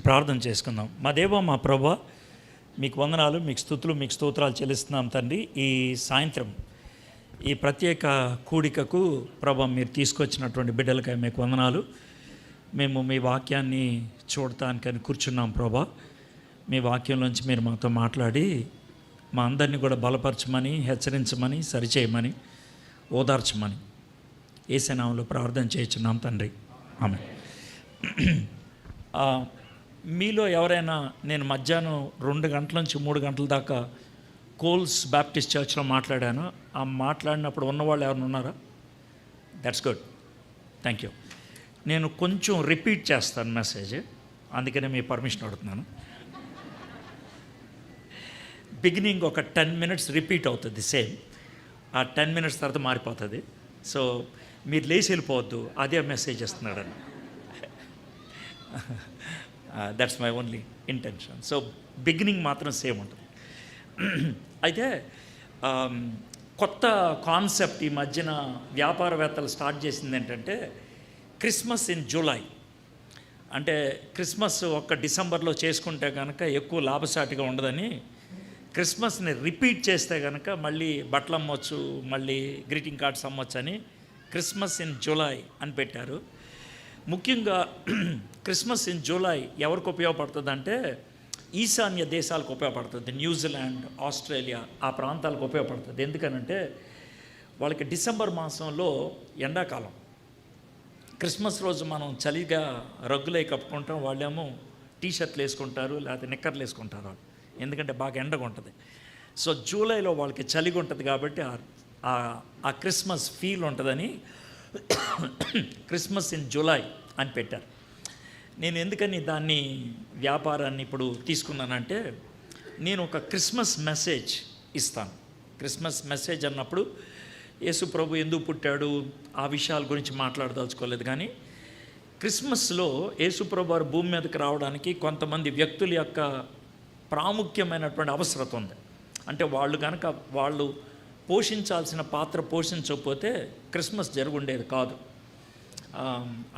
ప్రార్థన చేసుకుందాం. మా దేవ, మా ప్రభువా, మీకు వందనాలు, మీకు స్తుతులు, మీకు స్తోత్రాలు చెల్లిస్తున్నాం తండ్రి. ఈ సాయంత్రం ఈ ప్రత్యేక కూడికకు ప్రభా మీరు తీసుకొచ్చినటువంటి బిడ్డలకై మీకు వందనాలు. మేము మీ వాక్యాన్ని చూడటానికని కూర్చున్నాం ప్రభా. మీ వాక్యంలోంచి మీరు మాతో మాట్లాడి మా అందరినీ కూడా బలపరచమని, హెచ్చరించమని, సరిచేయమని, ఓదార్చమని యేసు నామములో ప్రార్థన చేయించున్నాం తండ్రి. ఆమేన్. మీలో ఎవరైనా నేను మధ్యాహ్నం 2 గంటల నుంచి 3 గంటల దాకా కోల్స్ బ్యాప్టిస్ట్ చర్చ్లో మాట్లాడాను. ఆ మాట్లాడినప్పుడు ఉన్నవాళ్ళు ఎవరైనా ఉన్నారా? That's good, thank you. నేను కొంచెం రిపీట్ చేస్తాను మెసేజ్, అందుకనే మీ పర్మిషన్ అడుగుతున్నాను. బిగినింగ్ ఒక 10 minutes రిపీట్ అవుతుంది సేమ్. ఆ 10 minutes తర్వాత మారిపోతుంది. సో మీరు లేచి వెళ్ళిపోవద్దు, అదే మెసేజ్ ఇస్తున్నాడని. That's my only intention. So beginning మాత్రం సేమ్ ఉంటుంది. అయితే కొత్త కాన్సెప్ట్ ఈ మధ్యన వ్యాపారవేత్తలు స్టార్ట్ చేసింది ఏంటంటే క్రిస్మస్ ఇన్ జూలై. అంటే క్రిస్మస్ ఒక్క డిసెంబర్లో చేసుకుంటే కనుక ఎక్కువ లాభసాటిగా ఉండదని, క్రిస్మస్ని రిపీట్ చేస్తే కనుక మళ్ళీ బట్టలు అమ్మొచ్చు, మళ్ళీ గ్రీటింగ్ కార్డ్స్ అమ్మొచ్చు అని క్రిస్మస్ ఇన్ జూలై అని పెట్టారు. ముఖ్యంగా క్రిస్మస్ ఇన్ జూలై ఎవరికి ఉపయోగపడుతుంది అంటే ఈశాన్య దేశాలకు ఉపయోగపడుతుంది. న్యూజిలాండ్, ఆస్ట్రేలియా ఆ ప్రాంతాలకు ఉపయోగపడుతుంది. ఎందుకనంటే వాళ్ళకి డిసెంబర్ మాసంలో ఎండాకాలం. క్రిస్మస్ రోజు మనం చలిగా రగ్గులై కప్పుకుంటాం, వాళ్ళేమో టీషర్ట్లు వేసుకుంటారు, లేకపోతే నిక్కర్లు వేసుకుంటారు వాళ్ళు, ఎందుకంటే బాగా ఎండగా ఉంటుంది. సో జూలైలో వాళ్ళకి చలిగా ఉంటుంది కాబట్టి ఆ క్రిస్మస్ ఫీల్ ఉంటుందని క్రిస్మస్ ఇన్ జూలై అని పెట్టారు. నేను ఎందుకని దాన్ని వ్యాపారాన్ని ఇప్పుడు తీసుకున్నానంటే, నేను ఒక క్రిస్మస్ మెసేజ్ ఇస్తాను. క్రిస్మస్ మెసేజ్ అన్నప్పుడు యేసు ప్రభు ఎందుకు పుట్టాడు ఆ విషయాల గురించి మాట్లాడదలుచుకోలేదు. కానీ క్రిస్మస్లో యేసు ప్రభు వారు భూమి మీదకి రావడానికి కొంతమంది వ్యక్తుల యొక్క ప్రాముఖ్యమైనటువంటి అవసరత ఉంది. అంటే వాళ్ళు కనుక వాళ్ళు పోషించాల్సిన పాత్ర పోషించకపోతే క్రిస్మస్ జరుగుండేది కాదు.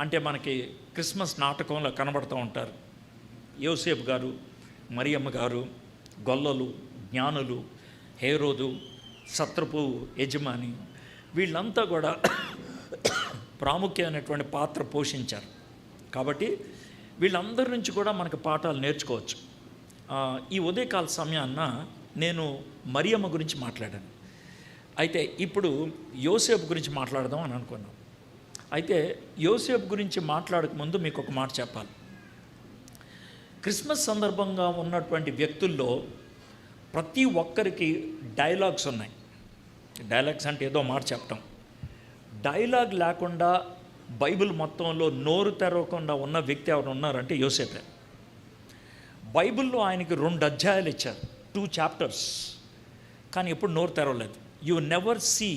అంటే మనకి క్రిస్మస్ నాటకంలో కనబడుతూ ఉంటారు. యోసేపు గారు, మరియమ్మ గారు, గొల్లలు, జ్ఞానులు, హేరోదు, సత్రపు యజమాని, వీళ్ళంతా కూడా ప్రాముఖ్యమైనటువంటి పాత్ర పోషించారు. కాబట్టి వీళ్ళందరి నుంచి కూడా మనకు పాఠాలు నేర్చుకోవచ్చు. ఈ ఉదయకాల సమయాన్న నేను మరియమ్మ గురించి మాట్లాడాను. అయితే ఇప్పుడు యోసేపు గురించి మాట్లాడదాం అని అనుకున్నాం. అయితే యోసేపు గురించి మాట్లాడక ముందు మీకు ఒక మాట చెప్పాలి. క్రిస్మస్ సందర్భంగా ఉన్నటువంటి వ్యక్తుల్లో ప్రతి ఒక్కరికి డైలాగ్స్ ఉన్నాయి. డైలాగ్స్ అంటే ఏదో మాట చెప్పటం. డైలాగ్ లేకుండా బైబిల్ మొత్తంలో నోరు తెరవకుండా ఉన్న వ్యక్తి ఎవరు ఉన్నారంటే యోసేపే. బైబిల్లో ఆయనకి 2 అధ్యాయాలు ఇచ్చారు, 2 chapters, కానీ ఎప్పుడు నోరు తెరవలేదు. You never see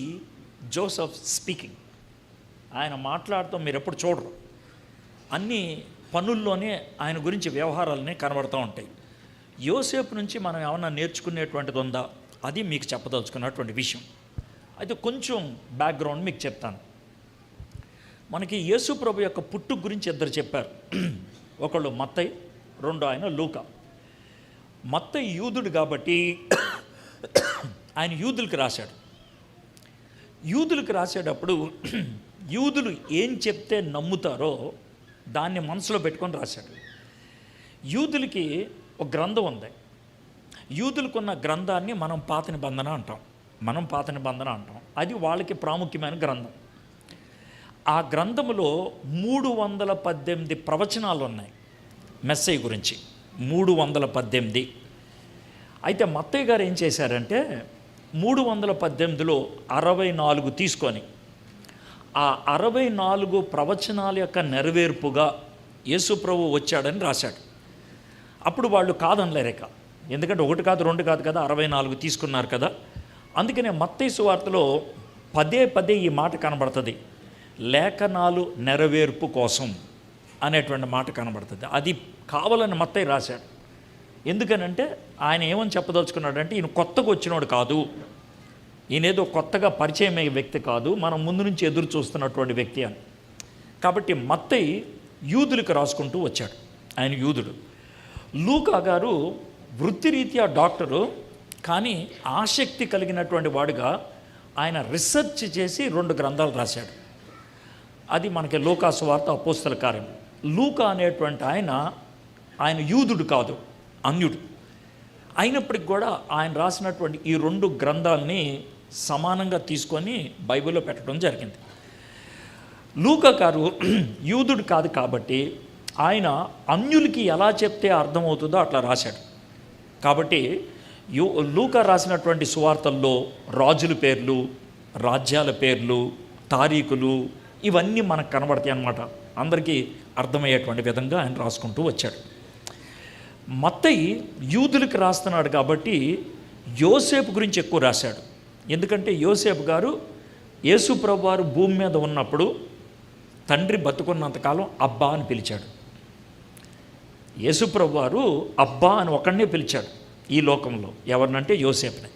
Joseph speaking. ఆయన మాట్లాడుతూ మీరు ఎప్పుడు చూడరు. అన్ని పనుల్లోనే ఆయన గురించి వ్యవహారాలనే కనబడుతూ ఉంటాయి. యోసేపు నుంచి మనం ఏమన్నా నేర్చుకునేటువంటిది ఉందా, అది మీకు చెప్పదలుచుకున్నటువంటి విషయం. అయితే కొంచెం బ్యాక్గ్రౌండ్ మీకు చెప్తాను. మనకి యేసు ప్రభు యొక్క పుట్టు గురించి 2 చెప్పారు. ఒకళ్ళు మత్తయి, 2 ఆయన లూకా. మత్తయి యూదుడు కాబట్టి ఆయన యూదులకు రాశాడు. యూదులకు రాసేటప్పుడు యూదులు ఏం చెప్తే నమ్ముతారో దాన్ని మనసులో పెట్టుకొని రాశాడు. యూదులకి ఒక గ్రంథం ఉంది. యూదులకున్న గ్రంథాన్ని మనం పాత నిబంధన అంటాం. అది వాళ్ళకి ప్రాముఖ్యమైన గ్రంథం. ఆ గ్రంథములో 318 ప్రవచనాలు ఉన్నాయి మెస్సయ్య గురించి, 318. అయితే మత్తయ్య గారు ఏం చేశారంటే 318లో 64 తీసుకొని ఆ 64 ప్రవచనాల యొక్క నెరవేర్పుగా యేసు ప్రభు వచ్చాడని రాశాడు. అప్పుడు వాళ్ళు కాదనలేరేక, ఎందుకంటే 1 కాదు 2 కాదు కదా, 64 తీసుకున్నారు కదా. అందుకనే మత్తయి సువార్తలో పదే ఈ మాట కనబడుతుంది, లేఖనాలు నెరవేర్పు కోసం అనేటువంటి మాట కనబడుతుంది. అది కావాలని మత్తయి రాశాడు. ఎందుకనంటే ఆయన ఏమని చెప్పదలుచుకున్నాడంటే ఈయన కొత్తగా వచ్చినోడు కాదు, ఈయనేదో కొత్తగా పరిచయం అయ్యే వ్యక్తి కాదు, మనం ముందు నుంచి ఎదురు చూస్తున్నటువంటి వ్యక్తి అని. కాబట్టి మత్తయి యూదులకు రాసుకుంటూ వచ్చాడు. ఆయన యూదుడు. లూకా గారు వృత్తిరీత్యా డాక్టరు, కానీ ఆసక్తి కలిగినటువంటి వాడుగా ఆయన రీసెర్చ్ చేసి 2 గ్రంథాలు రాశాడు. అది మనకి లూకా సువార్త, అపోస్తల కార్యం. లూకా అనేటువంటి ఆయన యూదుడు కాదు, అన్యుడు. అయినప్పటికి కూడా ఆయన రాసినటువంటి ఈ 2 గ్రంథాలని సమానంగా తీసుకొని బైబిల్లో పెట్టడం జరిగింది. లూకా గారు యూదుడు కాదు కాబట్టి ఆయన అన్యులకి ఎలా చెప్తే అర్థమవుతుందో అట్లా రాశాడు. కాబట్టి లూకా రాసినటువంటి సువార్తల్లో రాజుల పేర్లు, రాజ్యాల పేర్లు, తారీఖులు ఇవన్నీ మనకు కనబడతాయి అన్నమాట. అందరికీ అర్థమయ్యేటువంటి విధంగా ఆయన రాసుకుంటూ వచ్చాడు. మత్తయి యూదులకు రాస్తున్నాడు కాబట్టి యోసేపు గురించి ఎక్కువ రాశాడు. ఎందుకంటే యోసేపు గారు యేసు ప్రభువు వారు భూమి మీద ఉన్నప్పుడు తండ్రి బతుకున్నంతకాలం అబ్బా అని పిలిచాడు. యేసు ప్రభువు వారు అబ్బా అని ఒకడినే పిలిచాడు ఈ లోకంలో. ఎవరినంటే యోసేపునే.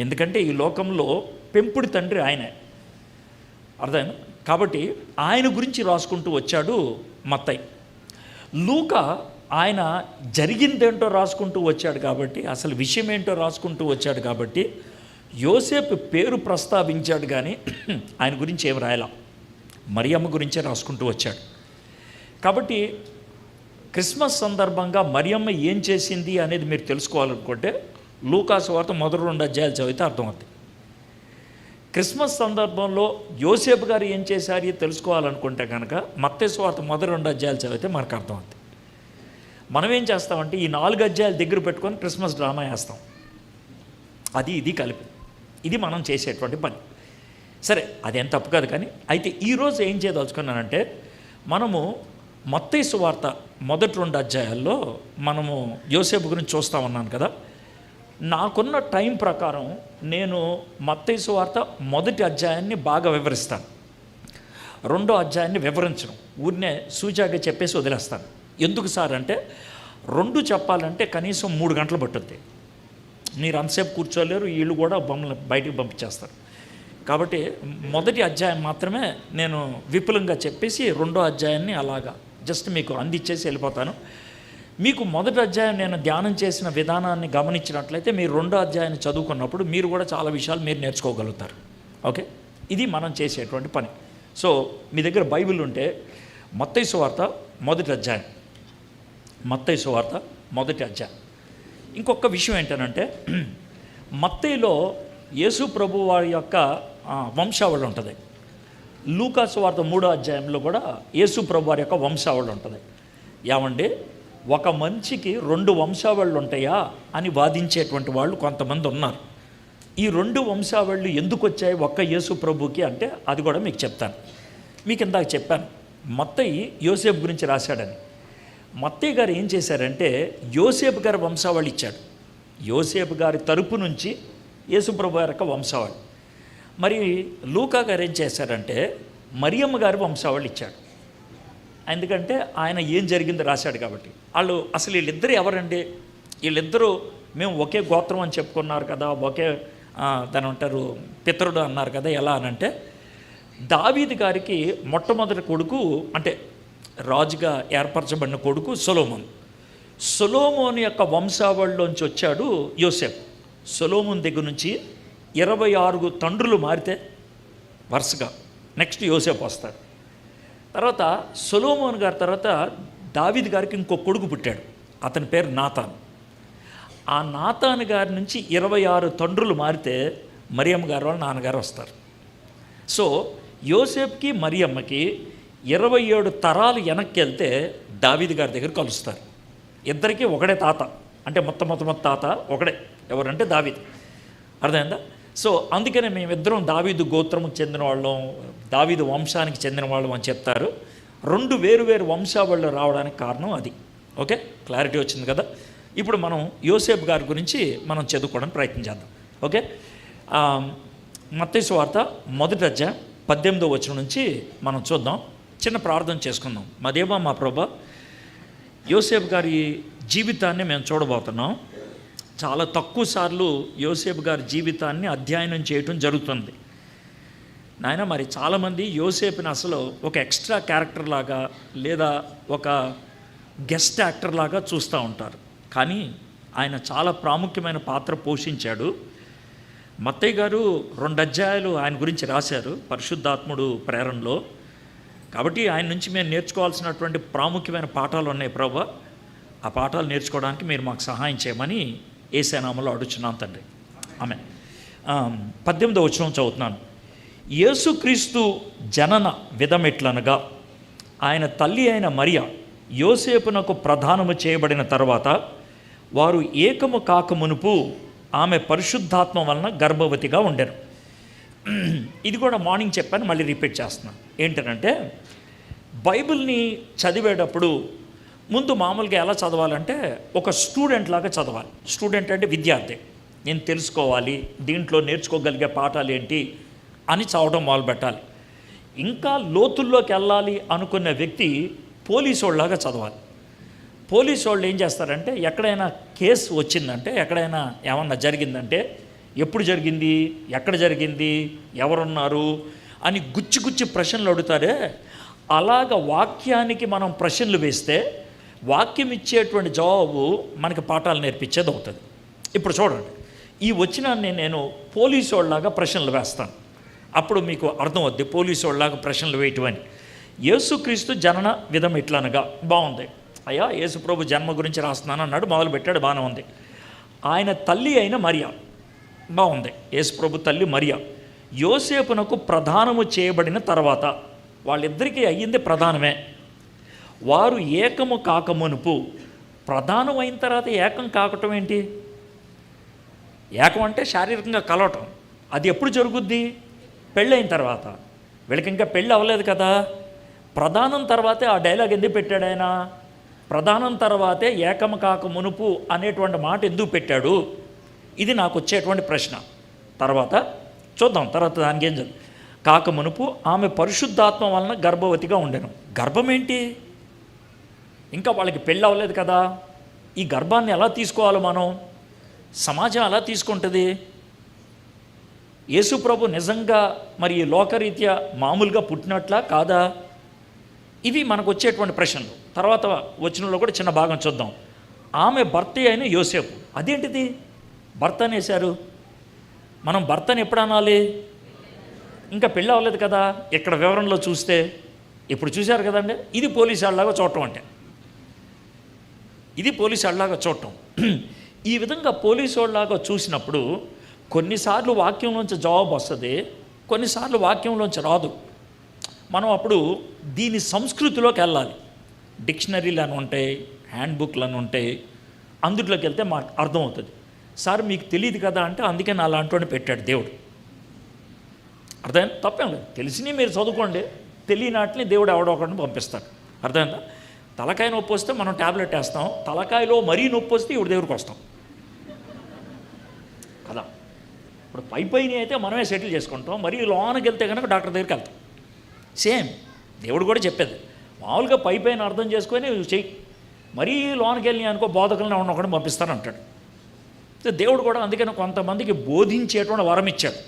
ఎందుకంటే ఈ లోకంలో పెంపుడు తండ్రి ఆయనే. అర్థమైనా? కాబట్టి ఆయన గురించి రాసుకుంటూ వచ్చాడు మత్తయి. లూకా ఆయన జరిగిందేంటో రాసుకుంటూ వచ్చాడు కాబట్టి, అసలు విషయం ఏంటో రాసుకుంటూ వచ్చాడు కాబట్టి యోసేపు పేరు ప్రస్తావించాడు, కానీ ఆయన గురించి ఏం రాయాల, మరియమ్మ గురించే రాసుకుంటూ వచ్చాడు. కాబట్టి క్రిస్మస్ సందర్భంగా మరియమ్మ ఏం చేసింది అనేది మీరు తెలుసుకోవాలనుకుంటే లూకా సువార్త మొదటి 2 అధ్యాయాలు చదివితే అర్థమవుతుంది. క్రిస్మస్ సందర్భంలో యోసేపు గారు ఏం చేశారు తెలుసుకోవాలనుకుంటే కనుక మత్తయి సువార్త మొదటి 2 అధ్యాయాలు చదివితే మనకు అర్థమవుతుంది. మనం ఏం చేస్తామంటే ఈ 4 అధ్యాయాలు దగ్గర పెట్టుకొని క్రిస్మస్ డ్రామా వేస్తాం. అది ఇది కలిపి, ఇది మనం చేసేటువంటి పని. సరే, అదేం తప్పు కాదు. కానీ అయితే ఈరోజు ఏం చేయదలుచుకున్నానంటే, మనము మత్తయి సువార్త మొదటి 2 అధ్యాయాల్లో మనము యోసేపు గురించి చూస్తూ ఉన్నాను కదా. నాకున్న టైం ప్రకారం నేను మత్తయి సువార్త మొదటి అధ్యాయాన్ని బాగా వివరిస్తాను, 2వ అధ్యాయాన్ని వివరించను. ఊరినే సూచాగా చెప్పేసి వదిలేస్తాను. ఎందుకు సార్ అంటే 2 చెప్పాలంటే కనీసం 3 గంటలు పట్టుద్ది. మీరు అంతసేపు కూర్చోలేరు, వీళ్ళు కూడా బొమ్మలు బయటికి పంపించేస్తారు. కాబట్టి మొదటి అధ్యాయం మాత్రమే నేను విపులంగా చెప్పేసి 2వ అధ్యాయాన్ని అలాగా జస్ట్ మీకు అందించేసి వెళ్ళిపోతాను. మీకు మొదటి అధ్యాయం నేను ధ్యానం చేసిన విధానాన్ని గమనించినట్లయితే మీరు 2వ అధ్యాయాన్ని చదువుకున్నప్పుడు మీరు కూడా చాలా విషయాలు మీరు నేర్చుకోగలుగుతారు. ఓకే, ఇది మనం చేసేటువంటి పని. సో మీ దగ్గర బైబిల్ ఉంటే మత్తయి సువార్త మొదటి అధ్యాయం, మత్తయి సువార్త మొదటి అధ్యాయం. ఇంకొక విషయం ఏంటంటే, మత్తయిలో యేసు ప్రభు వారి యొక్క వంశావళి ఉంటుంది. లూకా సువార్త 3వ అధ్యాయంలో కూడా యేసు ప్రభు వారి యొక్క వంశావళి ఉంటుంది. ఏమంటే ఒక మనిషికి 2 వంశావళులు ఉంటాయా అని వాదించేటువంటి వాళ్ళు కొంతమంది ఉన్నారు. ఈ 2 వంశావళులు ఎందుకు వచ్చాయి ఒక్క యేసు ప్రభుకి అంటే అది కూడా మీకు చెప్తాను. మీకు ఇందాక చెప్పాను మత్తయి యోసేపు గురించి రాశాడని. మత్తయి గారు ఏం చేశారంటే యోసేపు గారి వంశావళి ఇచ్చాడు. యోసేపు గారి తరపు నుంచి యేసుప్రభు గారి యొక్క వంశావళి. మరి లూకా గారు ఏం చేశారంటే మరియమ్మ గారి వంశావళి ఇచ్చాడు. ఎందుకంటే ఆయన ఏం జరిగిందో రాశాడు కాబట్టి. వాళ్ళు అసలు వీళ్ళిద్దరు ఎవరండి? వీళ్ళిద్దరూ మేము ఒకే గోత్రం అని చెప్పుకున్నారు కదా, ఒకే దాని అంటారు పితరుడు అన్నారు కదా. ఎలా అనంటే దావీదు గారికి మొట్టమొదటి కొడుకు, అంటే రాజుగా ఏర్పరచబడిన కొడుకు సొలొమోను. సొలొమోను యొక్క వంశావళిలోంచి వచ్చాడు యోసేపు. సొలొమోను దగ్గర నుంచి 26 తండ్రులు మారితే వరుసగా నెక్స్ట్ యోసేపు వస్తాడు. తర్వాత సొలొమోను గారి తర్వాత దావీదు గారికి ఇంకో కొడుకు పుట్టాడు, అతని పేరు నాతాను. ఆ నాతాను గారి నుంచి 26 తండ్రులు మారితే మరియమ్మ గారు వాళ్ళ నాన్నగారు వస్తారు. సో యోసేపుకి మరియమ్మకి 27 తరాలు వెనక్కి వెళ్తే దావీదు గారి దగ్గర కలుస్తారు. ఇద్దరికీ ఒకడే తాత, అంటే మొత్తం తాత ఒకడే, ఎవరంటే దావీదు. అర్థమైందా? సో అందుకనే మేమిద్దరం దావీదు గోత్రము చెందిన వాళ్ళం, దావీదు వంశానికి చెందిన వాళ్ళం అని చెప్తారు. 2 వేరు వంశావళులు రావడానికి కారణం అది. ఓకే, క్లారిటీ వచ్చింది కదా. ఇప్పుడు మనం యోసేపు గారి గురించి మనం చదువుకోవడానికి ప్రయత్నం చేద్దాం. ఓకే, మత్తయి సువార్త మొదటి అధ్యాయం 18వ వచనం నుంచి మనం చూద్దాం. చిన్న ప్రార్థన చేసుకుందాం. మా దేవా మా ప్రభువా, యోసేపు గారి జీవితాన్ని మేము చూడబోతున్నాం. చాలా తక్కువ సార్లు యోసేపు గారి జీవితాన్ని అధ్యయనం చేయటం జరుగుతుంది నాయన. మరి చాలామంది యోసేపుని అసలు ఒక ఎక్స్ట్రా క్యారెక్టర్ లాగా లేదా ఒక గెస్ట్ యాక్టర్ లాగా చూస్తూ ఉంటారు. కానీ ఆయన చాలా ప్రాముఖ్యమైన పాత్ర పోషించాడు. మత్తయ్య గారు 2 అధ్యాయాలు ఆయన గురించి రాశారు పరిశుద్ధాత్ముడు ప్రేరణలో. కాబట్టి ఆయన నుంచి మేము నేర్చుకోవాల్సినటువంటి ప్రాముఖ్యమైన పాఠాలు ఉన్నాయి ప్రభువా. ఆ పాఠాలు నేర్చుకోవడానికి మీరు మాకు సహాయం చేయమని యేసు నామములో అడుగుచున్నాను తండ్రి. ఆమేన్. 18వ వచనం చదువుతున్నాను. యేసుక్రీస్తు జనన విధమెట్లనగా, ఆయన తల్లి అయిన మరియ యోసేపునకు ప్రదానము చేయబడిన తర్వాత వారు ఏకము కాకమునుపు ఆమె పరిశుద్ధాత్మ వలన గర్భవతిగా ఉండెను. ఇది కూడా మార్నింగ్ చెప్పాను, మళ్ళీ రిపీట్ చేస్తున్నాను. ఏంటంటే బైబిల్ని చదివేటప్పుడు ముందు మామూలుగా ఎలా చదవాలంటే ఒక స్టూడెంట్ లాగా చదవాలి. స్టూడెంట్ అంటే విద్యార్థి. నేను తెలుసుకోవాలి, దీంట్లో నేర్చుకోగలిగే పాఠాలు ఏంటి అని చదవడం మొదలుపెట్టాలి. ఇంకా లోతుల్లోకి వెళ్ళాలి అనుకున్న వ్యక్తి పోలీసు వాళ్ళలాగా చదవాలి. పోలీసు వాళ్ళు ఏం చేస్తారంటే ఎక్కడైనా కేసు వచ్చిందంటే, ఎక్కడైనా ఏమన్నా జరిగిందంటే, ఎప్పుడు జరిగింది, ఎక్కడ జరిగింది, ఎవరున్నారు అని గుచ్చి ప్రశ్నలు అడుగుతారే, అలాగ వాక్యానికి మనం ప్రశ్నలు వేస్తే వాక్యం ఇచ్చేటువంటి జవాబు మనకి పాఠాలు నేర్పించేది అవుతుంది. ఇప్పుడు చూడండి, ఈ వచ్చినాన్ని నేను పోలీసు వాళ్ళలాగా ప్రశ్నలు వేస్తాను. అప్పుడు మీకు అర్థమవుద్ది పోలీసు వాళ్ళలాగా ప్రశ్నలు వేయటం అని. యేసుక్రీస్తు జనన విధం ఎట్లనగా, బాగుంది అయ్యా, యేసుప్రభు జన్మ గురించి రాస్తున్నాను అన్నాడు, మొదలుపెట్టాడు, బాగానే ఉంది. ఆయన తల్లి అయిన మరియ, బాగుంది, యేసుప్రభు తల్లి మరియ యోసేపునకు ప్రదానము చేయబడిన తర్వాత, వాళ్ళిద్దరికీ అయ్యింది ప్రధానమే. వారు ఏకము కాకమునుపు, ప్రధానం అయిన తర్వాత ఏకం కాకటం ఏంటి? ఏకం అంటే శారీరకంగా కలవటం. అది ఎప్పుడు జరుగుద్ది? పెళ్ళైన తర్వాత. వీళ్ళకి ఇంకా పెళ్ళి అవ్వలేదు కదా. ప్రధానం తర్వాతే ఆ డైలాగ్ ఎందుకు పెట్టాడు ఆయన? ప్రధానం తర్వాతే ఏకము కాక మునుపు అనేటువంటి మాట ఎందుకు పెట్టాడు? ఇది నాకు వచ్చేటువంటి ప్రశ్న. తర్వాత చూద్దాం, తర్వాత దానికి ఏం చదువు. కాక మునుపు ఆమె పరిశుద్ధాత్మ వలన గర్భవతిగా ఉండెను. గర్భం ఏంటి? ఇంకా వాళ్ళకి పెళ్ళి అవ్వలేదు కదా. ఈ గర్భాన్ని ఎలా తీసుకోవాలి మనం? సమాజం ఎలా తీసుకుంటుంది? యేసుప్రభు నిజంగా మరి లోకరీత్యా మామూలుగా పుట్టినట్లా కాదా? ఇవి మనకు వచ్చేటువంటి ప్రశ్నలు. తర్వాత వచనంలో కూడా చిన్న భాగం చూద్దాం. ఆమె భర్త అయిన యోసేపు, అదేంటిది భర్త అనేశారు? మనం భర్తని ఎప్పుడు అనాలి? ఇంకా పెళ్ళి అవ్వలేదు కదా. ఇక్కడ వివరణలో చూస్తే ఇప్పుడు చూశారు కదండి, ఇది పోలీసు వాళ్ళలాగా చూడటం. అంటే ఇది పోలీసు వాళ్ళలాగా చూడటం. ఈ విధంగా పోలీసు వాళ్ళలాగా చూసినప్పుడు కొన్నిసార్లు వాక్యంలోంచి జవాబు వస్తుంది, కొన్నిసార్లు వాక్యంలోంచి రాదు. మనం అప్పుడు దీని సంస్కృతిలోకి వెళ్ళాలి. డిక్షనరీలు అని ఉంటాయి, హ్యాండ్ బుక్లు అని ఉంటాయి, అందులోకి వెళ్తే మాకు అర్థమవుతుంది. సార్ మీకు తెలియదు కదా అంటే అందుకే నా అలాంటి పెట్టాడు దేవుడు. అర్థమైందా? తప్పేం లేదు, తెలిసిని మీరు చదువుకోండి, తెలియనాటిని దేవుడు ఎవడొకడిని పంపిస్తాడు. అర్థమైందా? తలకాయ నొప్పి వస్తే మనం ట్యాబ్లెట్ వేస్తాం, తలకాయలో మరీ నొప్పి వస్తే ఇప్పుడు దేవుడికి వస్తాం కదా. ఇప్పుడు పైన అయితే మనమే సెటిల్ చేసుకుంటాం, మరీ లోనకి వెళ్తే కనుక డాక్టర్ దగ్గరికి వెళ్తాం. సేమ్ దేవుడు కూడా చెప్పేది, మామూలుగా పైన అర్థం చేసుకొని చెయ్యి, మరీ లోనకి వెళ్ళి అనుకో బోధకులను ఒకటి పంపిస్తానంటాడు. దేవుడు కూడా అందుకని కొంతమందికి బోధించేటువంటి వరం ఇచ్చాడు.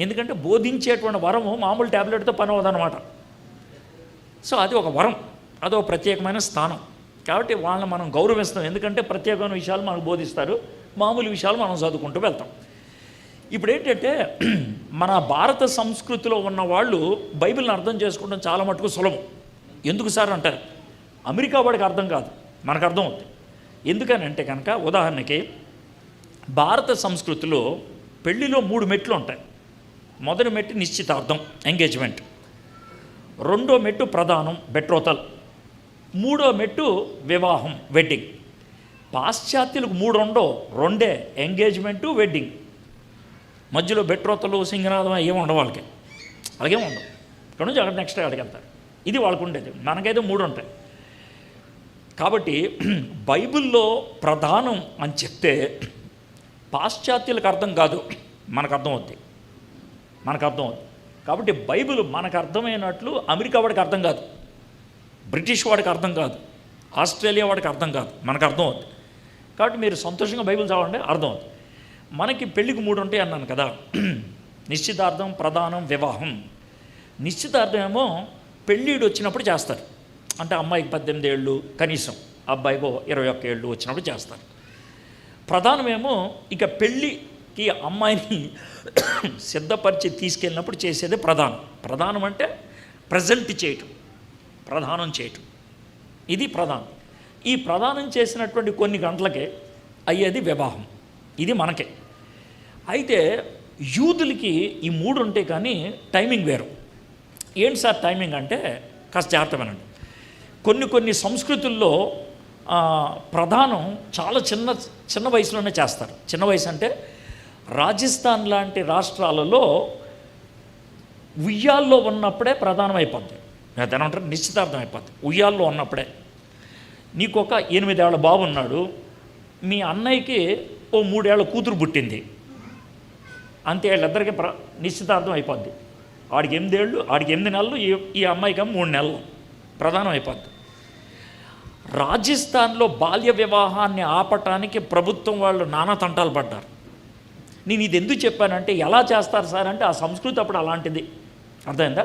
ఎందుకంటే బోధించేటువంటి వరము మామూలు ట్యాబ్లెట్తో పని అవ్వదన్నమాట. సో అది ఒక వరం, అదొక ప్రత్యేకమైన స్థానం. కాబట్టి వాళ్ళని మనం గౌరవిస్తాం, ఎందుకంటే ప్రత్యేకమైన విషయాలు మనకు బోధిస్తారు, మామూలు విషయాలు మనం చదువుకుంటూ వెళ్తాం. ఇప్పుడు ఏంటంటే మన భారత సంస్కృతిలో ఉన్న వాళ్ళు బైబిల్ని అర్థం చేసుకోవడం చాలా మటుకు సులభం. ఎందుకు సార్ అంటారు? అమెరికా వాడికి అర్థం కాదు, మనకు అర్థం అవుతుంది. ఎందుకనంటే కనుక ఉదాహరణకి భారత సంస్కృతిలో పెళ్లిలో 3 మెట్లు ఉంటాయి. మొదటి మెట్టు నిశ్చితార్థం, ఎంగేజ్మెంట్. రెండో మెట్టు ప్రధానం, బెట్రోతల్. మూడో మెట్టు వివాహం, వెడ్డింగ్. పాశ్చాత్యులకు 3 ఉండవు, 2 ఎంగేజ్మెంటు, వెడ్డింగ్. మధ్యలో బెట్రోతలు, సింగనాథం ఏమి ఉండవు వాళ్ళకి, అలాగేమి ఉండవు. ఇక్కడ నుంచి అక్కడ నెక్స్ట్ అక్కడికి వెళ్తారు. ఇది వాళ్ళకు ఉండేది. మనకైతే 3 ఉంటాయి. కాబట్టి బైబిల్లో ప్రధానం అని చెప్తే పాశ్చాత్యులకు అర్థం కాదు, మనకు అర్థమవుద్ది. కాబట్టి బైబిల్ మనకు అర్థమైనట్లు అమెరికా వాడికి అర్థం కాదు, బ్రిటిష్ వాడికి అర్థం కాదు, ఆస్ట్రేలియా వాడికి అర్థం కాదు, మనకు అర్థమవుద్ది. కాబట్టి మీరు సంతోషంగా బైబిల్ చదవండి, అర్థమవుతుంది. మనకి పెళ్ళికి 3 ఉంటాయి అన్నాను కదా, నిశ్చితార్థం, ప్రధానం, వివాహం. నిశ్చితార్థం ఏమో పెళ్ళిడు వచ్చినప్పుడు చేస్తారు, అంటే అమ్మాయికి 18 ఏళ్ళు కనీసం అబ్బాయికో 21 ఏళ్ళు వచ్చినప్పుడు చేస్తారు. ప్రధానమేమో ఇక పెళ్ళికి అమ్మాయిని సిద్ధపరిచి తీసుకెళ్ళినప్పుడు చేసేది ప్రధానం అంటే ప్రజెంట్ చేయటం, ప్రధానం చేయటం, ఇది ప్రధానం. ఈ ప్రధానం చేసినటువంటి కొన్ని గంటలకే అయ్యేది వివాహం. ఇది మనకే. అయితే యూదులకి ఈ 3 ఉంటాయి, కానీ టైమింగ్ వేరు. ఏంటి సార్ టైమింగ్ అంటే కాస్త జాగ్రత్త వినండి. కొన్ని సంస్కృతుల్లో ప్రధానం చాలా చిన్న వయసులోనే చేస్తారు. చిన్న వయసు అంటే రాజస్థాన్ లాంటి రాష్ట్రాలలో ఉయ్యాల్లో ఉన్నప్పుడే ప్రధానం అయిపోద్ది. ఏమంటారు, నిశ్చితార్థం అయిపోద్ది ఉయ్యాల్లో ఉన్నప్పుడే. నీకు ఒక 8 ఏళ్ల బాబు ఉన్నాడు, మీ అన్నయ్యకి ఓ 3 ఏళ్ల కూతురు పుట్టింది, అంతే, వీళ్ళిద్దరికి నిశ్చితార్థం అయిపోద్ది. ఆడికి 8 ఏళ్ళు, ఆడికి 8 నెలలు, ఈ అమ్మాయికి 3 నెలలు ప్రధానం అయిపోద్ది. రాజస్థాన్లో బాల్య వివాహాన్ని ఆపటానికి ప్రభుత్వం వాళ్ళు నానా తంటాలు పడ్డారు. నేను ఇది ఎందుకు చెప్పానంటే, ఎలా చేస్తారు సార్ అంటే ఆ సంస్కృతి అప్పుడు అలాంటిది. అర్థమైందా?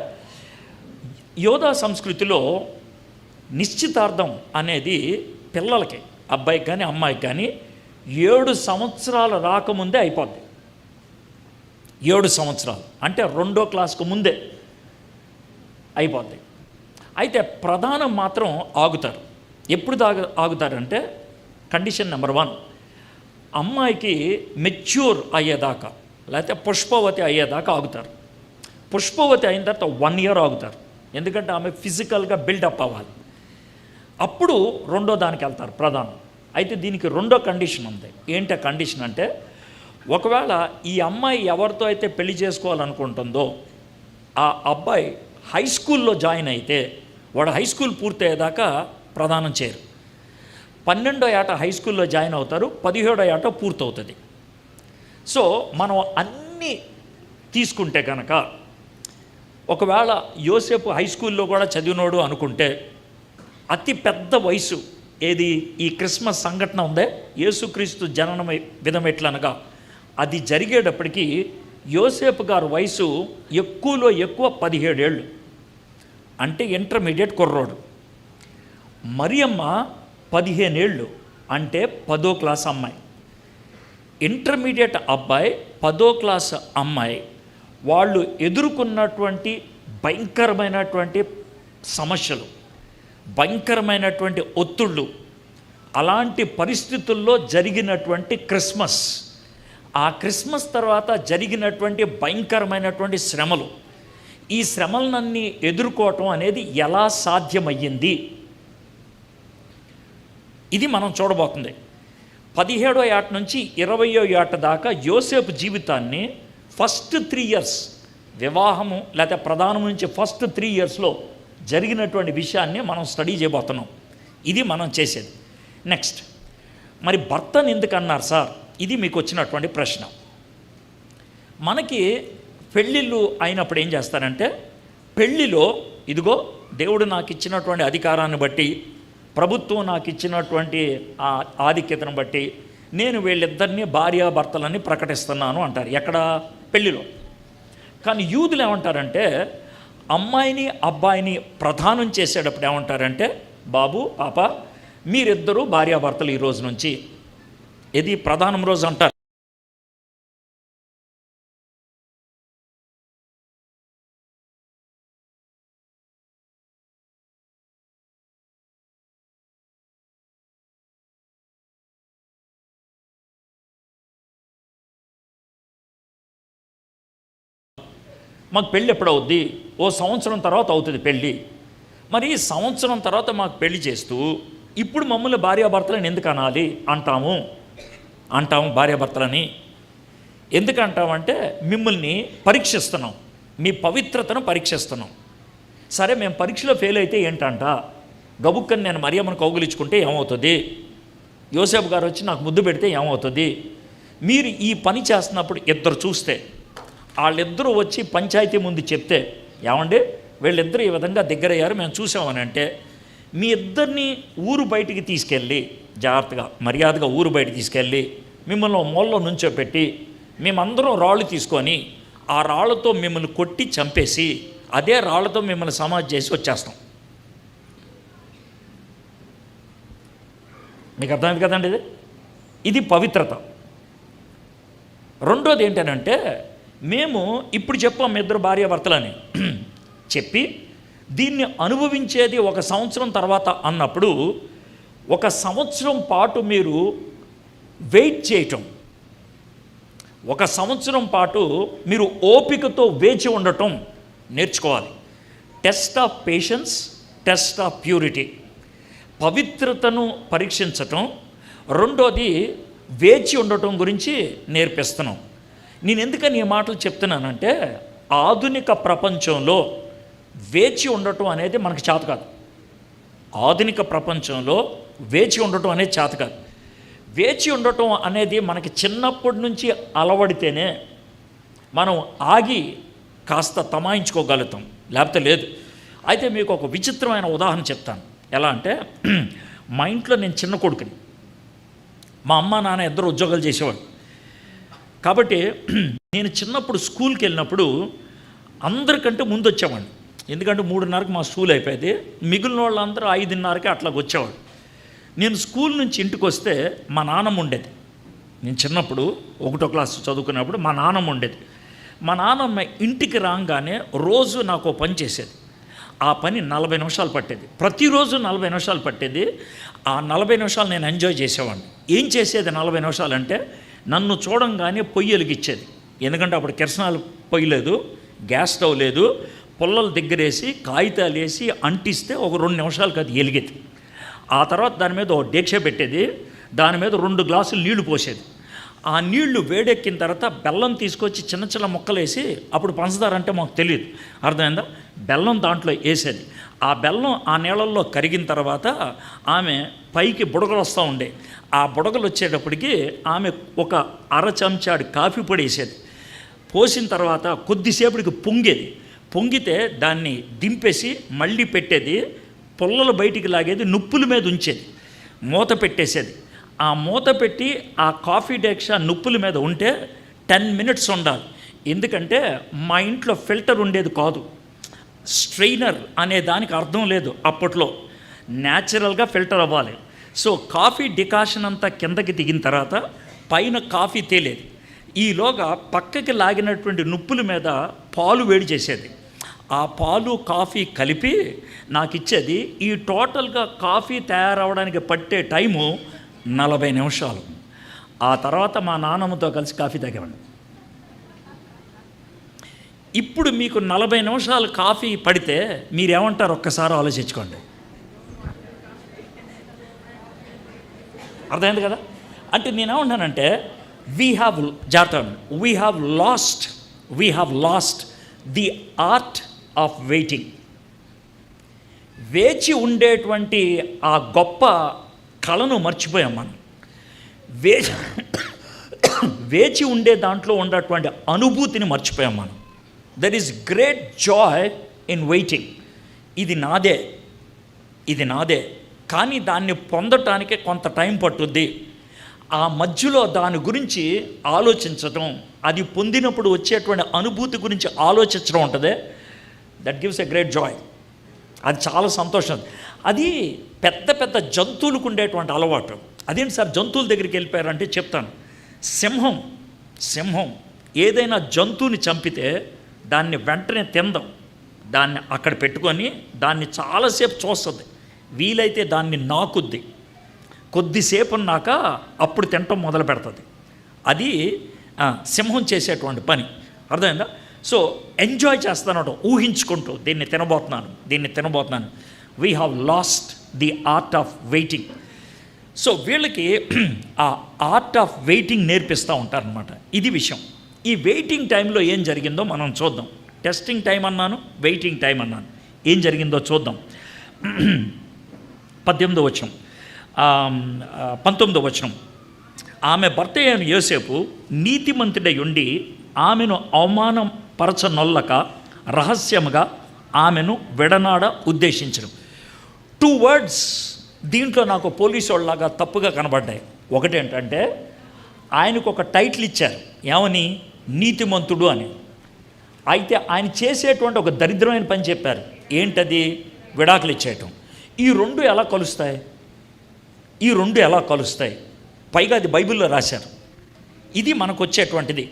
యోధా సంస్కృతిలో నిశ్చితార్థం అనేది పిల్లలకి, అబ్బాయికి కానీ అమ్మాయికి కానీ 7 సంవత్సరాలు రాకముందే అయిపోద్ది. 7 సంవత్సరాలు అంటే 2వ క్లాస్కు ముందే అయిపోద్ది. అయితే ప్రధానం మాత్రం ఆగుతారు. ఎప్పుడు ఆగుతారంటే కండిషన్ నెంబర్ 1, అమ్మాయికి మెచ్యూర్ అయ్యేదాకా, లేకపోతే పుష్పవతి అయ్యేదాకా ఆగుతారు. పుష్పవతి అయిన తర్వాత 1 ఇయర్ ఆగుతారు, ఎందుకంటే ఆమె ఫిజికల్గా బిల్డప్ అవ్వాలి. అప్పుడు 2వ దానికి వెళ్తారు ప్రధానం. అయితే దీనికి 2వ కండిషన్ ఉంది. ఏంటి కండిషన్ అంటే, ఒకవేళ ఈ అమ్మాయి ఎవరితో అయితే పెళ్లి చేసుకోవాలనుకుంటుందో ఆ అబ్బాయి హై స్కూల్లో జాయిన్ అయితే, వాడు హై స్కూల్ పూర్తయ్యేదాకా ప్రదానం చేయరు. 12వ ఏట హై స్కూల్లో జాయిన్ అవుతారు, 17వ ఏట పూర్తవుతుంది. సో మనం అన్నీ తీసుకుంటే కనుక, ఒకవేళ యోసేపు హై స్కూల్లో కూడా చదివినోడు అనుకుంటే, అతి పెద్ద వయసు ఏది ఈ క్రిస్మస్ సంఘటన ఉందే, యేసుక్రీస్తు జననం విధం ఎట్లనగా అది జరిగేటప్పటికీ యోసేపు గారు వయసు ఎక్కువలో ఎక్కువ 17 ఏళ్ళు, అంటే ఇంటర్మీడియట్ కుర్రోడు. మరియమ్మ 15 ఏళ్ళు, అంటే 10వ క్లాస్ అమ్మాయి. ఇంటర్మీడియట్ అబ్బాయి, 10వ క్లాస్ అమ్మాయి, వాళ్ళు ఎదుర్కొన్నటువంటి భయంకరమైనటువంటి సమస్యలు, భయంకరమైనటువంటి ఒత్తిళ్ళు, అలాంటి పరిస్థితుల్లో జరిగినటువంటి క్రిస్మస్, ఆ క్రిస్మస్ తర్వాత జరిగినటువంటి భయంకరమైనటువంటి శ్రమలు, ఈ శ్రమలనన్నీ ఎదుర్కోవటం అనేది ఎలా సాధ్యమయ్యింది, ఇది మనం చూడబోతుంది. 17వ ఏట నుంచి 20వ ఏట దాకా యోసేపు జీవితాన్ని ఫస్ట్ 3 ఇయర్స్, వివాహము లేకపోతే ప్రధానం నుంచి ఫస్ట్ 3 ఇయర్స్లో జరిగినటువంటి విషయాన్ని మనం స్టడీ చేయబోతున్నాం. ఇది మనం చేసేది. నెక్స్ట్, మరి భర్తను ఎందుకు అన్నారు సార్, ఇది మీకు వచ్చినటువంటి ప్రశ్న. మనకి పెళ్ళిళ్ళు అయినప్పుడు ఏం చేస్తారంటే, పెళ్ళిలో ఇదిగో దేవుడు నాకు ఇచ్చినటువంటి అధికారాన్ని బట్టి, ప్రభుత్వం నాకు ఇచ్చినటువంటి ఆధిక్యతను బట్టి నేను వీళ్ళిద్దరినీ భార్యాభర్తలని ప్రకటిస్తున్నాను అంటారు. ఎక్కడ? పెళ్ళిలో. కానీ యూదులు ఏమంటారంటే, అమ్మాయిని అబ్బాయిని ప్రధానం చేసేటప్పుడు ఏమంటారంటే, బాబు పాప మీరిద్దరూ భార్యాభర్తలు ఈ రోజు నుంచి, ఇది ప్రధానం రోజు అంటారు. మాకు పెళ్ళి ఎప్పుడవుద్ది? ఓ సంవత్సరం తర్వాత అవుతుంది పెళ్ళి. మరి సంవత్సరం తర్వాత మాకు పెళ్లి చేస్తూ ఇప్పుడు మమ్మల్ని భార్యాభర్తలని ఎందుకు అనాలి అంటాము భార్యాభర్తలని. ఎందుకు అంటామంటే, మిమ్మల్ని పరీక్షిస్తున్నాం, మీ పవిత్రతను పరీక్షిస్తున్నాం. సరే, మేము పరీక్షలో ఫెయిల్ అయితే ఏంటంట, గబుక్కని నేను మరియమ్మను కౌగులించుకుంటే ఏమవుతుంది, యోసేపు గారు వచ్చి నాకు ముద్దు పెడితే ఏమవుతుంది. మీరు ఈ పని చేస్తున్నప్పుడు ఇద్దరు చూస్తే, వాళ్ళిద్దరూ వచ్చి పంచాయతీ ముందు చెప్తే, ఏమండి వీళ్ళిద్దరూ ఈ విధంగా దగ్గరయ్యారు మేము చూసామని అంటే, మీ ఇద్దరిని ఊరు బయటికి తీసుకెళ్ళి, జాగ్రత్తగా మర్యాదగా ఊరు బయటికి తీసుకెళ్ళి మిమ్మల్ని మూలలో నుంచోపెట్టి, మేమందరం రాళ్ళు తీసుకొని ఆ రాళ్ళతో మిమ్మల్ని కొట్టి చంపేసి అదే రాళ్ళతో మిమ్మల్ని సమాధి చేసి వచ్చేస్తాం. మీకు అర్థమైంది కదండి ఇది పవిత్రత. రెండోది ఏంటనంటే, మేము ఇప్పుడు చెప్పాం ఇద్దరు భార్యాభర్తలని చెప్పి దీన్ని అనుభవించేది 1 సంవత్సరం తర్వాత అన్నప్పుడు 1 సంవత్సరం పాటు మీరు వెయిట్ చేయటం, 1 సంవత్సరం పాటు మీరు ఓపికతో వేచి ఉండటం నేర్చుకోవాలి. Test of patience, test of purity, పవిత్రతను పరీక్షించటం. రెండోది వేచి ఉండటం గురించి నేర్పిస్తున్నాం. నేను ఎందుకని ఈ మాటలు చెప్తున్నానంటే, ఆధునిక ప్రపంచంలో వేచి ఉండటం అనేది మనకు చేత కాదు. ఆధునిక ప్రపంచంలో వేచి ఉండటం అనేది చేత కాదు. వేచి ఉండటం అనేది మనకి చిన్నప్పటి నుంచి అలవడితేనే మనం ఆగి కాస్త తమాయించుకోగలుగుతాం, లేకపోతే లేదు. అయితే మీకు ఒక విచిత్రమైన ఉదాహరణ చెప్తాను. ఎలా అంటే, మా ఇంట్లో నేను చిన్న కొడుకుని, మా అమ్మ నాన్న ఇద్దరు ఉద్యోగాలు చేసేవాడు. కాబట్టి నేను చిన్నప్పుడు స్కూల్కి వెళ్ళినప్పుడు అందరికంటే ముందు వచ్చేవాడిని. ఎందుకంటే 3:30కి మా స్కూల్ అయిపోయేది. మిగిలిన వాళ్ళందరూ 5:30కి అట్లాగ వచ్చేవాడు. నేను స్కూల్ నుంచి ఇంటికి వస్తే మా నాన్నమ్మ ఉండేది. నేను చిన్నప్పుడు 1వ క్లాస్ చదువుకున్నప్పుడు మా నాన్నమ్మ ఉండేది. మా నాన్నమ్మ ఇంటికి రాగానే రోజు నాకు ఓ పని చేసేది. ఆ పని 40 నిమిషాలు పట్టేది. ప్రతిరోజు 40 నిమిషాలు పట్టేది. ఆ 40 నిమిషాలు నేను ఎంజాయ్ చేసేవాడిని. ఏం చేసేది 40 నిమిషాలు అంటే, నన్ను చూడంగానే పొయ్యి వెలిగించేది. ఎందుకంటే అప్పుడు కిరసనాలు పొయ్యి లేదు, గ్యాస్ స్టవ్ లేదు. పుల్లల దగ్గరేసి కాగితాలు వేసి అంటిస్తే ఒక 2 నిమిషాలకు అది వెలిగేది. ఆ తర్వాత దాని మీద ఒక డేక్ష పెట్టేది. దాని మీద 2 గ్లాసులు నీళ్లు పోసేది. ఆ నీళ్లు వేడెక్కిన తర్వాత బెల్లం తీసుకొచ్చి చిన్న చిన్న ముక్కలు వేసి, అప్పుడు పంచదార అంటే మాకు తెలియదు, అర్థమైందా, బెల్లం దాంట్లో వేసేది. ఆ బెల్లం ఆ నీళ్ళల్లో కరిగిన తర్వాత ఆమె పైకి బుడగలు వస్తూ ఉండే. ఆ బుడగలు వచ్చేటప్పటికి ఆమె ఒక 1/2 చెంచాడు కాఫీ పొడి వేసేది. పోసిన తర్వాత కొద్దిసేపటికి పొంగేది. పొంగితే దాన్ని దింపేసి మళ్ళీ పెట్టేది. పుల్లలు బయటికి లాగేది, నుప్పుల మీద ఉంచేది, మూత పెట్టేసేది. ఆ మూత పెట్టి ఆ కాఫీ డేక్ష నుప్పుల మీద ఉంటే 10 మినిట్స్ ఉండాలి. ఎందుకంటే మా ఇంట్లో ఫిల్టర్ ఉండేది కాదు, స్ట్రెయినర్ అనే దానికి అర్థం లేదు అప్పట్లో, న్యాచురల్గా ఫిల్టర్ అవ్వాలి. సో కాఫీ డికాషన్ అంతా కిందకి దిగిన తర్వాత పైన కాఫీ తేలేది. ఈలోగా పక్కకి లాగినటువంటి నుప్పుల మీద పాలు వేడి చేసేది. ఆ పాలు కాఫీ కలిపి నాకు ఇచ్చేది. ఈ టోటల్గా కాఫీ తయారవడానికి పట్టే టైము 40 నిమిషాలు. ఆ తర్వాత మా నాన్నమ్మతో కలిసి కాఫీ తాగేవాడిని. ఇప్పుడు మీకు 40 నిమిషాలు కాఫీ పడితే మీరేమంటారు ఒక్కసారి ఆలోచించుకోండి. అర్థమైంది కదా? అంటే నేనేమంటానంటే, we have lost the art of waiting. వేచి ఉండేటువంటి ఆ గొప్ప కళను మర్చిపోయాం మనం. వేచి ఉండే దాంట్లో ఉన్నటువంటి అనుభూతిని మర్చిపోయాం మనం. There is great Joy in waiting. ఇది నాదే, కానీ దాన్ని పొందటానికి కొంత టైం పట్టుద్ది. ఆ మధ్యలో దాని గురించి ఆలోచించటం, అది పొందినప్పుడు వచ్చేటువంటి అనుభూతి గురించి ఆలోచించడం ఉంటుంది. That gives a great Joy. అది చాలా సంతోషం. అది పెద్ద పెద్ద జంతువులకు ఉండేటువంటి అలవాటు. అదేంటి సార్ జంతువుల దగ్గరికి వెళ్ళిపోయారంటే చెప్తాను. సింహం ఏదైనా జంతువుని చంపితే దాన్ని వెంటనే తిందాం, దాన్ని అక్కడ పెట్టుకొని దాన్ని చాలాసేపు చూస్తుంది, వీలైతే దాన్ని నాకుద్ది, కొద్దిసేపు ఉన్నాక అప్పుడు తినటం మొదలు పెడుతుంది. అది సింహం చేసేటువంటి పని, అర్థమైందా? సో ఎంజాయ్ చేస్తానట, ఊహించుకుంటూ దీన్ని తినబోతున్నాను. We have lost the art of waiting. So వీళ్ళకి ఆ ఆర్ట్ ఆఫ్ వెయిటింగ్ నేర్పిస్తూ ఉంటారనమాట. ఇది విషయం. ఈ వెయిటింగ్ టైంలో ఏం జరిగిందో మనం చూద్దాం. టెస్టింగ్ టైం అన్నాను, వెయిటింగ్ టైం అన్నాను. ఏం జరిగిందో చూద్దాం. 18వ వచనం, 19వ వచనం. ఆమె భర్త అయిన యోసేపు నీతిమంతుడై ఉండి ఆమెను అవమానపరచనొల్లక రహస్యముగా ఆమెను విడనాడ ఉద్దేశించడం. 2 words దీంట్లో నాకు పోలీసు వాళ్ళలాగా తప్పుగా కనబడ్డాయి. ఒకటేంటంటే, ఆయనకు ఒక టైటిల్ ఇచ్చారు, ఏమని, నీతిమంతుడు అని. అయితే ఆయన చేసేటువంటి ఒక దరిద్రమైన పని చెప్పారు. ఏంటది? విడాకులు ఇచ్చేయటం. ఈ 2 ఎలా కలుస్తాయి? ఈ రెండు ఎలా కలుస్తాయి? పైగా అది బైబిల్లో రాశారు. ఇది మనకు వచ్చేటువంటిది.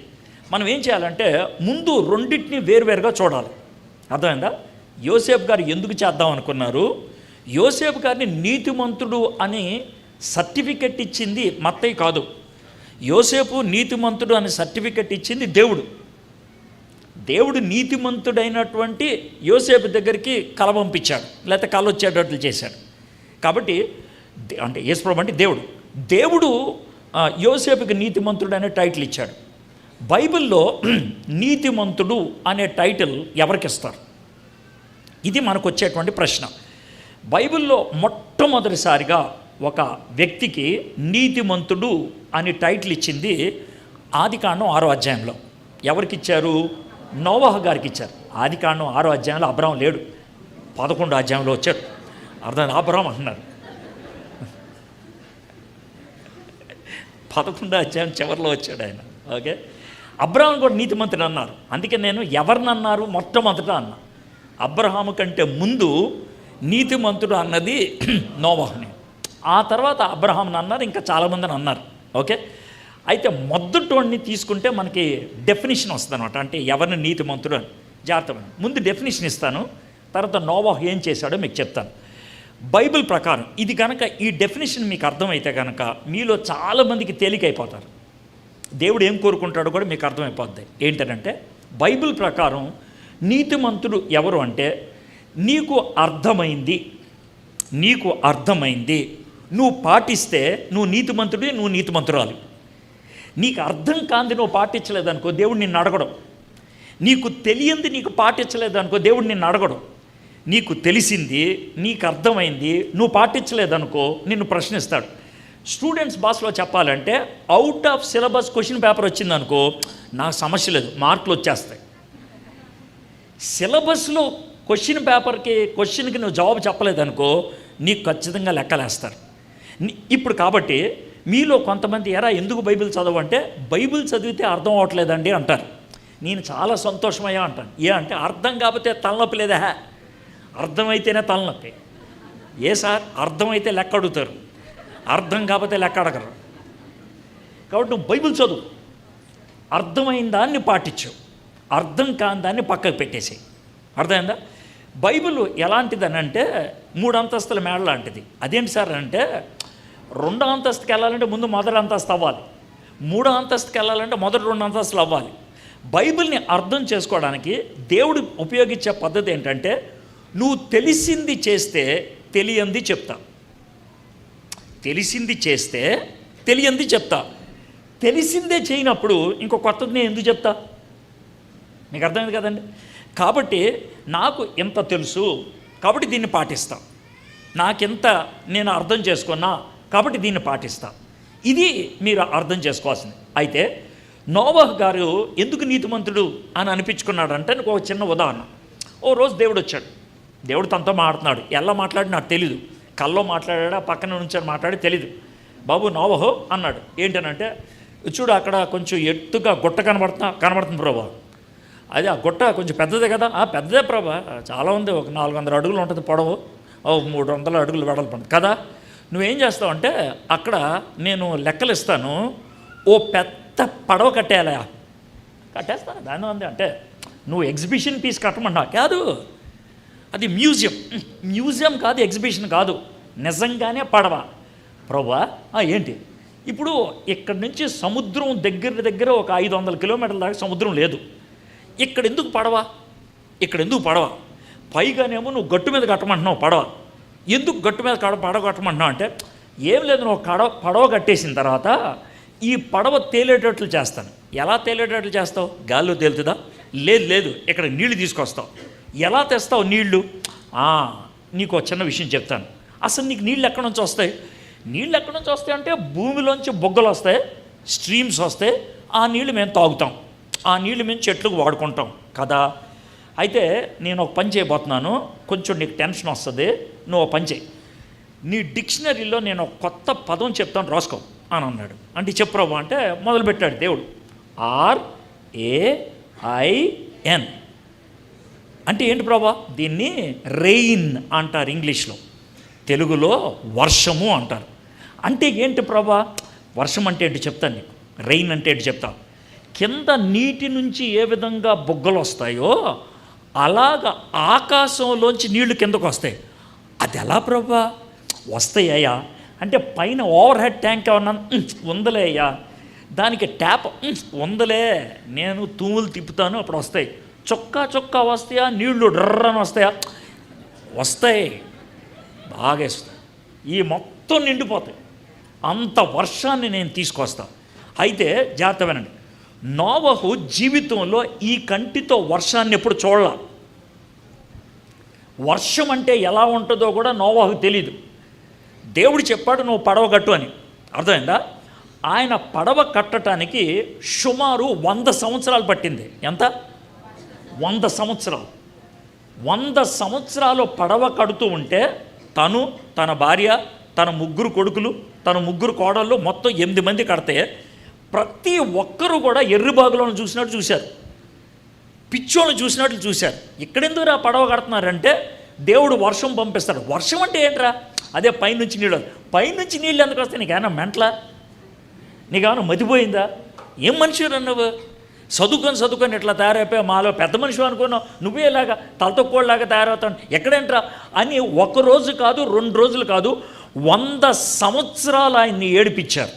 మనం ఏం చేయాలంటే ముందు రెండింటిని వేరువేరుగా చూడాలి. అర్థమైందా? యోసేపు గారు ఎందుకు చేద్దాం అనుకున్నారు? యోసేపు గారిని నీతిమంతుడు అని సర్టిఫికెట్ ఇచ్చింది మత్తయి కాదు. యోసేపు నీతిమంతుడు అని సర్టిఫికెట్ ఇచ్చింది దేవుడు. దేవుడు నీతిమంతుడైనటువంటి యోసేపు దగ్గరికి కల పంపించాడు, లేకపోతే కళ వచ్చేటట్లు చేశాడు. కాబట్టి అంటే యేసుప్రభు అంటే దేవుడు యోసేపుకి నీతిమంతుడు అనే టైటిల్ ఇచ్చాడు. బైబిల్లో నీతిమంతుడు అనే టైటిల్ ఎవరికి ఇస్తారు? ఇది మనకు వచ్చేటువంటి ప్రశ్న. బైబిల్లో మొట్టమొదటిసారిగా ఒక వ్యక్తికి నీతిమంతుడు అని టైటిల్ ఇచ్చింది ఆదికాండం 6వ అధ్యాయంలో. ఎవరికి ఇచ్చారు? నోవహు గారికి ఇచ్చారు. ఆదికాండం 6వ అధ్యాయంలో అబ్రాహం లేడు, 11వ అధ్యాయంలో వచ్చాడు. అర్థం అబ్రాహం అంటున్నారు. 11వ అధ్యాయం చివరిలో వచ్చాడు ఆయన. ఓకే, అబ్రాహం కూడా నీతిమంతుడు అన్నారు. అందుకే నేను ఎవరినన్నారు మొట్టమొదట అన్నా. అబ్రహాము కంటే ముందు నీతిమంతుడు అన్నది నోవహుని, ఆ తర్వాత అబ్రహాంని అన్నారు, ఇంకా చాలామందిని అన్నారు. ఓకే, అయితే మొదటివాడిని తీసుకుంటే మనకి డెఫినేషన్ వస్తుంది అనమాట. అంటే ఎవరిని నీతిమంతుడు అని జాగ్రత్త. ముందు డెఫినేషన్ ఇస్తాను, తర్వాత నోవహు ఏం చేశాడో మీకు చెప్తాను. బైబిల్ ప్రకారం ఇది కనుక ఈ డెఫినేషన్ మీకు అర్థమైతే కనుక మీలో చాలామందికి తేలికైపోతారు. దేవుడు ఏం కోరుకుంటాడో కూడా మీకు అర్థమైపోద్ది. ఏంటంటే బైబిల్ ప్రకారం నీతిమంతుడు ఎవరు అంటే నీకు అర్థమైంది నువ్వు పాటిస్తే నువ్వు నీతిమంతుడి, నువ్వు నీతిమంతురాలు. నీకు అర్థం కాంది నువ్వు పాటించలేదనుకో దేవుడు నిన్ను అడగడం. నీకు తెలియంది నీకు పాటించలేదనుకో దేవుడు నిన్ను అడగడం. నీకు తెలిసింది, నీకు అర్థమైంది, నువ్వు పాటించలేదనుకో నిన్ను ప్రశ్నిస్తాడు. స్టూడెంట్స్ భాషలో చెప్పాలంటే out of syllabus question paper వచ్చిందనుకో నాకు సమస్య లేదు, మార్కులు వచ్చేస్తాయి. సిలబస్లో క్వశ్చన్కి నువ్వు జవాబు చెప్పలేదనుకో నీకు ఖచ్చితంగా లెక్కలేస్తారు. ఇప్పుడు కాబట్టి మీలో కొంతమంది ఎందుకు బైబిల్ చదవంటే బైబిల్ చదివితే అర్థం అవ్వట్లేదండి అంటారు. నేను చాలా సంతోషమయ్యా అంటాను. అంటే అర్థం కాకపోతే తలనొప్పి లేదా? అర్థమైతేనే తలనొప్పి. సార్ అర్థమైతే లెక్క అడుగుతారు, అర్థం కాకపోతే లెక్క అడగరు. కాబట్టి నువ్వు బైబిల్ చదువు, అర్థమైన దాన్ని పాటించు, అర్థం కాని దాన్ని పక్కకు పెట్టేసి. అర్థమైందా? బైబిల్ ఎలాంటిదని అంటే 3 అంతస్తుల మేడ లాంటిది. అదేంటి సార్ అంటే 2వ అంతస్తుకి వెళ్ళాలంటే ముందు మొదటి అంతస్తు అవ్వాలి, 3వ అంతస్తుకి వెళ్ళాలంటే మొదటి 2 అంతస్తులు అవ్వాలి. బైబిల్ని అర్థం చేసుకోవడానికి దేవుడు ఉపయోగించే పద్ధతి ఏంటంటే నువ్వు తెలిసింది చేస్తే తెలియంది చెప్తా, తెలిసింది చేస్తే తెలియంది చెప్తా. తెలిసిందే చేయనప్పుడు ఇంకో కొత్తది నేను ఎందుకు చెప్తా? మీకు అర్థమైంది కదండి. కాబట్టి నాకు ఎంత తెలుసు కాబట్టి దీన్ని పాటిస్తా, నాకెంత నేను అర్థం చేసుకున్నా కాబట్టి దీన్ని పాటిస్తా. ఇది మీరు అర్థం చేసుకోవాల్సింది. అయితే నోవహు గారు ఎందుకు నీతిమంతుడు అని అనిపించుకున్నాడంటే ఒక చిన్న ఉదాహరణ. ఓ రోజు దేవుడు వచ్చాడు, దేవుడు తనతో మాట్లాడుతున్నాడు. ఎలా మాట్లాడి నాకు తెలీదు, కల్లో మాట్లాడా పక్కన నుంచి మాట్లాడి తెలీదు. బాబు నోవహు అన్నాడు. ఏంటనంటే చూడు అక్కడ కొంచెం ఎత్తుగా గుట్ట కనబడుతుంది ప్రభా. అది ఆ గుట్ట కొంచెం పెద్దదే కదా. పెద్దదే ప్రభా, చాలా ఉంది, ఒక 400 అడుగులు ఉంటుంది పొడవు, 300 అడుగులు వెడల్పు కదా. నువ్వేం చేస్తావు అంటే అక్కడ నేను లెక్కలు ఇస్తాను, ఓ పెద్ద పడవ కట్టేయాలా? కట్టేస్తా, దాని ఉంది. అంటే నువ్వు ఎగ్జిబిషన్ పీస్ కట్టమన్నా కాదు, అది మ్యూజియం కాదు, ఎగ్జిబిషన్ కాదు, నిజంగానే పడవ. ప్రభా ఏంటి ఇప్పుడు ఇక్కడి నుంచి సముద్రం దగ్గర ఒక 500 కిలోమీటర్ల దాకా సముద్రం లేదు, ఇక్కడ ఎందుకు పడవ? పైగానేమో నువ్వు గట్టు మీద కట్టమంటున్నావు పడవ. ఎందుకు గట్టు మీద పడవ కట్టమంటున్నావు అంటే ఏం లేదు, నువ్వు పడవ కట్టేసిన తర్వాత ఈ పడవ తేలేటట్లు చేస్తాను. ఎలా తేలేటట్లు చేస్తావు? గాల్లో తేలుతుందా? లేదు, ఇక్కడ నీళ్లు తీసుకొస్తావు. ఎలా తెస్తావు నీళ్లు? నీకు ఒక చిన్న విషయం చెప్తాను. అసలు నీకు నీళ్ళు ఎక్కడి నుంచి వస్తాయి? నీళ్ళు ఎక్కడి నుంచి వస్తాయి అంటే భూమిలోంచి బొగ్గలు వస్తాయి, స్ట్రీమ్స్ వస్తాయి. ఆ నీళ్లు మేము తాగుతాం, ఆ నీళ్లు మేము చెట్లకు వాడుకుంటాం కదా. అయితే నేను ఒక పని చేయబోతున్నాను, కొంచెం నీకు టెన్షన్ వస్తుంది, నువ్వు ఒక పని చేయి. నీ డిక్షనరీలో నేను ఒక కొత్త పదం చెప్తాను, రాసుకో అని అన్నాడు. అంటే చెప్పు ప్రభు అంటే మొదలుపెట్టాడు దేవుడు. RAIN అంటే ఏంటి ప్రభా? దీన్ని రెయిన్ అంటారు ఇంగ్లీష్లో, తెలుగులో వర్షము అంటారు. అంటే ఏంటి ప్రభా? వర్షం అంటే ఏంటి చెప్తాను నీకు, రెయిన్ అంటే ఏంటి చెప్తాను. కింద నీటి నుంచి ఏ విధంగా బుగ్గలు వస్తాయో అలాగ ఆకాశంలోంచి నీళ్లు కిందకు వస్తాయి. అది ఎలా ప్రభా వస్తాయ్యా అంటే, పైన ఓవర్ హెడ్ ట్యాంక్ ఏమన్నా ఉందలే అయ్యా, దానికి ట్యాప్ ఉందలే, నేను తూములు తిప్పుతాను అప్పుడు వస్తాయి. చొక్కా వస్తాయా, నీళ్లు డ్రర్రని వస్తాయా? వస్తాయి, బాగా వస్తాయి. ఈ మొత్తం నిండిపోతాయి. అంత వర్షాన్ని నేను తీసుకొస్తాను. అయితే జాగ్రత్త వినండి, నోవహు జీవితంలో ఈ కంటితో వర్షాన్ని ఎప్పుడు చూడాల. వర్షం అంటే ఎలా ఉంటుందో కూడా నోవహు తెలీదు. దేవుడు చెప్పాడు నువ్వు పడవ కట్టు అని, అర్థమైందా? ఆయన పడవ కట్టడానికి సుమారు 100 సంవత్సరాలు పట్టింది. ఎంత? 100 సంవత్సరాలు. 100 సంవత్సరాలు పడవ కడుతూ ఉంటే తను, తన భార్య, తన 3 కొడుకులు, తన 3 కోడళ్ళు, మొత్తం 8 మంది కడితే ప్రతి ఒక్కరూ కూడా ఎర్రిబాగులను చూసినట్టు చూశారు, పిచ్చోళ్ళు చూసినట్లు చూశారు. ఇక్కడెందుకు రా పడవ కడుతున్నారంటే దేవుడు వర్షం పంపిస్తాడు. వర్షం అంటే ఏంట్రా? అదే పైనుంచి నీళ్ళు. పైనుంచి నీళ్ళు ఎందుకు వస్తాయి? నీకేమన్నా మెంట్లా? నీకేమన్నా మతిపోయిందా? ఏం మనిషి నువ్వు? చదువుకొని ఇట్లా తయారైపోయా, మాలో పెద్ద మనిషి అనుకున్నావు, నువ్వే ఇలాగా తలతొక్కోళ్ళలాగా తయారవుతాను ఎక్కడేంట్రా అని 1 రోజు కాదు, 2 రోజులు కాదు, 100 సంవత్సరాలు ఆయన్ని ఏడిపించారు.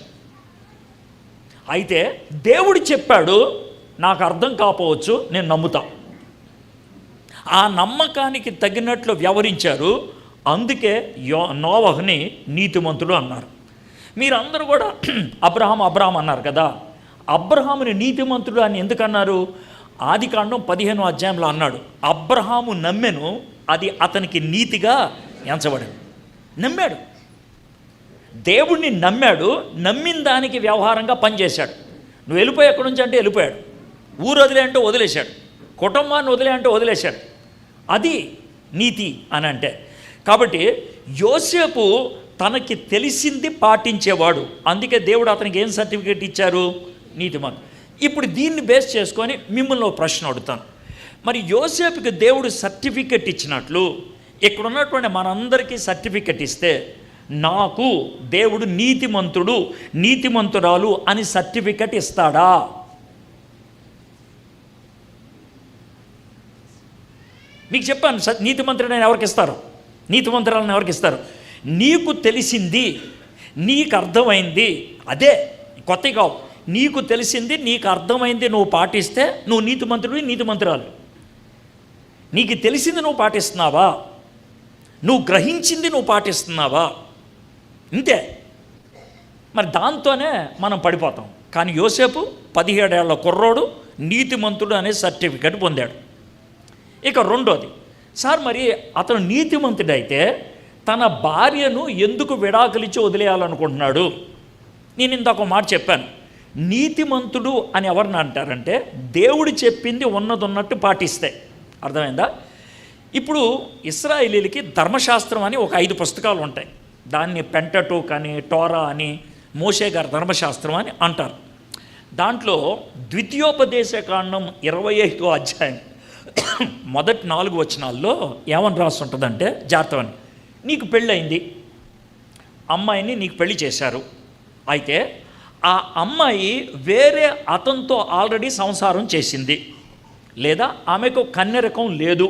అయితే దేవుడు చెప్పాడు, నాకు అర్థం కాకపోవచ్చు, నేను నమ్ముతా. ఆ నమ్మకానికి తగినట్లు వ్యవహరించారు. అందుకే నోవహుని నీతిమంతుడు అన్నారు. మీరందరూ కూడా అబ్రహాం అన్నారు కదా. అబ్రహాముని నీతిమంతుడు అని ఎందుకన్నారు? ఆదికాండం 15వ అధ్యాయంలో అన్నాడు, అబ్రహాము నమ్మెను, అది అతనికి నీతిగా ఎంచబడింది. నమ్మాడు, దేవుణ్ణి నమ్మాడు, నమ్మిన దానికి వ్యవహారంగా పనిచేశాడు. నువ్వు వెళ్ళిపోయి ఎక్కడి నుంచి అంటే వెళ్ళిపోయాడు, ఊరు వదిలే అంటే వదిలేశాడు, కుటుంబాన్ని వదిలే అంటే వదిలేశాడు. అది నీతి అని అంటే. కాబట్టి యోసేపు తనకి తెలిసింది పాటించేవాడు. అందుకే దేవుడు అతనికి ఏం సర్టిఫికేట్ ఇచ్చారు? నీతిమంతుడు. ఇప్పుడు దీన్ని బేస్ చేసుకొని మిమ్మల్ని ఒక ప్రశ్న అడుగుతాను. మరి యోసేపుకి దేవుడు సర్టిఫికెట్ ఇచ్చినట్లు ఇక్కడ ఉన్నటువంటి మనందరికీ సర్టిఫికెట్ ఇస్తే, నాకు దేవుడు నీతిమంతుడు, నీతిమంతురాలు అని సర్టిఫికెట్ ఇస్తాడా? మీకు చెప్పాను, నీతిమంతుడని ఎవరికి ఇస్తారు, నీతిమంతురాలని ఎవరికి ఇస్తారు? నీకు తెలిసింది, నీకు అర్థమైంది, అదే కొత్త కావు, నీకు తెలిసింది, నీకు అర్థమైంది నువ్వు పాటిస్తే నువ్వు నీతిమంతుడివి, నీతిమంతురాలు. నీకు తెలిసింది నువ్వు పాటిస్తున్నావా? నువ్వు గ్రహించింది నువ్వు పాటిస్తున్నావా? ఇంతే. మరి దాంతోనే మనం పడిపోతాం. కానీ యోసేపు 17 ఏళ్ల కుర్రోడు నీతిమంతుడు అనే సర్టిఫికెట్ పొందాడు. ఇక రెండోది, సార్ మరి అతను నీతిమంతుడైతే తన భార్యను ఎందుకు విడాకులిచ్చి వదిలేయాలనుకుంటున్నాడు? నేను ఇందాక మాట చెప్పాను, నీతిమంతుడు అని ఎవరిని అంటారంటే దేవుడు చెప్పింది ఉన్నట్టు పాటిస్తే. అర్థమైందా? ఇప్పుడు ఇశ్రాయేలీలకి ధర్మశాస్త్రం అని ఒక 5 పుస్తకాలు ఉంటాయి. దాన్ని పెంటటూక్ అని, టోరా అని, మోషే గారి ధర్మశాస్త్రం అని అంటారు. దాంట్లో ద్వితీయోపదేశకాండం 25వ అధ్యాయం మొదటి 4 వచనాల్లో ఏమని రాస్తుంటుందంటే, జాగ్రత్తని, నీకు పెళ్ళయింది, అమ్మాయిని నీకు పెళ్లి చేశారు. అయితే ఆ అమ్మాయి వేరే అతనితో ఆల్రెడీ సంసారం చేసింది, లేదా ఆమెకు కన్యరకం లేదు,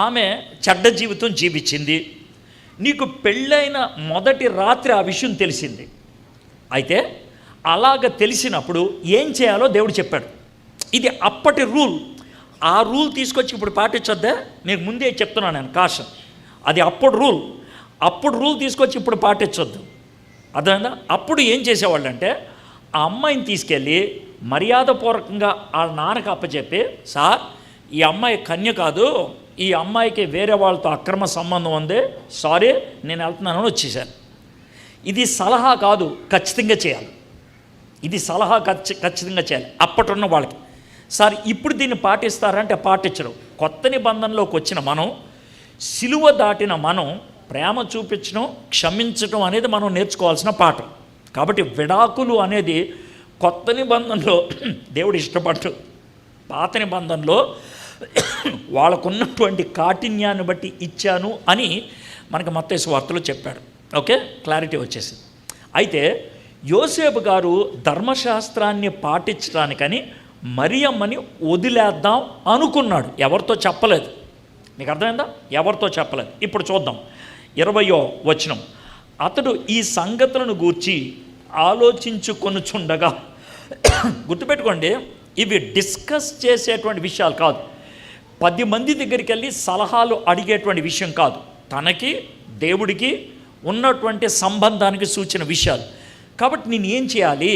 ఆమె చెడ్డ జీవితం జీవించింది. నీకు పెళ్ళైన మొదటి రాత్రి ఆ విషయం తెలిసింది. అయితే అలాగ తెలిసినప్పుడు ఏం చేయాలో దేవుడు చెప్పాడు. ఇది అప్పటి రూల్. ఆ రూల్ తీసుకొచ్చి ఇప్పుడు పాటించొద్దా? నీకు ముందే చెప్తున్నాను నేను, కాషన్. అది అప్పుడు రూల్ తీసుకొచ్చి ఇప్పుడు పాటించొద్దు. అర్థమైందా? అప్పుడు ఏం చేసేవాళ్ళంటే, ఆ అమ్మాయిని తీసుకెళ్ళి మర్యాదపూర్వకంగా వాళ్ళ నాన్నకు అప్పచెప్పి, సార్ ఈ అమ్మాయి కన్య కాదు, ఈ అమ్మాయికి వేరే వాళ్ళతో అక్రమ సంబంధం ఉంది, సారీ నేను వెళ్తున్నానని వచ్చేసాను. ఇది సలహా కాదు, ఖచ్చితంగా చేయాలి. ఇది సలహా ఖచ్చితంగా చేయాలి. అప్పటిన్న వాళ్ళకి. సార్ ఇప్పుడు దీన్ని పాటిస్తారంటే పాటించడం. కొత్త నిబంధనలోకి వచ్చిన మనం, సిలువ దాటిన మనం, ప్రేమ చూపించడం, క్షమించడం అనేది మనం నేర్చుకోవాల్సిన పాఠం. కాబట్టి విడాకులు అనేది కొత్త నిబంధనలో దేవుడు ఇష్టపడ్డు. పాత నిబంధనలో వాళ్ళకున్నటువంటి కాఠిన్యాన్ని బట్టి ఇచ్చాను అని మనకి మత్తయి సువార్తలో చెప్పాడు. ఓకే, క్లారిటీ వచ్చేసింది. అయితే యోసేపు గారు ధర్మశాస్త్రాన్ని పాటించడానికని మరియమ్మని వదిలేద్దాం అనుకున్నాడు, ఎవరితో చెప్పలేదు. మీకు అర్థమైందా? ఎవరితో చెప్పలేదు. ఇప్పుడు చూద్దాం 20వ వచనం. అతడు ఈ సంగతులను గూర్చి ఆలోచించుకొనుచుండగా, గుర్తుపెట్టుకోండి, ఇవి డిస్కస్ చేసేటువంటి విషయాలు కాదు, 10 మంది దగ్గరికి వెళ్ళి సలహాలు అడిగేటువంటి విషయం కాదు, తనకి దేవుడికి ఉన్నటువంటి సంబంధానికి సూచన విషయాలు. కాబట్టి నేను ఏం చేయాలి,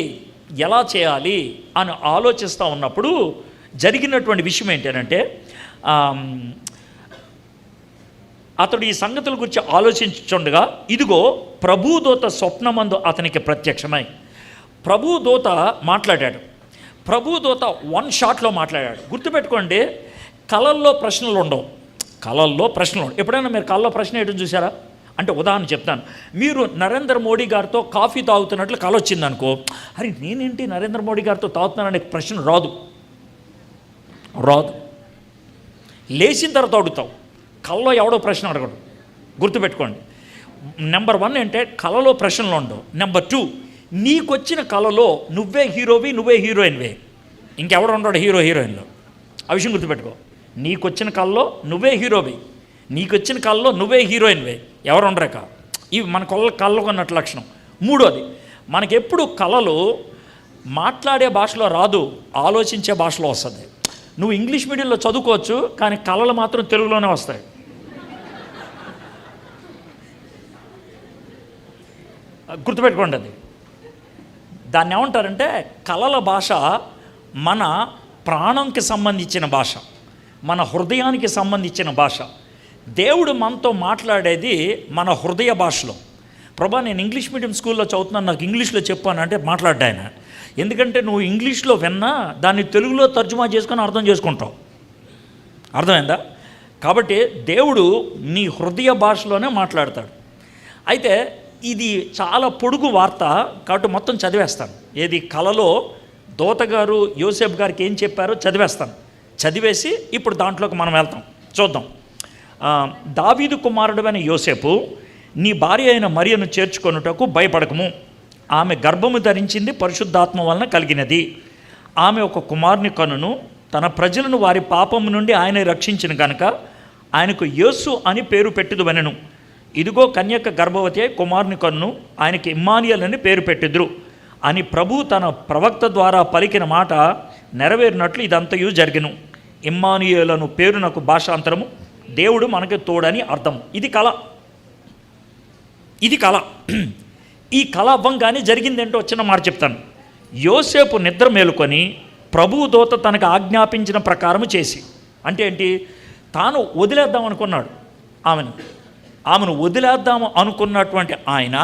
ఎలా చేయాలి అని ఆలోచిస్తూ ఉన్నప్పుడు జరిగినటువంటి విషయం ఏంటంటే, అతడు ఈ సంగతుల గురించి ఆలోచించుండగా ఇదిగో ప్రభుదూత స్వప్నమందు అతనికి ప్రత్యక్షమై. ప్రభుదూత మాట్లాడాడు. ప్రభుదూత 1 షాట్లో మాట్లాడాడు. గుర్తుపెట్టుకోండి, కళల్లో ప్రశ్నలు ఉండవు. కళల్లో ప్రశ్నలు ఉండవు. ఎప్పుడైనా మీరు కళలో ప్రశ్న వేయడం చూసారా? అంటే ఉదాహరణ చెప్తాను. మీరు నరేంద్ర మోడీ గారితో కాఫీ తాగుతున్నట్లు కళ వచ్చిందనుకో, అరే నేనేంటి నరేంద్ర మోడీ గారితో తాగుతున్నాననే ప్రశ్న రాదు. లేచిన తర్వాత అడుగుతావు. కళలో ఎవడో ప్రశ్న అడగడు. గుర్తుపెట్టుకోండి. నెంబర్ 1 అంటే కళలో ప్రశ్నలు ఉండవు. నెంబర్ 2, నీకొచ్చిన కళలో నువ్వే హీరోవి, నువ్వే హీరోయిన్వే, ఇంకెవడు ఉండడు హీరోయిన్లో. ఆ విషయం గుర్తుపెట్టుకో. నీకొచ్చిన కళలో నువ్వే హీరోవి, నీకొచ్చిన కళలో నువ్వే హీరోయిన్వే, ఎవరు ఉండరేక. ఇవి మన కళ్ళకు ఉన్నట్టు లక్షణం. 3వది, మనకెప్పుడు కళలు మాట్లాడే భాషలో రాదు, ఆలోచించే భాషలో వస్తుంది. నువ్వు ఇంగ్లీష్ మీడియంలో చదువుకోవచ్చు, కానీ కళలు మాత్రం తెలుగులోనే వస్తాయి. గుర్తుపెట్టుకోండి. అది దాన్ని ఏమంటారంటే, కళల భాష మన ప్రాణంకి సంబంధించిన భాష, మన హృదయానికి సంబంధించిన భాష. దేవుడు మనతో మాట్లాడేది మన హృదయ భాషలో. ప్రభా నేను ఇంగ్లీష్ మీడియం స్కూల్లో చదువుతున్నాను, నాకు ఇంగ్లీష్లో చెప్పాను అంటే మాట్లాడ్డా ఆయన. ఎందుకంటే నువ్వు ఇంగ్లీష్లో విన్నా దాన్ని తెలుగులో తర్జుమా చేసుకొని అర్థం చేసుకుంటావు. అర్థమైందా? కాబట్టి దేవుడు నీ హృదయ భాషలోనే మాట్లాడతాడు. అయితే ఇది చాలా పొడుగు వార్త కాబట్టి మొత్తం చదివేస్తాను. ఏది కళలో దూతగారు యోసేపు గారికి ఏం చెప్పారో చదివేస్తాను. చదివేసి ఇప్పుడు దాంట్లోకి మనం వెళ్తాం. చూద్దాం. దావీదు కుమారుడైన యోసేపు, నీ భార్య అయిన మరియను చేర్చుకొనుటకు భయపడకము. ఆమె గర్భము ధరించింది పరిశుద్ధాత్మ వలన కలిగినది. ఆమె ఒక కుమారుని కనును. తన ప్రజలను వారి పాపము నుండి ఆయన రక్షించిన కనుక ఆయనకు యేసు అని పేరు పెట్టుదువనెను. ఇదిగో కన్యక గర్భవతి అయి కుమారుని కన్ను, ఆయనకి ఇమ్మానుయేల్ అని పేరు పెట్టిద్రు అని ప్రభు తన ప్రవక్త ద్వారా పలికిన మాట నెరవేరినట్లు ఇదంతయు జరిగెను. ఇమ్మానుయేల్ అను పేరునకు భాషాంతరము దేవుడు మనకి తోడని అర్థం. ఇది కళ. ఈ కళ అవ్వంగానే జరిగిందేంటో వచ్చిన మాట చెప్తాను. యోసేపు నిద్ర మేలుకొని ప్రభువు దూత తనకు ఆజ్ఞాపించిన ప్రకారము చేసి, అంటే ఏంటి, తాను వదిలేద్దాం అనుకున్నాడు ఆమెను వదిలేద్దాము అనుకున్నటువంటి ఆయన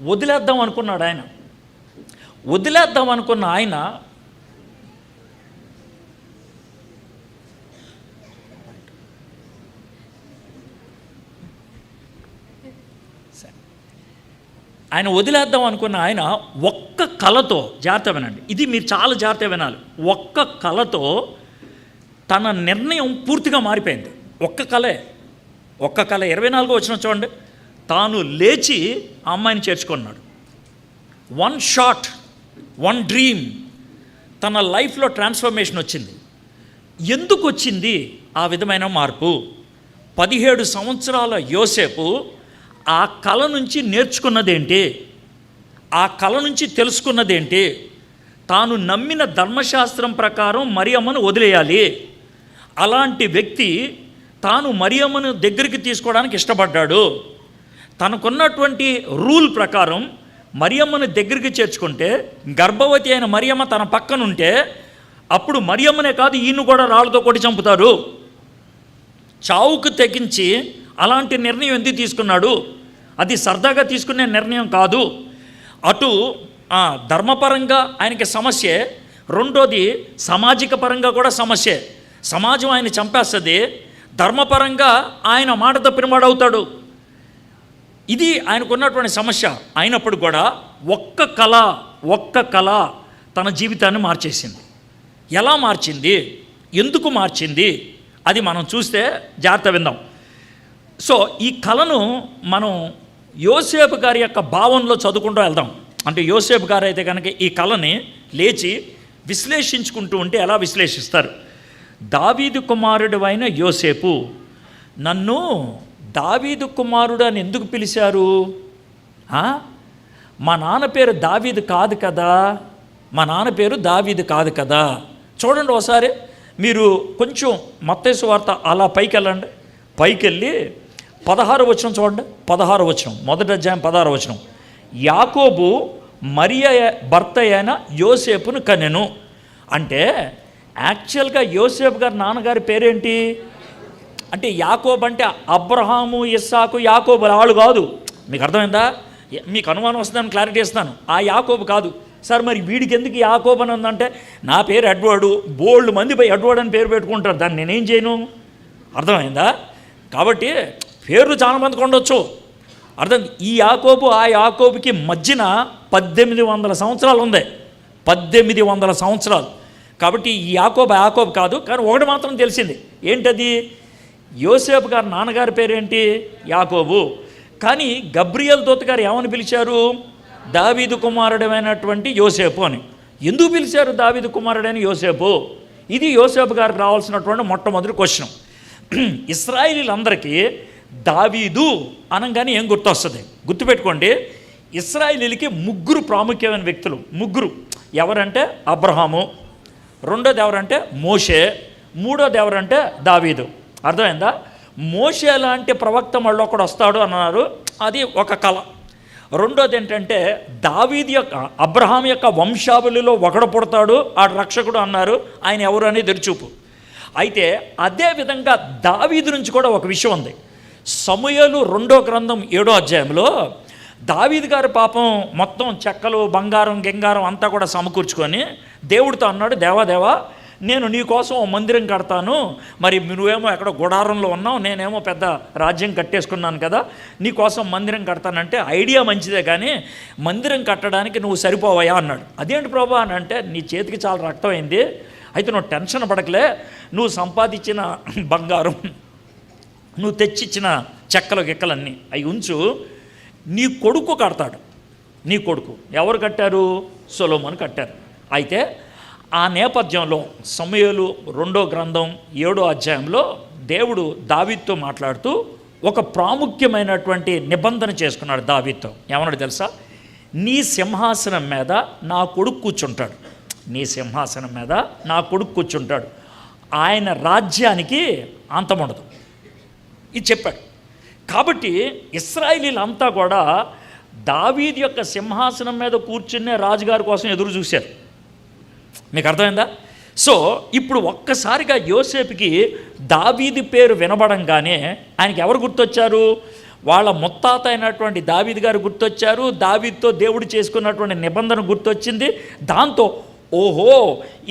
వదిలేద్దాం అనుకున్న ఆయన వదిలేద్దాం అనుకున్న ఆయన ఒక్క కళతో, జాగ్రత్త వినండి, ఇది మీరు చాలా జాగ్రత్త వినాలి, ఒక్క కళతో తన నిర్ణయం పూర్తిగా మారిపోయింది. ఒక్క కళ 24వ వచనం చూడండి. తాను లేచి ఆ అమ్మాయిని చేర్చుకున్నాడు. 1 షాట్, 1 డ్రీమ్, తన లైఫ్లో ట్రాన్స్ఫర్మేషన్ వచ్చింది. ఎందుకు వచ్చింది ఆ విధమైన మార్పు? 17 సంవత్సరాల యోసేపు ఆ కళ నుంచి నేర్చుకున్నదేంటి, ఆ కళ నుంచి తెలుసుకున్నదేంటి? తాను నమ్మిన ధర్మశాస్త్రం ప్రకారం మరియమ్మను వదిలేయాలి. అలాంటి వ్యక్తి తాను మరియమ్మను దగ్గరికి తీసుకోవడానికి ఇష్టపడ్డాడు. తనకున్నటువంటి రూల్ ప్రకారం మరియమ్మను దగ్గరికి చేర్చుకుంటే, గర్భవతి అయిన మరియమ్మ తన పక్కనుంటే అప్పుడు మరియమ్మనే కాదు ఈయన కూడా రాళ్ళతో కొట్టి చంపుతారు. చావుకు తెగించి అలాంటి నిర్ణయం ఎందుకు తీసుకున్నాడు? అది సరదాగా తీసుకునే నిర్ణయం కాదు. అటు ధర్మపరంగా ఆయనకి సమస్యే, రెండోది సామాజిక పరంగా కూడా సమస్యే. సమాజం ఆయన చంపేస్తుంది, ధర్మపరంగా ఆయన మాట తప్పినవాడవుతాడు. ఇది ఆయనకున్నటువంటి సమస్య. అయినప్పుడు కూడా ఒక్క కళ తన జీవితాన్ని మార్చేసింది. ఎలా మార్చింది, ఎందుకు మార్చింది, అది మనం చూస్తే జాగ్రత్త విందాం. సో ఈ కళను మనం యోసేపు గారి యొక్క భావంలో చదువుకుంటూ వెళ్దాం. అంటే యోసేపు గారు అయితే కనుక ఈ కళని లేచి విశ్లేషించుకుంటూ ఉంటే ఎలా విశ్లేషిస్తారు? దావీదు కుమారుడు అయిన యోసేపు, నన్ను దావీదు కుమారుడు అని ఎందుకు పిలిచారు? మా నాన్న పేరు దావీదు కాదు కదా, మా నాన్న పేరు దావీదు కాదు కదా. చూడండి ఒకసారి మీరు కొంచెం మత్తయి సువార్త అలా పైకి వెళ్ళండి. పైకి వెళ్ళి 16వ వచనం చూడండి. 16వ వచనం, మొదటి అధ్యాయం 16వ వచనం. యాకోబు మరియ భర్త అయిన యోసేపును కనెను. అంటే యాక్చువల్గా యోసేపు గారి నాన్నగారి పేరేంటి అంటే యాకోబు. అంటే అబ్రహాము, ఇస్సాకు, యాకోబు వాళ్ళు కాదు. మీకు అర్థమైందా? మీకు అనుమానం వస్తుందని క్లారిటీ ఇస్తాను. ఆ యాకోబు కాదు. సార్ మరి వీడికి ఎందుకు యాకోబు అని ఉందంటే, నా పేరు ఎడ్వర్డు, బోల్డ్ మంది పోయి ఎడ్వర్డ్ అని పేరు పెట్టుకుంటారు, దాన్ని నేనేం చేయను. అర్థమైందా? కాబట్టి పేర్లు చాలామందికి ఉండొచ్చు. అర్థం. ఈ యాకోబు ఆ యాకోబుకి మధ్యన 1800 సంవత్సరాలు ఉంది. 1800 సంవత్సరాలు. కాబట్టి ఈ యాకోబు కాదు. కానీ ఒకటి మాత్రం తెలిసింది, ఏంటది? యోసేపు గారు నాన్నగారి పేరేంటి? యాకోబు. కానీ గబ్రియల్ దూత గారు ఏమని పిలిచారు? దావీదు కుమారుడైనటువంటి యోసేపు అని. ఎందుకు పిలిచారు దావీదు కుమారుడైన యోసేపు? ఇది యోసేపు గారికి రావాల్సినటువంటి మొట్టమొదటి క్వశ్చన్. ఇశ్రాయేలీలందరికీ దావీదు అనగానే ఏం గుర్తొస్తుంది? గుర్తుపెట్టుకోండి, ఇశ్రాయేలీలకి 3 ప్రాముఖ్యమైన వ్యక్తులు. 3. ఎవరంటే అబ్రహాము, రెండోది ఎవరంటే మోషే, మూడోది ఎవరంటే దావీదు. అర్థమైందా? మోషే లాంటి ప్రవక్త మళ్ళీ ఒకడు వస్తాడు అన్నారు, అది ఒక కళ. రెండోది ఏంటంటే దావీదు యొక్క అబ్రహాం యొక్క వంశావళిలో ఒకడు పుడతాడు, ఆ రక్షకుడు అన్నారు, ఆయన ఎవరు అనేది తెరిచూపు. అయితే అదేవిధంగా దావీదు నుంచి కూడా ఒక విషయం ఉంది. సమూయేలు 2వ గ్రంథం 7వ అధ్యాయంలో దావీదు గారి పాపం మొత్తం చెక్కలు, బంగారం, గంగారం అంతా కూడా సమకూర్చుకొని దేవుడితో అన్నాడు, దేవా నేను నీ కోసం మందిరం కడతాను, మరి నువ్వేమో ఎక్కడ గుడారంలో ఉన్నావు, నేనేమో పెద్ద రాజ్యం కట్టేసుకున్నాను కదా, నీ కోసం మందిరం కడతానంటే ఐడియా మంచిదే కానీ మందిరం కట్టడానికి నువ్వు సరిపోవయా అన్నాడు. అదేంటి ప్రభా అని అంటే, నీ చేతికి చాలా రక్తమైంది, అయితే నువ్వు టెన్షన్ పడకలే, నువ్వు సంపాదించిన బంగారం, నువ్వు తెచ్చిచ్చిన చెక్కలు గిక్కలన్నీ అవి ఉంచు, నీ కొడుకు కడతాడు. నీ కొడుకు ఎవరు కట్టారు? సొలొమోను కట్టారు. అయితే ఆ నేపథ్యంలో సమూయేలు 2వ గ్రంథం 7వ అధ్యాయంలో దేవుడు దావీదుతో మాట్లాడుతూ ఒక ప్రాముఖ్యమైనటువంటి నిబంధన చేసుకున్నాడు దావీదుతో. ఏమన్నాడు తెలుసా? నీ సింహాసనం మీద నా కొడుకు కూర్చుంటాడు, నీ సింహాసనం మీద నా కొడుకు కూర్చుంటాడు, ఆయన రాజ్యానికి అంతముండదు. ఇది చెప్పాడు. కాబట్టి ఇశ్రాయేలీలంతా కూడా దావీదు యొక్క సింహాసనం మీద కూర్చునే రాజుగారి కోసం ఎదురు చూశారు. మీకు అర్థమైందా? సో ఇప్పుడు ఒక్కసారిగా యోసేపుకి దావీదు పేరు వినబడంగానే ఆయనకి ఎవరు గుర్తొచ్చారు? వాళ్ళ ముత్తాత అయినటువంటి దావీదు గారు గుర్తొచ్చారు. దావీదుతో దేవుడు చేసుకున్నటువంటి నిబంధన గుర్తొచ్చింది. దాంతో ఓహో,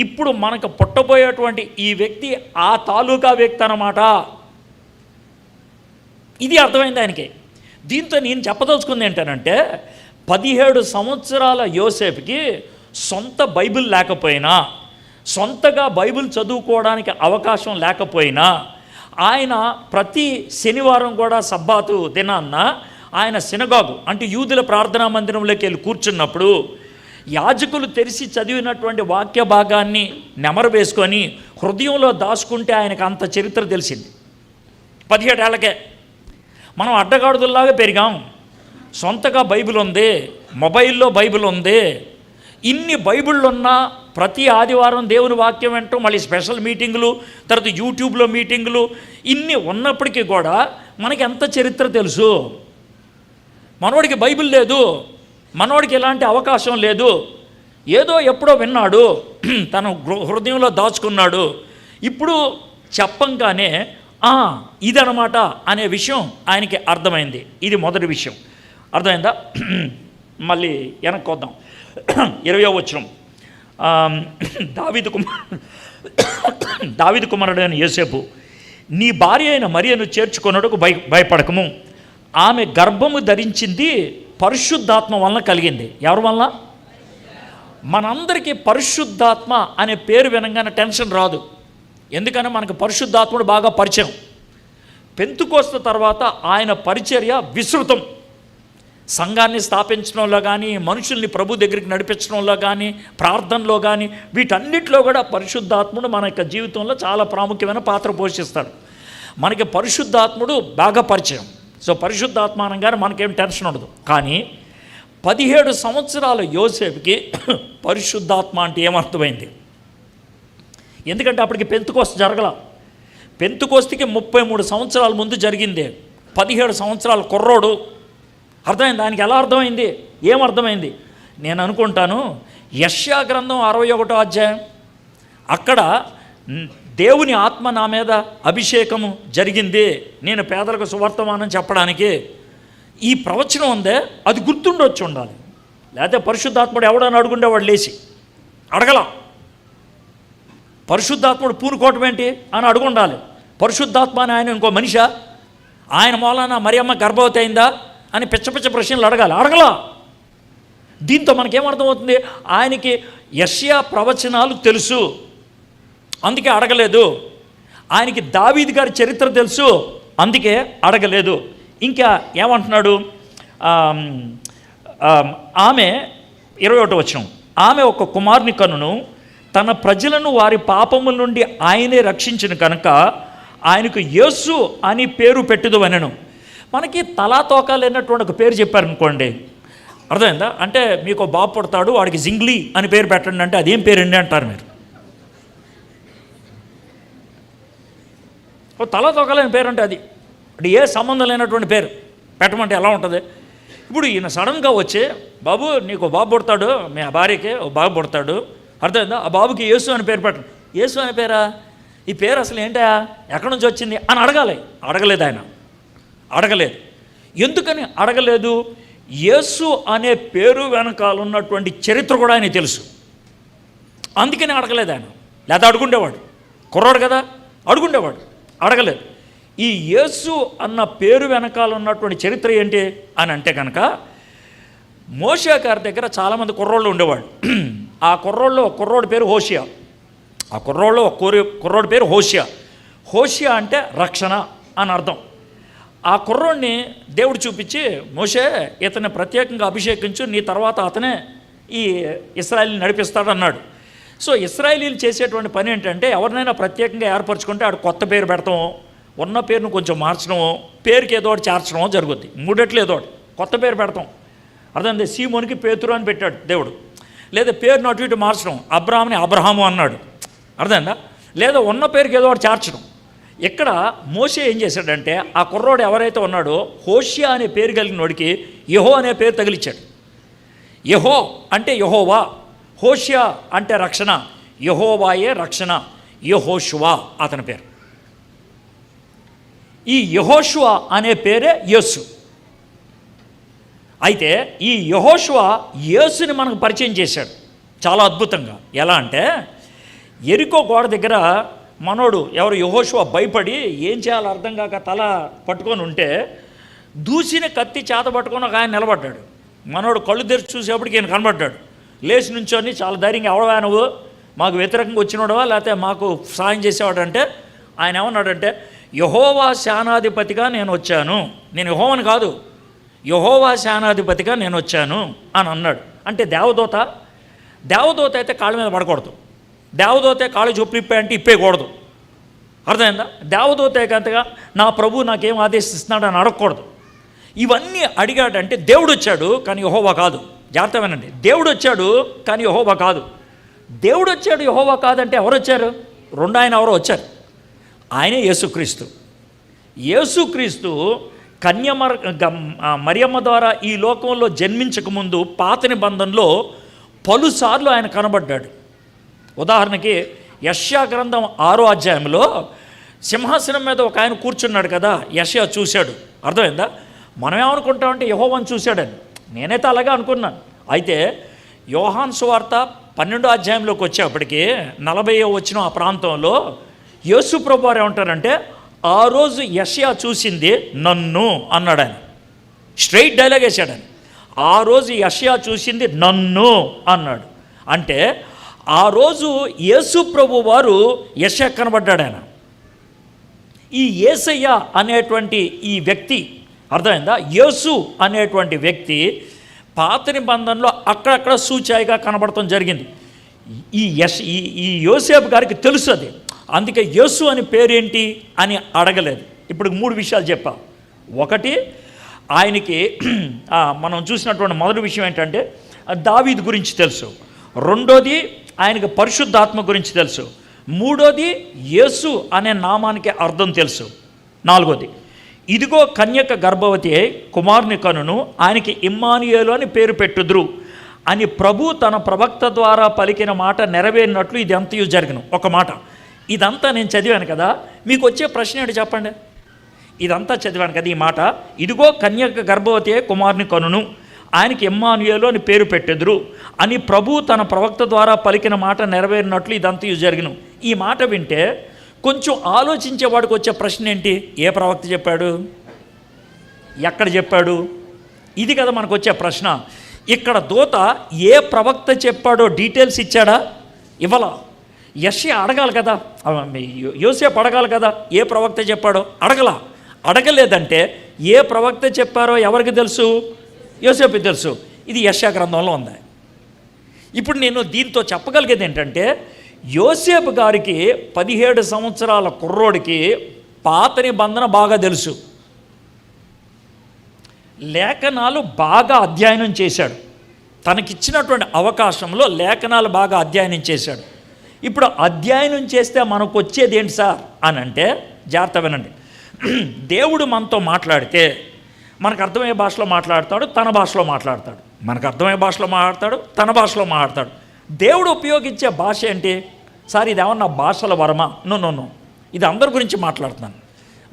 ఇప్పుడు మనకు పుట్టబోయేటువంటి ఈ వ్యక్తి ఆ తాలూకా వ్యక్తి అన్నమాట. ఇది అర్థమైంది ఆయనకి. దీంతో నేను చెప్పదలుచుకుంది ఏంటంటే, 17 సంవత్సరాల యోసేపుకి సొంత బైబిల్ లేకపోయినా, సొంతగా బైబిల్ చదువుకోవడానికి అవకాశం లేకపోయినా, ఆయన ప్రతి శనివారం కూడా సబ్బాతు దినాన్న ఆయన సినగాగు అంటే యూదుల ప్రార్థనా మందిరంలోకి వెళ్ళి కూర్చున్నప్పుడు యాజకులు తెరిచి చదివినటువంటి వాక్య భాగాన్ని నెమరు వేసుకొని హృదయంలో దాచుకుంటే ఆయనకు అంత చరిత్ర తెలిసింది. 17 ఏళ్ళకే. మనం అడ్డగాడుదల్లాగా పెరిగాం. సొంతగా బైబిల్ ఉంది, మొబైల్లో బైబిల్ ఉంది, ఇన్ని బైబిళ్ళు ఉన్నా ప్రతి ఆదివారం దేవుని వాక్యం వింటూ మళ్ళీ స్పెషల్ మీటింగులు, తర్వాత యూట్యూబ్లో మీటింగులు, ఇన్ని ఉన్నప్పటికీ కూడా మనకి ఎంత చరిత్ర తెలుసు? మనోడికి బైబిల్ లేదు, మనోడికి ఎలాంటి అవకాశం లేదు, ఏదో ఎప్పుడో విన్నాడు, తన హృదయంలో దాచుకున్నాడు. ఇప్పుడు చెప్పంగానే ఇదనమాట అనే విషయం ఆయనకి అర్థమైంది. ఇది మొదటి విషయం. అర్థమైందా? మళ్ళీ వెనక్కి వద్దాం. 20వ వచనం. దావీదు కుమారుడైన యోసేపు, నీ భార్య అయిన మరియను చేర్చుకొనుటకు భయపడకము, ఆమె గర్భము ధరించింది పరిశుద్ధాత్మ వలన కలిగింది. ఎవరి వలన? మనందరికీ పరిశుద్ధాత్మ అనే పేరు వినంగానే టెన్షన్ రాదు. ఎందుకని మనకు పరిశుద్ధాత్ముడు బాగా పరిచయం. పెంతుకోస్తు తర్వాత ఆయన పరిచర్య విస్తృతం. సంఘాన్ని స్థాపించడంలో కానీ, మనుషుల్ని ప్రభు దగ్గరికి నడిపించడంలో కానీ, ప్రార్థనలో కానీ, వీటన్నిటిలో కూడా పరిశుద్ధాత్ముడు మన యొక్క జీవితంలో చాలా ప్రాముఖ్యమైన పాత్ర పోషిస్తాడు. మనకి పరిశుద్ధాత్ముడు బాగా పరిచయం. సో పరిశుద్ధాత్మ అనగానే మనకేం టెన్షన్ ఉండదు. కానీ 17 సంవత్సరాల యోసేపుకి పరిశుద్ధాత్మ అంటే ఏమర్థమైంది? ఎందుకంటే అప్పటికి పెంతుకోస్తు జరగల. పెంతుకోస్తుకి 33 సంవత్సరాల ముందు జరిగింది. 17 సంవత్సరాల కుర్రోడు. అర్థమైంది? దానికి ఎలా అర్థమైంది? ఏమర్థమైంది? నేను అనుకుంటాను యెషయా గ్రంథం 61వ అధ్యాయం, అక్కడ దేవుని ఆత్మ నా మీద అభిషేకము జరిగింది, నేను పేదలకు సువర్తమానం చెప్పడానికి. ఈ ప్రవచనం ఉందే, అది గుర్తుండొచ్చి ఉండాలి. లేకపోతే పరిశుద్ధాత్ముడు ఎవడని అడుగుండేవాడు లేచి అడగల. పరిశుద్ధాత్ముడు పూనుకోవటం ఏంటి అని అడుగుండాలి. పరిశుద్ధాత్మ అని ఆయన ఇంకో మనిషా? ఆయన మూలాన మరియమ్మ గర్భవతి అయిందా అని పిచ్చ పిచ్చ ప్రశ్నలు అడగాలి. అడగల. దీంతో మనకేమర్థమవుతుంది? ఆయనకి యెషయా ప్రవచనాలు తెలుసు, అందుకే అడగలేదు. ఆయనకి దావీదు గారి చరిత్ర తెలుసు, అందుకే అడగలేదు. ఇంకా ఏమంటున్నాడు? ఆమె 21వ వచనం, ఆమె ఒక కుమారుని కనును, తన ప్రజలను వారి పాపముల నుండి ఆయనే రక్షించిన కనుక ఆయనకు యేసు అని పేరు పెట్టుదువనెను. మనకి తలాతోక లేనటువంటి ఒక పేరు చెప్పారనుకోండి, అర్థమైందా? అంటే మీకు బాబు పుడతాడు, వాడికి జింగ్లీ అని పేరు పెట్టండి అంటే అదేం పేరండి అంటారు మీరు. తలాతోక లేని పేరు అంటే అది ఏ సంబంధం లేనటువంటి పేరు పెట్టమంటే ఎలా ఉంటుంది? ఇప్పుడు ఈయన సడన్గా వచ్చి, బాబు నీకు బాబు పుడతాడు, మీ భార్యకి ఓ బాబు పుడతాడు, అర్థమైందా? ఆ బాబుకి యేసు అని పేరు పెట్టండి. యేసు అనే పేరా? ఈ పేరు అసలు ఏంటా, ఎక్కడి నుంచి వచ్చింది అని అడగాలి. అడగలేదు. ఆయన అడగలేదు. ఎందుకని అడగలేదు? యేసు అనే పేరు వెనకాల ఉన్నటువంటి చరిత్ర కూడా ఆయన తెలుసు, అందుకని అడగలేదు ఆయన. లేదా అడుగుండేవాడు, కుర్రాడు కదా, అడుగుండేవాడు. అడగలేదు. ఈ యేసు అన్న పేరు వెనకాల ఉన్నటువంటి చరిత్ర ఏంటి అని అంటే కనుక, మోషే గారి దగ్గర చాలామంది కుర్రోళ్ళు ఉండేవాళ్ళు. ఆ కుర్రోళ్ళు ఒక కుర్రోడి పేరు హోషియా. ఆ కుర్రోళ్ళు ఒక కుర్రోడి పేరు హోషియా. హోషియా అంటే రక్షణ అని అర్థం. ఆ కుర్రోడిని దేవుడు చూపించి, మోషే ఇతన్ని ప్రత్యేకంగా అభిషేకించు, నీ తర్వాత అతనే ఈ ఇశ్రాయేలుని నడిపిస్తాడన్నాడు. సో ఇశ్రాయేలీలు చేసేటువంటి పని ఏంటంటే, ఎవరినైనా ప్రత్యేకంగా ఏర్పరచుకుంటే ఆడు కొత్త పేరు పెడతాము, ఉన్న పేరును కొంచెం మార్చడము, పేరుకి ఏదో ఒకటి చేర్చడమో జరుగుద్ది. మూడెట్లు ఏదో ఒకటి కొత్త పేరు పెడతాం. అర్థమైంది? సీమోనికి పేతురు అని పెట్టాడు దేవుడు. లేదా పేరును అటు ఇటు మార్చడం, అబ్రాహాముని అబ్రహాము అన్నాడు. అర్థమైందా? లేదా ఉన్న పేరుకి ఏదో ఒకటి చేర్చడం. ఇక్కడ మోషే ఏం చేశాడంటే, ఆ కుర్రోడు ఎవరైతే ఉన్నాడో హోషియా అనే పేరు కలిగిన వాడికి యెహో అనే పేరు తగిలిచ్చాడు. యెహో అంటే యెహోవా, హోషియా అంటే రక్షణ, యెహోవాయే రక్షణ, యెహోషువా అతని పేరు. ఈ యెహోషువా అనే పేరే యేసు. అయితే ఈ యెహోషువా యేసుని మనకు పరిచయం చేశాడు చాలా అద్భుతంగా. ఎలా అంటే, ఎరికో గోడ దగ్గర మనోడు ఎవరు యెహోషువా భయపడి ఏం చేయాలో అర్థం కాక తల పట్టుకొని ఉంటే, దూసిన కత్తి చేత పట్టుకొని ఒక ఆయన నిలబడ్డాడు. మనోడు కళ్ళు తెరిచి చూసేప్పటికి ఈయన కనబడ్డాడు. లేచి నుంచొని చాలా ధైర్యంగా, ఎవడవా నువ్వు, మాకు వ్యతిరేకంగా వచ్చినోడవా లేకపోతే మాకు సాయం చేసేవాడంటే, ఆయన ఏమన్నాడంటే, యెహోవా సేనాధిపతిగా నేను వచ్చాను, నేను యెహోవాని కాదు, యెహోవా సేనాధిపతిగా నేను వచ్చాను అని అన్నాడు. అంటే దేవదూత అయితే కాళ్ళ మీద పడకూడదు, దేవదూతే కాళ్ళు చొప్పులు ఇప్పాయంటే ఇప్పేయకూడదు. అర్థమైందా? దేవదూతే కంతగా నా ప్రభు నాకేం ఆదేశిస్తున్నాడు అని అడగకూడదు. ఇవన్నీ అడిగాడంటే దేవుడు వచ్చాడు కానీ యెహోవా కాదు. జాగ్రత్తమేనండి, దేవుడు వచ్చాడు కానీ యెహోవా కాదు. దేవుడు వచ్చాడు యెహోవా కాదంటే ఎవరు వచ్చారు? రెండు ఆయన ఎవరో వచ్చారు. ఆయనే యేసుక్రీస్తు. యేసుక్రీస్తు మరియమ్మ ద్వారా ఈ లోకంలో జన్మించకముందు పాత నిబంధనలో పలుసార్లు ఆయన కనబడ్డాడు. ఉదాహరణకి యెషయా గ్రంథం 6వ అధ్యాయంలో సింహాసనం మీద ఒక ఆయన కూర్చున్నాడు కదా, యెషయా చూశాడు. అర్థమైందా? మనం ఏమనుకుంటామంటే యెహోవాను చూశాడని. నేనైతే అలాగే అనుకున్నాను. అయితే యోహాను సువార్త 12వ అధ్యాయంలోకి వచ్చేప్పటికి 40వ వచనం ఆ ప్రాంతంలో యేసు ప్రభువారు ఏమంటారంటే, ఆ రోజు యెషయా చూసింది నన్ను అన్నాడు ఆయన. స్ట్రైట్ డైలాగ్ వేసాడని. ఆ రోజు యెషయా చూసింది నన్ను అన్నాడు. అంటే ఆ రోజు యేసు ప్రభు వారు యెషయా కనబడ్డాడు. ఆయన ఈ యేసయ్య అనేటువంటి ఈ వ్యక్తి, అర్థమైందా, యేసు అనేటువంటి వ్యక్తి పాత నిబంధనలో అక్కడక్కడ సూచాయిగా కనబడటం జరిగింది. ఈ యోసేపు గారికి తెలుసు అది, అందుకే యేసు అని పేరేంటి అని అడగలేదు. ఇప్పుడు 3 విషయాలు చెప్పా. ఒకటి, ఆయనకి మనం చూసినటువంటి మొదటి విషయం ఏంటంటే దావీదు గురించి తెలుసు. రెండోది, ఆయనకి పరిశుద్ధాత్మ గురించి తెలుసు. మూడోది, యేసు అనే నామానికి అర్థం తెలుసు. నాలుగోది, ఇదిగో కన్యక గర్భవతి అయి కుమారుని కనును, ఆయనకి ఇమ్మానుయేలు అని పేరు పెట్టుదురు అని ప్రభు తన ప్రవక్త ద్వారా పలికిన మాట నెరవేరినట్లు ఇది అంతయు జరగను. ఒక మాట, ఇదంతా నేను చదివాను కదా, మీకు వచ్చే ప్రశ్న ఏంటి చెప్పండి. ఇదంతా చదివాను కదా ఈ మాట, ఇదిగో కన్యక గర్భవతి అయి కుమారుని కనును, ఆయనకి ఇమ్మానుయేలు అని పేరు పెట్టెదురు అని ప్రభు తన ప్రవక్త ద్వారా పలికిన మాట నెరవేరినట్లు ఇదంతయు జరగను. ఈ మాట వింటే కొంచెం ఆలోచించేవాడికి వచ్చే ప్రశ్న ఏంటి? ఏ ప్రవక్త చెప్పాడు, ఎక్కడ చెప్పాడు? ఇది కదా మనకు వచ్చే ప్రశ్న. ఇక్కడ దూత ఏ ప్రవక్త చెప్పాడో డీటెయిల్స్ ఇచ్చాడా? ఇవ్వాల. యెషయా అడగాలి కదా, యోసేపు అడగాలి కదా ఏ ప్రవక్త చెప్పాడో. అడగలేదంటే ఏ ప్రవక్త చెప్పారో ఎవరికి తెలుసు? యోసేపుకి తెలుసు. ఇది యెషయా గ్రంథంలో ఉంది. ఇప్పుడు నేను దీంతో చెప్పగలిగేది ఏంటంటే, యోసేపు గారికి 17 సంవత్సరాల కుర్రోడికి పాత నిబంధన బాగా తెలుసు, లేఖనాలు బాగా అధ్యయనం చేశాడు. తనకిచ్చినటువంటి అవకాశంలో లేఖనాలు బాగా అధ్యయనం చేశాడు. ఇప్పుడు అధ్యయనం చేస్తే మనకు వచ్చేది ఏంటి సార్ అని అంటే, జాగ్రత్త వినండి. దేవుడు మనతో మాట్లాడితే మనకు అర్థమయ్యే భాషలో మాట్లాడతాడు, తన భాషలో మాట్లాడతాడు. మనకు అర్థమయ్యే భాషలో మాట్లాడతాడు, తన భాషలో మాట్లాడతాడు. దేవుడు ఉపయోగించే భాష ఏంటి సార్? ఇది ఏమన్నా భాషల వరమా? నో, ఇది అందరి గురించి మాట్లాడుతున్నాను.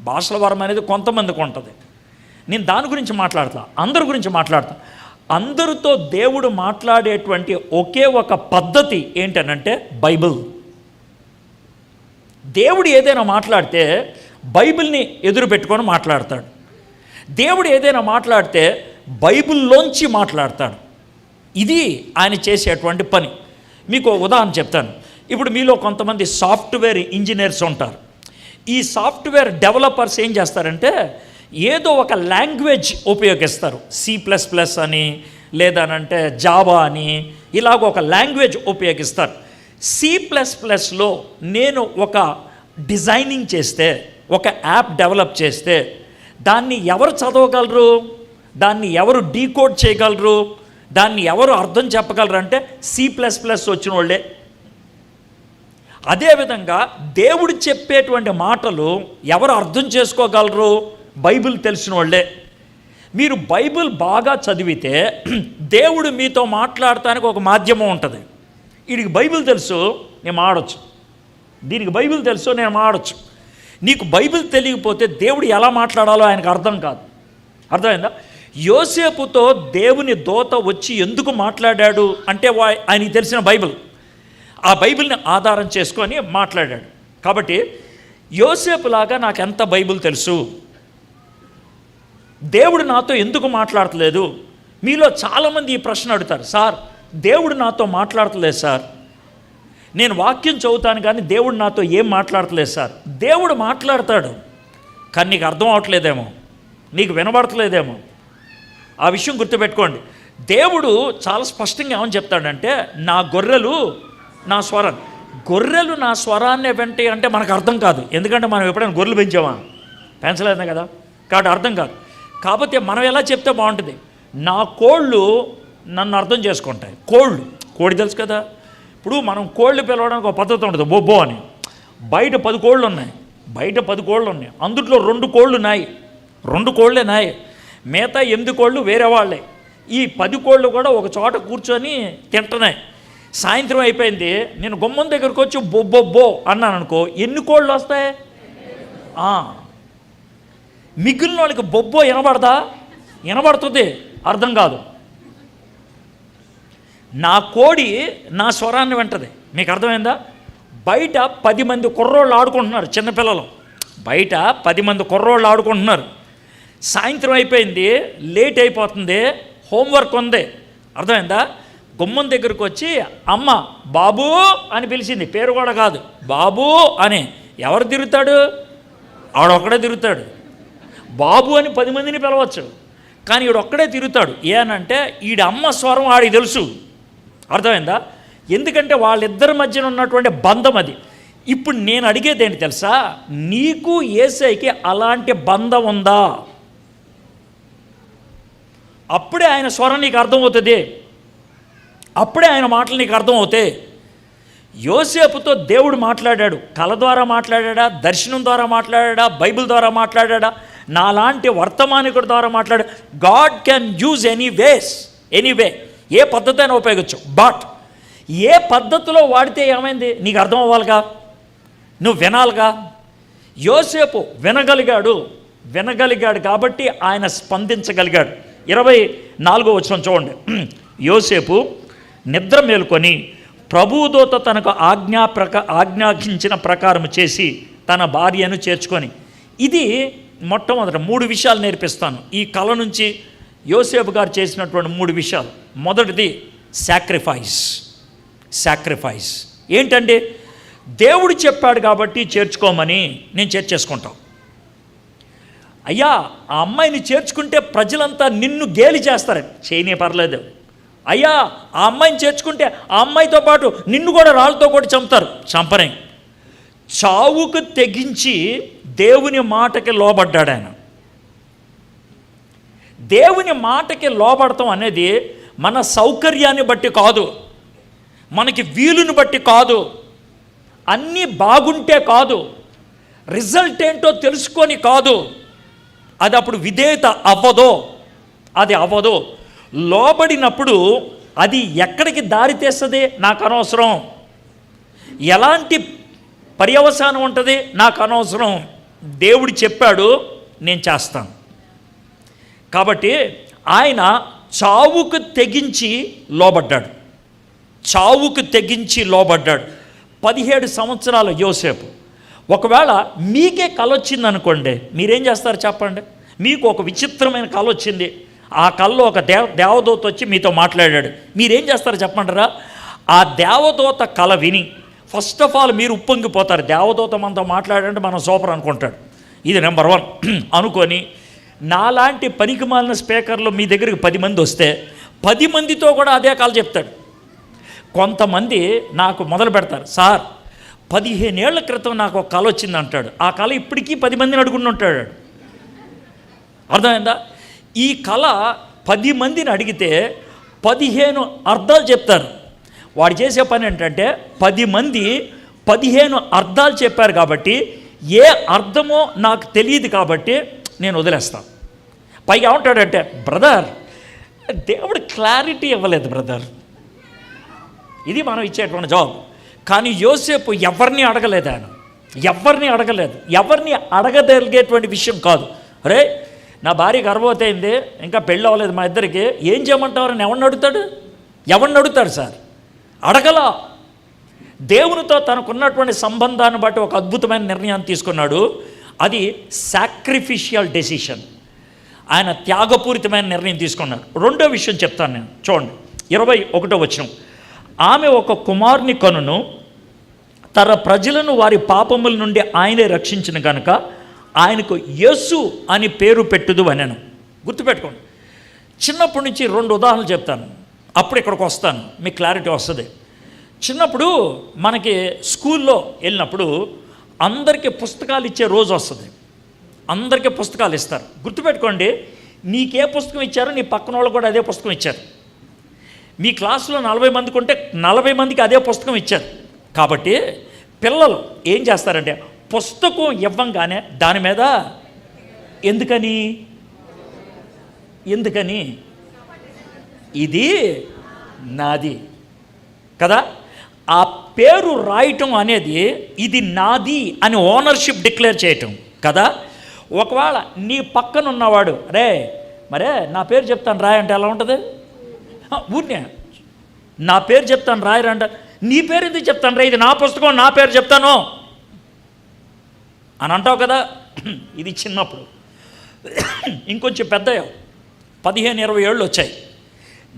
భాషల వరం అనేది కొంతమందికి ఉంటుంది, నేను దాని గురించి మాట్లాడతా, అందరి గురించి మాట్లాడతా. అందరితో దేవుడు మాట్లాడేటువంటి ఒకే ఒక పద్ధతి ఏంటనంటే బైబిల్. దేవుడు ఏదైనా మాట్లాడితే బైబిల్ని ఎదురు పెట్టుకొని మాట్లాడతాడు. దేవుడు ఏదైనా మాట్లాడితే బైబిల్లోంచి మాట్లాడతాడు. ఇది ఆయన చేసేటువంటి పని. మీకు ఉదాహరణ చెప్తాను. ఇప్పుడు మీలో కొంతమంది సాఫ్ట్వేర్ ఇంజనీర్స్ ఉంటారు. ఈ సాఫ్ట్వేర్ డెవలపర్స్ ఏం చేస్తారంటే ఏదో ఒక లాంగ్వేజ్ ఉపయోగిస్తారు. C++ అని, లేదనంటే జావా అని, ఇలాగ ఒక లాంగ్వేజ్ ఉపయోగిస్తారు. C++లో నేను ఒక డిజైనింగ్ చేస్తే, ఒక యాప్ డెవలప్ చేస్తే దాన్ని ఎవరు చదవగలరు? దాన్ని ఎవరు డీకోడ్ చేయగలరు? దాన్ని ఎవరు అర్థం చెప్పగలరు అంటే C++ వచ్చిన వాళ్ళే. అదేవిధంగా దేవుడు చెప్పేటువంటి మాటలు ఎవరు అర్థం చేసుకోగలరు? బైబిల్ తెలిసిన వాళ్ళే. మీరు బైబిల్ బాగా చదివితే దేవుడు మీతో మాట్లాడటానికి ఒక మాధ్యమం ఉంటుంది. వీడికి బైబిల్ తెలుసు, నేను మాడొచ్చు. దీనికి బైబిల్ తెలుసు, నేను మాడొచ్చు. నీకు బైబిల్ తెలియకపోతే దేవుడు ఎలా మాట్లాడాలో ఆయనకు అర్థం కాదు. అర్థమైందా? యోసేపుతో దేవుని దూత వచ్చి ఎందుకు మాట్లాడాడు అంటే ఆయనకి తెలిసిన బైబిల్, ఆ బైబిల్ని ఆధారం చేసుకొని మాట్లాడాడు. కాబట్టి యోసేపులాగా నాకు ఎంత బైబిల్ తెలుసు, దేవుడు నాతో ఎందుకు మాట్లాడట్లేదు? మీలో చాలామంది ఈ ప్రశ్న అడుగుతారు. సార్, దేవుడు నాతో మాట్లాడట్లేదు సార్, నేను వాక్యం చదువుతాను కానీ దేవుడు నాతో ఏం మాట్లాడట్లేదు సార్. దేవుడు మాట్లాడతాడు, కానీ నీకు అర్థం అవట్లేదేమో, నీకు వినబడట్లేదేమో. ఆ విషయం గుర్తుపెట్టుకోండి. దేవుడు చాలా స్పష్టంగా ఏమని చెప్తాడంటే, నా గొర్రెలు నా స్వరాన్ని, గొర్రెలు నా స్వరాన్ని వింటాయి అంటే మనకు అర్థం కాదు. ఎందుకంటే మనం ఎప్పుడైనా గొర్రెలు పెంచామా? పెంచలేదే కదా, కాబట్టి అర్థం కాదు. కాకపోతే మనం ఎలా చెప్తే బాగుంటుంది, నా కోళ్ళు నన్ను అర్థం చేసుకుంటాయి. కోడి తెలుసు కదా. ఇప్పుడు మనం కోళ్ళు పిలవడానికి ఒక పద్ధతి ఉంటుంది, బొబ్బో అని. బయట 10 కోళ్ళు ఉన్నాయి, అందుట్లో 2 కోళ్ళు నాయి, 2 కోళ్ళే నాయి, మిగతా 8 కోళ్ళు వేరే వాళ్ళే. ఈ 10 కోళ్ళు కూడా ఒక చోట కూర్చొని తింటున్నాయి. సాయంత్రం అయిపోయింది, నేను గుమ్మం దగ్గరకు వచ్చి బొబ్బో అన్నాను అనుకో, ఎన్ని కోళ్ళు వస్తాయి? మిగిలిన వాళ్ళకి బొబ్బో వినబడదా? వినబడుతుంది, అర్థం కాదు. నా కోడి నా స్వరాన్ని వింటది. మీకు అర్థమైందా? బయట 10 మంది కుర్రోళ్ళు ఆడుకుంటున్నారు, చిన్నపిల్లలు బయట 10 మంది కుర్రోళ్ళు ఆడుకుంటున్నారు. సాయంత్రం అయిపోయింది, లేట్ అయిపోతుంది, హోంవర్క్ ఉంది, అర్థమైందా? గుమ్మం దగ్గరకు వచ్చి అమ్మ బాబు అని పిలిచింది, పేరు కూడా కాదు, బాబు అని. ఎవరు తిరుగుతాడు? ఆడొక్కడే తిరుగుతాడు. బాబు అని 10 మందిని పిలవచ్చు, కానీ ఈడొక్కడే తిరుగుతాడు. ఏనంటే ఈడ అమ్మ స్వరం ఆడికి తెలుసు, అర్థమైందా? ఎందుకంటే వాళ్ళిద్దరి మధ్యన ఉన్నటువంటి బంధం అది. ఇప్పుడు నేను అడిగేది ఏంటి తెలుసా? నీకు యేసయ్యకి అలాంటి బంధం ఉందా? అప్పుడే ఆయన స్వరం నీకు అర్థమవుతుంది, అప్పుడే ఆయన మాటలు నీకు అర్థమవుతాయి. యోసేపుతో దేవుడు మాట్లాడాడు, కళ ద్వారా మాట్లాడా, దర్శనం ద్వారా మాట్లాడా, బైబిల్ ద్వారా మాట్లాడా, నాలాంటి వర్తమానికుడి ద్వారా మాట్లాడాడు. గాడ్ కెన్ యూజ్ ఎనీవే, ఏ పద్ధతి అయినా ఉపయోగించు. బట్ ఏ పద్ధతిలో వాడితే ఏమైంది నీకు అర్థం అవ్వాలిగా, నువ్వు వినాలిగా. యోసేపు వినగలిగాడు కాబట్టి ఆయన స్పందించగలిగాడు. 24వ వచనం చూడండి. యోసేపు నిద్ర మేలుకొని ప్రభుదూత తనకు ఆజ్ఞాపించిన ప్రకారం చేసి తన భార్యను చేర్చుకొని. ఇది మొట్టమొదట 3 విషయాలు నేర్పిస్తాను ఈ కళ నుంచి. యోసేపు గారు చేసినటువంటి 3 విషయాలు. మొదటిది సాక్రిఫైస్. ఏంటంటే దేవుడు చెప్పాడు కాబట్టి చేర్చుకోమని నేను చేర్చేసుకుంటాం. అయ్యా ఆ అమ్మాయిని చేర్చుకుంటే ప్రజలంతా నిన్ను గేలి చేస్తారు, చేయనే పర్లేదు. అయ్యా ఆ అమ్మాయిని చేర్చుకుంటే ఆ అమ్మాయితో పాటు నిన్ను కూడా రాళ్ళతో కూడా చంపుతారు, చంపనే. చావుకు తెగించి దేవుని మాటకి లోబడ్డాడు ఆయన. దేవుని మాటకి లోబడటం అనేది మన సౌకర్యాన్ని బట్టి కాదు, మనకి వీలుని బట్టి కాదు, అన్నీ బాగుంటే కాదు, రిజల్ట్ ఏంటో తెలుసుకొని కాదు. అది అప్పుడు విధేయత అవ్వదు. లోబడినప్పుడు అది ఎక్కడికి దారి తీస్తుంది నాకు అనవసరం, ఎలాంటి పర్యవసానం ఉంటుంది నాకు అనవసరం. దేవుడు చెప్పాడు, నేను చేస్తాను. కాబట్టి ఆయన చావుకు తెగించి లోబడ్డాడు. 17 సంవత్సరాల యోసేపు. ఒకవేళ మీకే కల వచ్చిందనుకోండి, మీరేం చేస్తారు చెప్పండి? మీకు ఒక విచిత్రమైన కల వచ్చింది, ఆ కల్లో ఒక దేవదూత వచ్చి మీతో మాట్లాడాడు, మీరేం చేస్తారు చెప్పంటారా? ఆ దేవదూత కల విని ఫస్ట్ ఆఫ్ ఆల్ మీరు ఉప్పొంగిపోతారు. దేవదూత మనతో మాట్లాడంటే మనం సూపర్ అనుకుంటాడు, ఇది నెంబర్ 1 అనుకొని, నాలాంటి పనికిమాలిన స్పీకర్లు మీ దగ్గరికి 10 మంది వస్తే 10 మందితో కూడా అదే కల చెప్తాడు. కొంతమంది నాకు మొదలు పెడతారు, సార్ 15 ఏళ్ల క్రితం నాకు ఒక కల వచ్చింది అంటాడు. ఆ కళ ఇప్పటికీ 10 మందిని అడుగుని ఉంటాడు. అర్థమైందా? ఈ కళ 10 మందిని అడిగితే 15 అర్థాలు చెప్తారు. వాడు చేసే పని ఏంటంటే 10 మంది 15 అర్థాలు చెప్పారు కాబట్టి ఏ అర్థమో నాకు తెలియదు కాబట్టి నేను వదిలేస్తాను. పైగా ఏమంటాడంటే, బ్రదర్ దేవుడు క్లారిటీ ఇవ్వలేదు బ్రదర్, ఇది మనం ఇచ్చేటువంటి జాబ్. కానీ యోసేపు ఎవరిని అడగలేదు, ఎవరిని అడగగలిగేటువంటి విషయం కాదు. అరే నా భార్య గర్భవతి అయింది, ఇంకా పెళ్ళి అవ్వలేదు మా ఇద్దరికి, ఏం చేయమంటారని ఎవరిని అడుగుతాడు సార్? అడగలా. దేవునితో తనకున్నటువంటి సంబంధాన్ని బట్టి ఒక అద్భుతమైన నిర్ణయాన్ని తీసుకున్నాడు. అది సాక్రిఫిషియల్ డెసిషన్. ఆయన త్యాగపూరితమైన నిర్ణయం తీసుకున్నాడు. రెండో విషయం చెప్తాను నేను, చూడండి 21వ వచనం. ఆమె ఒక కుమారుని కనును, తన ప్రజలను వారి పాపముల నుండి ఆయనే రక్షించిన కనుక ఆయనకు యేసు అని పేరు పెట్టుదు అనెను. గుర్తుపెట్టుకోండి. చిన్నప్పటి నుంచి 2 ఉదాహరణలు చెప్తాను, అప్పుడు ఇక్కడికి వస్తాను, మీకు క్లారిటీ వస్తుంది. చిన్నప్పుడు మనకి స్కూల్లో వెళ్ళినప్పుడు అందరికీ పుస్తకాలు ఇచ్చే రోజు వస్తుంది, అందరికీ పుస్తకాలు ఇస్తారు. గుర్తుపెట్టుకోండి, నీకే పుస్తకం ఇచ్చారో నీ పక్కన వాళ్ళు కూడా అదే పుస్తకం ఇచ్చారు. మీ క్లాసులో 40 మందికి ఉంటే 40 మందికి అదే పుస్తకం ఇచ్చారు. కాబట్టి పిల్లలు ఏం చేస్తారంటే పుస్తకం ఇవ్వంగానే దాని మీద ఎందుకని ఇది నాది కదా, ఆ పేరు రాయటం అనేది ఇది నాది అని ఓనర్షిప్ డిక్లేర్ చేయటం కదా. ఒకవేళ నీ పక్కన ఉన్నవాడు మరే నా పేరు చెప్తాను రాయి అంటే ఎలా ఉంటుంది? ఊరినే నా పేరు చెప్తాను రాయరంట, నీ పేరు ఎందుకు చెప్తాను రా, ఇది నా పుస్తకం, నా పేరు చెప్తాను అని అంటావు కదా. ఇది చిన్నప్పుడు. ఇంకొంచెం పెద్దయ్యావు, 15-20 ఏళ్ళు వచ్చాయి.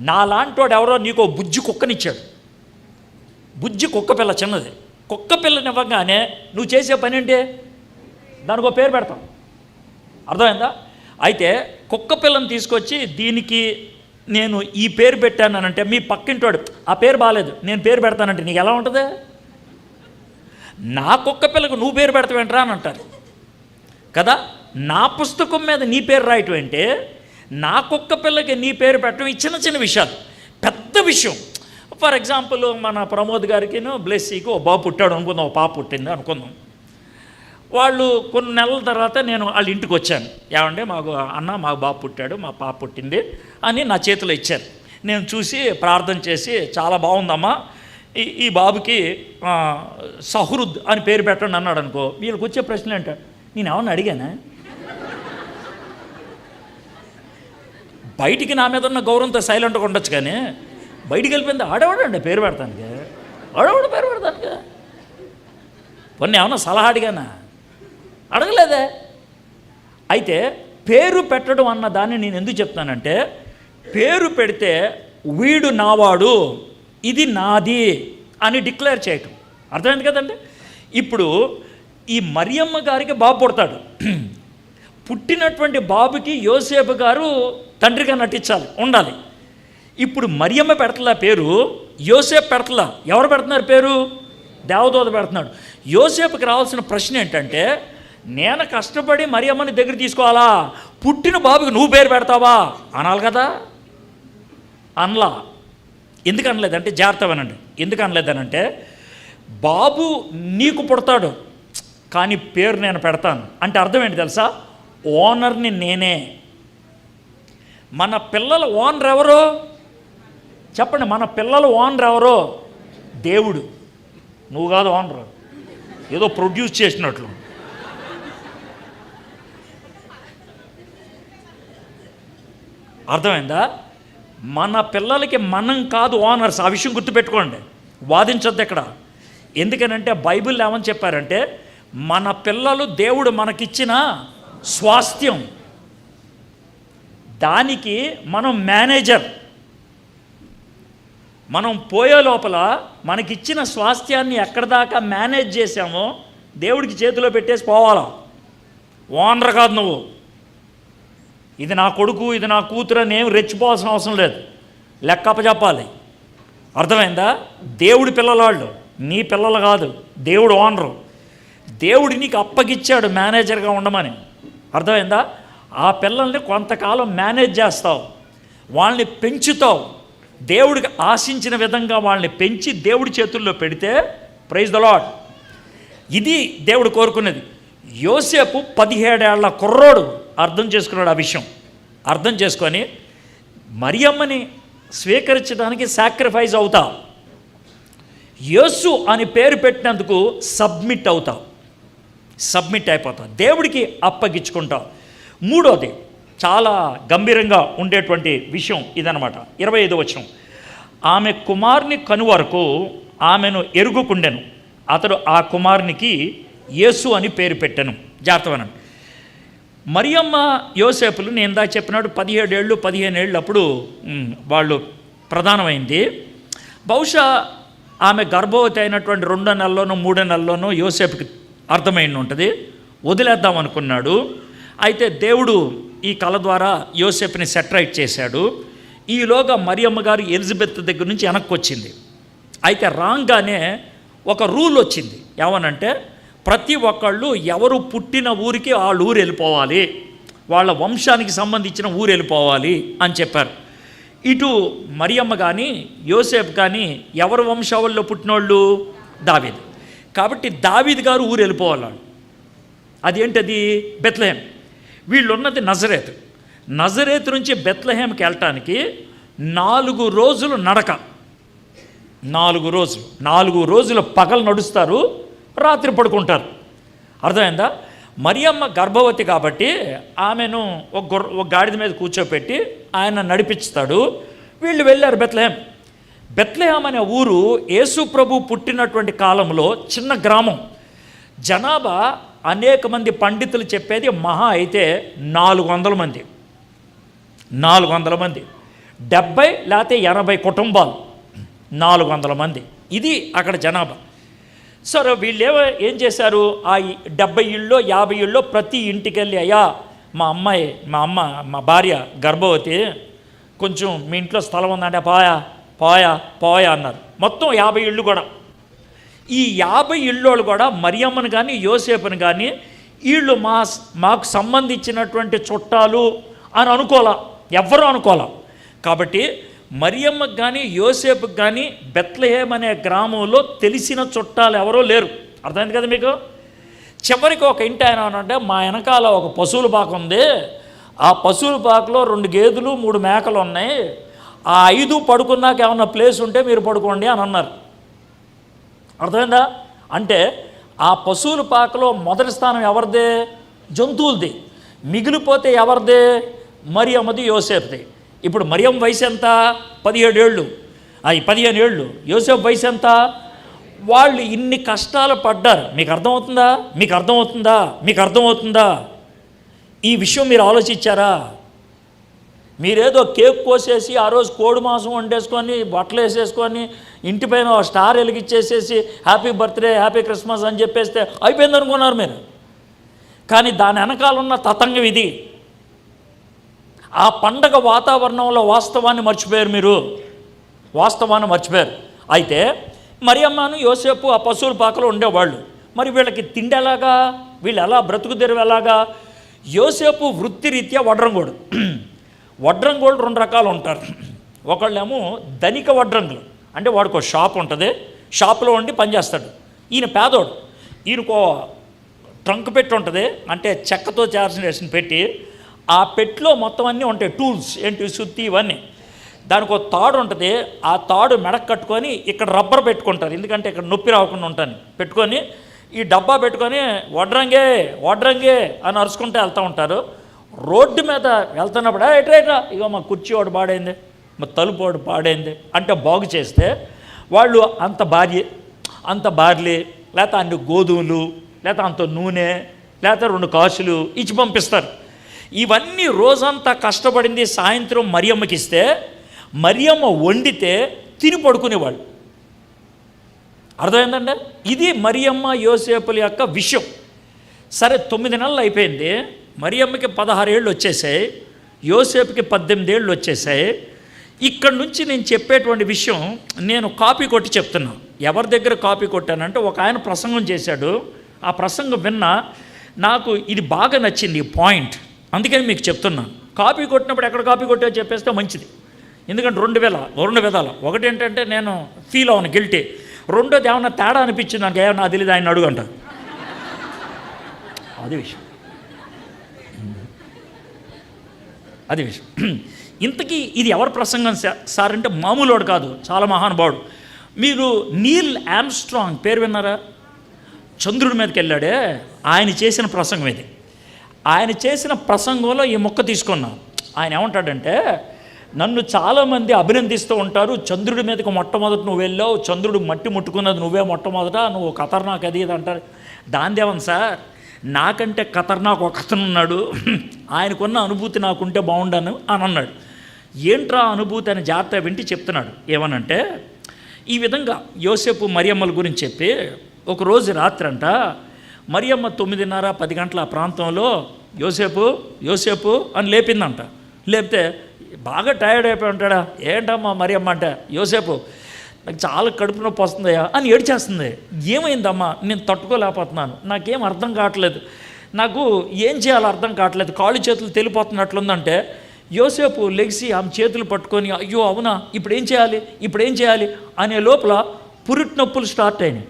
నాలాంటోడు ఎవరో నీకు బుజ్జి కుక్కనిచ్చాడు. బుజ్జి కుక్క పిల్ల, చిన్నది కుక్క పిల్లనివ్వగానే నువ్వు చేసే పని ఏంటి? దానికి ఒక పేరు పెడతాం. అర్థమైందా? అయితే కుక్క పిల్లని తీసుకొచ్చి దీనికి నేను ఈ పేరు పెట్టానంటే మీ పక్కింటోడు ఆ పేరు బాగాలేదు, నేను పేరు పెడతానంటే నీకు ఎలా ఉంటుంది? నా కుక్క పిల్లకు నువ్వు పేరు పెడతావేంట్రా అని అంటారు కదా. నా పుస్తకం మీద నీ పేరు రాయటం అంటే, నా కుక్క పిల్లకి నీ పేరు పెట్టడం ఈ చిన్న చిన్న విషయాలు. పెద్ద విషయం, ఫర్ ఎగ్జాంపుల్ మన ప్రమోద్ గారికిను బ్లెస్సీకి ఓ బాబు పుట్టాడు అనుకుందాం, ఓ పాప పుట్టింది అనుకుందాం. వాళ్ళు కొన్ని నెలల తర్వాత నేను వాళ్ళ ఇంటికి వచ్చాను. ఏమంటే మాకు బాబు పుట్టాడు, మా పాప పుట్టింది అని నా చేతిలో ఇచ్చారు. నేను చూసి ప్రార్థన చేసి, చాలా బాగుందమ్మా, ఈ బాబుకి సహృద్ అని పేరు పెట్టండి అన్నాడు అనుకో. వీళ్ళకి వచ్చే ప్రశ్నలు ఏంటో, నేను ఏమన్నా అడిగానా? బయటికి నా మీద ఉన్న గౌరవంతో సైలెంట్గా ఉండొచ్చు, కానీ బయటికి వెళ్ళిపోయింది ఆడవాడండి పేరు పెడతానికి, ఆడవాడు పేరు పెడతానికి. కొన్ని ఏమన్నా సలహా అడిగానా? అడగలేదే. అయితే పేరు పెట్టడం అన్న దాన్ని నేను ఎందుకు చెప్తానంటే, పేరు పెడితే వీడు నావాడు, ఇది నాది అని డిక్లేర్ చేయటం. అర్థమైంది కదండి? ఇప్పుడు ఈ మరియమ్మ గారికి బాబు పుడతాడు. పుట్టినటువంటి బాబుకి యోసేపు గారు తండ్రిగా నటించాలి, ఉండాలి. ఇప్పుడు మరియమ్మ పెడతలా పేరు, యోసేపు పెడతలా. ఎవరు పెడుతున్నారు పేరు? దేవదూత పెడుతున్నాడు. యోసేపుకి రావాల్సిన ప్రశ్న ఏంటంటే, నేను కష్టపడి మరియమ్మని దగ్గర తీసుకోవాలా, పుట్టిన బాబుకి నువ్వు పేరు పెడతావా అనాలి కదా. అనలా. ఎందుకు అనలేదంటే, జాగ్రత్త వినండి, ఎందుకు అనలేదనంటే, బాబు నీకు పుడతాడు కానీ పేరు నేను పెడతాను అంటే అర్థం ఏంటి తెలుసా? ఓనర్ని నేనే. మన పిల్లల ఓనర్ ఎవరో చెప్పండి? మన పిల్లల ఓనర్ ఎవరో? దేవుడు. నువ్వు కాదు ఓనర్, ఏదో ప్రొడ్యూస్ చేసినట్లు. అర్థమైందా? మన పిల్లలకి మనం కాదు ఓనర్స్. ఆ విషయం గుర్తుపెట్టుకోండి, వాదించొద్దు ఇక్కడ. ఎందుకనంటే బైబిల్ ఏమని చెప్పారంటే, మన పిల్లలు దేవుడు మనకిచ్చిన స్వాస్థ్యం, దానికి మనం మేనేజర్. మనం పోయే లోపల మనకిచ్చిన స్వాస్థ్యాన్ని ఎక్కడి దాకా మేనేజ్ చేసామో దేవుడికి చేతిలో పెట్టేసి పోవాలా. ఓనర్ కాదు నువ్వు. ఇది నా కొడుకు, ఇది నా కూతురు అని ఏం రెచ్చిపోవాల్సిన అవసరం లేదు, లెక్కప్ప చెప్పాలి. అర్థమైందా? దేవుడి పిల్లలాళ్ళు, నీ పిల్లలు కాదు. దేవుడు ఓనరు. దేవుడు నీకు అప్పగిచ్చాడు మేనేజర్గా ఉండమని. అర్థమైందా? ఆ పిల్లల్ని కొంతకాలం మేనేజ్ చేస్తావు, వాళ్ళని పెంచుతావు. దేవుడికి ఆశించిన విధంగా వాళ్ళని పెంచి దేవుడి చేతుల్లో పెడితే, ప్రైజ్ ద లార్డ్, ఇది దేవుడు కోరుకునేది. యోసేపు 17 ఏళ్ల కుర్రోడు అర్థం చేసుకున్నాడు. ఆ విషయం అర్థం చేసుకొని మరియమ్మని స్వీకరించడానికి సాక్రిఫైస్ అవుతావు. యేసు అని పేరు పెట్టినందుకు సబ్మిట్ అవుతావు, సబ్మిట్ అయిపోతావు, దేవుడికి అప్పగించుకుంటావు. మూడోది చాలా గంభీరంగా ఉండేటువంటి విషయం ఇదనమాట. 25వ వచనం, ఆమె కుమారుని కనువరకు ఆమెను ఎరుగుకుండెను, అతడు ఆ కుమారునికి యేసు అని పేరు పెట్టెను. జాగ్రత్తవనండి. మరియమ్మ యోసేపులు నేను ఇందాక చెప్పినాడు 17 ఏళ్ళు 15 ఏళ్ళు అప్పుడు వాళ్ళు ప్రధానమైంది. బహుశా ఆమె గర్భవతి అయినటువంటి 2 నెలల్లోనూ 3 నెలల్లోనూ యోసేపుకి అర్థమైంది ఉంటుంది, వదిలేద్దాం అనుకున్నాడు. అయితే దేవుడు ఈ కళ ద్వారా యోసేపుని సెటరైట్ చేశాడు. ఈలోగా మరియమ్మ గారు ఎలిజబెత్ దగ్గర నుంచి వెనక్కి వచ్చింది. అయితే రాగానే ఒక రూల్ వచ్చింది. ఏమనంటే, ప్రతి ఒక్కళ్ళు ఎవరు పుట్టిన ఊరికి వాళ్ళ ఊరు వెళ్ళిపోవాలి, వాళ్ళ వంశానికి సంబంధించిన ఊరు వెళ్ళిపోవాలి అని చెప్పారు. ఇటు మరియమ్మ కానీ యోసేపు కానీ ఎవరు వంశావళిలో పుట్టినోళ్ళు? దావీదు. కాబట్టి దావీదు గారు ఊరు వెళ్ళిపోవాలి. అదేంటది? బెత్లెహేం. వీళ్ళు ఉన్నది నజరేతు. నజరేతు నుంచి బెత్లెహేంకి వెళ్ళటానికి 4 రోజులు నడక. 4 రోజులు పగలు నడుస్తారు, రాత్రి పడుకుంటారు. అర్థమైందా? మరియమ్మ గర్భవతి కాబట్టి ఆమెను ఒక గాడిద మీద కూర్చోపెట్టి ఆయన నడిపిస్తాడు. వీళ్ళు వెళ్ళారు బెత్లెహేం. బెత్లెహేం అనే ఊరు యేసు ప్రభు పుట్టినటువంటి కాలంలో చిన్న గ్రామం. జనాభా అనేక మంది పండితులు చెప్పేది మహా అయితే 400 మంది, 400 మంది, 70 లేకపోతే 80 కుటుంబాలు, 400 మంది, ఇది అక్కడ జనాభా. సరే వీళ్ళు ఏం చేశారు, ఆ 70 ఇళ్ళలో 50 ఇళ్ళలో ప్రతి ఇంటికి వెళ్ళి, అయ్యా మా భార్య గర్భవతి, కొంచెం మీ ఇంట్లో స్థలం ఉందంటే పోయా అన్నారు. మొత్తం 50 ఇళ్ళు కూడా. ఈ 50 ఇళ్ళోళ్ళు కూడా మరియమ్మను కానీ యోసేపుని కానీ వీళ్ళు మాకు సంబంధించినటువంటి చుట్టాలు అని అనుకోలే, ఎవ్వరూ అనుకోలే. కాబట్టి మరియమ్మకు కానీ యోసేపుకి కానీ బెత్లెహేం అనే గ్రామంలో తెలిసిన చుట్టాలు ఎవరో లేరు. అర్థమైంది కదా మీకు? చివరికి ఒక ఇంటి ఆయన అంటే, మా వెనకాల ఒక పశువుల పాక ఉంది, ఆ పశువుల పాకలో 2 గేదెలు 3 మేకలు ఉన్నాయి, ఆ 5 పడుకున్నాక ఏమన్నా ప్లేస్ ఉంటే మీరు పడుకోండి అని అన్నారు. అర్థమైందా? అంటే ఆ పశువుల పాకలో మొదటి స్థానం ఎవరిదే? జంతువులది. మిగిలిపోతే ఎవరిదే? మరియమ్మది, యోసేపుది. ఇప్పుడు మరియం వయసు ఎంత? 17 ఏళ్ళు, 15 ఏళ్ళు. యోసేపు వయసు ఎంత? వాళ్ళు ఇన్ని కష్టాలు పడ్డారు. మీకు అర్థమవుతుందా? ఈ విషయం మీరు ఆలోచించారా? మీరేదో కేక్ కోసేసి ఆ రోజు కోడి మాంసం వండేసుకొని బట్టలు వేసేసుకొని ఇంటిపైన స్టార్ వెలిగిచ్చేసేసి హ్యాపీ బర్త్డే హ్యాపీ క్రిస్మస్ అని చెప్పేస్తే అయిపోయింది అనుకున్నారు మీరు. కానీ దాని వెనకాల ఉన్న తతంగం ఇది. ఆ పండగ వాతావరణంలో వాస్తవాన్ని మర్చిపోయారు. అయితే మరియమ్మను యోసేపు ఆ పశువుల పాకలో ఉండేవాళ్ళు. మరి వీళ్ళకి తిండి ఎలాగా? వీళ్ళు ఎలా బ్రతుకుదెరువు ఎలాగా? యోసేపు వృత్తిరీత్యా వడ్రంగోడు. 2 రకాలు ఉంటారు. ఒకళ్ళేమో ధనిక వడ్రంగులు, అంటే వాడికి ఒక షాప్ ఉంటుంది, షాప్లో ఉండి పనిచేస్తాడు. ఈయన పేదోడు, ఈయనకో ట్రంక్ పెట్టి ఉంటుంది, అంటే చెక్కతో చేసిన పెట్టి, ఆ పెట్టిలో మొత్తం అన్నీ ఉంటాయి, టూల్స్ ఏంటి, సుత్తి, ఇవన్నీ. దానికి ఒక తాడు ఉంటుంది, ఆ తాడు మెడకు కట్టుకొని ఇక్కడ రబ్బర్ పెట్టుకుంటారు, ఎందుకంటే ఇక్కడ నొప్పి రాకుండా ఉంటాను పెట్టుకొని, ఈ డబ్బా పెట్టుకొని వడ్రంగే అని అరుచుకుంటూ వెళ్తూ ఉంటారు. రోడ్డు మీద వెళ్తున్నప్పుడు ఎట్రా ఇగో మా కుర్చీ వాడు పాడైంది, మా తలుపు వాడు పాడైంది అంటే బాగు చేస్తే వాళ్ళు అంత బార్లీ లేకపోతే అన్ని గోధుమలు లేకపోతే అంత నూనె లేకపోతే 2 కాసులు ఇచ్చి పంపిస్తారు. ఇవన్నీ రోజంతా కష్టపడింది సాయంత్రం మరియమ్మకి ఇస్తే మరియమ్మ వండితే తిని పడుకునేవాళ్ళు. అర్థమైందండి? ఇది మరియమ్మ యోసేపుల యొక్క విషయం. సరే 9 నెలలు అయిపోయింది. మరియమ్మకి 16 ఏళ్ళు వచ్చేసాయి, యోసేపుకి 18 ఏళ్ళు వచ్చేసాయి. ఇక్కడ నుంచి నేను చెప్పేటువంటి విషయం నేను కాపీ కొట్టి చెప్తున్నాను. ఎవరి దగ్గర కాపీ కొట్టానంటే ఒక ఆయన ప్రసంగం చేశాడు. ఆ ప్రసంగం విన్నా నాకు ఇది బాగా నచ్చింది ఈ పాయింట్, అందుకని మీకు చెప్తున్నాను. కాపీ కొట్టినప్పుడు ఎక్కడ కాపీ కొట్టా చెప్పేస్తే మంచిది. ఎందుకంటే 2 విధాలు. ఒకటి ఏంటంటే నేను ఫీల్ అవును గిల్టీ, రెండోది ఏమన్నా తేడా అనిపించింది నాకు, ఏమన్నా అది తెలియదు ఆయన అడుగంట, అది విషయం. ఇంతకీ ఇది ఎవరి ప్రసంగం సార్ అంటే మామూలువాడు కాదు, చాలా మహానుభావుడు. మీరు నీల్ ఆమ్స్ట్రాంగ్ పేరు విన్నారా? చంద్రుడి మీదకి వెళ్ళాడే, ఆయన చేసిన ప్రసంగం ఇది. ఆయన చేసిన ప్రసంగంలో ఈ మొక్క తీసుకున్నాం. ఆయన ఏమంటాడంటే, నన్ను చాలామంది అభినందిస్తూ ఉంటారు, చంద్రుడి మీదకి మొట్టమొదటి నువ్వు వెళ్ళావు, చంద్రుడు మట్టి ముట్టుకున్నది నువ్వే మొట్టమొదట, నువ్వు ఖతర్నాక్ అది ఇది అంటారు. దాందేమని సార్, నాకంటే ఖతర్నాక్ ఒక అతను ఉన్నాడు, ఆయనకున్న అనుభూతి నాకుంటే బాగుండాను అని అన్నాడు. ఏంట్రా అనుభూతి అని జాగ్రత్త వింటి చెప్తున్నాడు. ఏమనంటే, ఈ విధంగా యోసేపు మరియమ్మల గురించి చెప్పి ఒకరోజు రాత్రి అంట మరియమ్మ 9:30-10 గంటల ఆ ప్రాంతంలో యోసేపు అని లేపిందంట. లేపితే బాగా టైర్డ్ అయిపోయి ఉంటాడా, ఏంటమ్మా మరియమ్మ అంటే, యోసేపు నాకు చాలా కడుపు నొప్పి వస్తుందయ్యా అని ఏడ్చేస్తుంది. ఏమైందమ్మా, నేను తట్టుకోలేకపోతున్నాను, నాకేం అర్థం కావట్లేదు, నాకు ఏం చేయాలో అర్థం కావట్లేదు, కాళ్ళు చేతులు తెలిపోతున్నట్లుందంటే, యోసేపు లెగిసి ఆమె చేతులు పట్టుకొని, అయ్యో అవునా ఇప్పుడు ఏం చేయాలి అనే లోపల పురిటి నొప్పులు స్టార్ట్ అయినాయి,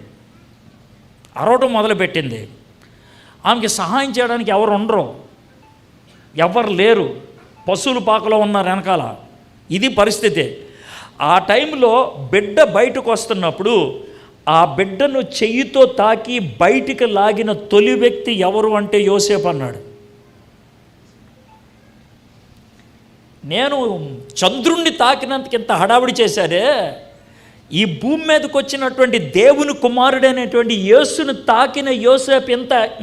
అరవటం మొదలుపెట్టింది. ఆమెకి సహాయం చేయడానికి ఎవరు లేరు, పశువుల పాకలో ఉన్నారు వెనకాల. ఇది పరిస్థితి. ఆ టైంలో బిడ్డ బయటకు వస్తున్నప్పుడు ఆ బిడ్డను చెయ్యితో తాకి బయటికి లాగిన తొలి వ్యక్తి ఎవరు అంటే యోసేపు అన్నాడు. నేను చంద్రుణ్ణి తాకినందుకు ఇంత హడావిడి చేశారే, ఈ భూమి మీదకి వచ్చినటువంటి దేవుని కుమారుడైనటువంటి యేసును తాకిన యోసేపు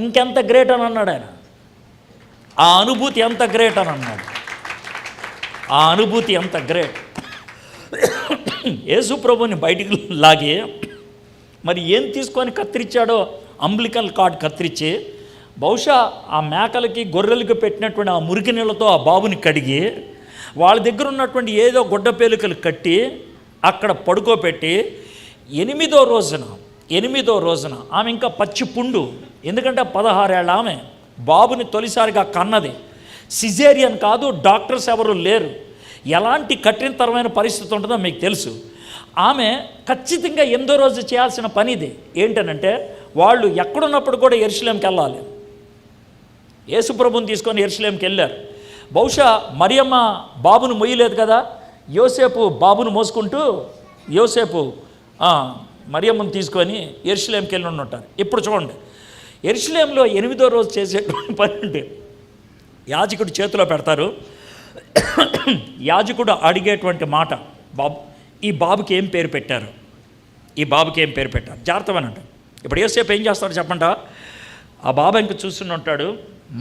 ఇంకెంత గ్రేట్ అని అన్నాడు ఆయన. ఆ అనుభూతి ఎంత గ్రేట్ అని అన్నాడు. ఆ అనుభూతి ఎంత గ్రేట్. యేసు ప్రభుని బయటికి లాగి మరి ఏం తీసుకొని కత్తిరించాడో, అంబ్లికల్ కార్డ్ కత్తిరించి బహుశా ఆ మేకలకి గొర్రెలకి పెట్టినటువంటి ఆ మురికి నీళ్ళతో ఆ బాబుని కడిగి వాళ్ళ దగ్గర ఉన్నటువంటి ఏదో గుడ్డ పేలికలు కట్టి అక్కడ పడుకోబెట్టి ఎనిమిదో రోజున ఆమె ఇంకా పచ్చి పుండు, ఎందుకంటే 16 ఏళ్ళ ఆమె బాబుని తొలిసారిగా కన్నది. సిజేరియన్ కాదు, డాక్టర్స్ ఎవరు లేరు. ఎలాంటి కఠినతరమైన పరిస్థితి ఉంటుందో మీకు తెలుసు. ఆమె ఖచ్చితంగా 8వ రోజు చేయాల్సిన పని ఇది. ఏంటనంటే వాళ్ళు ఎక్కడున్నప్పుడు కూడా యెరూషలేంకి వెళ్ళాలి. యేసుప్రభుని తీసుకొని యెరూషలేంకి వెళ్ళారు. బహుశా మరియమ్మ బాబును మొయ్యలేదు కదా, యోసేపు బాబును మోసుకుంటూ మరియమ్మను తీసుకొని యెరూషలేంకి వెళ్ళి ఉంటారు. ఇప్పుడు చూడండి, యెరూషలేంలో 8వ రోజు చేసేటువంటి పని అంటే యాజకుడు చేతిలో పెడతారు. యాజకుడు అడిగేటువంటి మాట, ఈ బాబుకి ఏం పేరు పెట్టారు, జాగ్రత్తమనంట. ఇప్పుడు యోసేపు ఏం చేస్తాడు చెప్పంట, ఆ బాబు ఇంక చూసుని ఉంటాడు,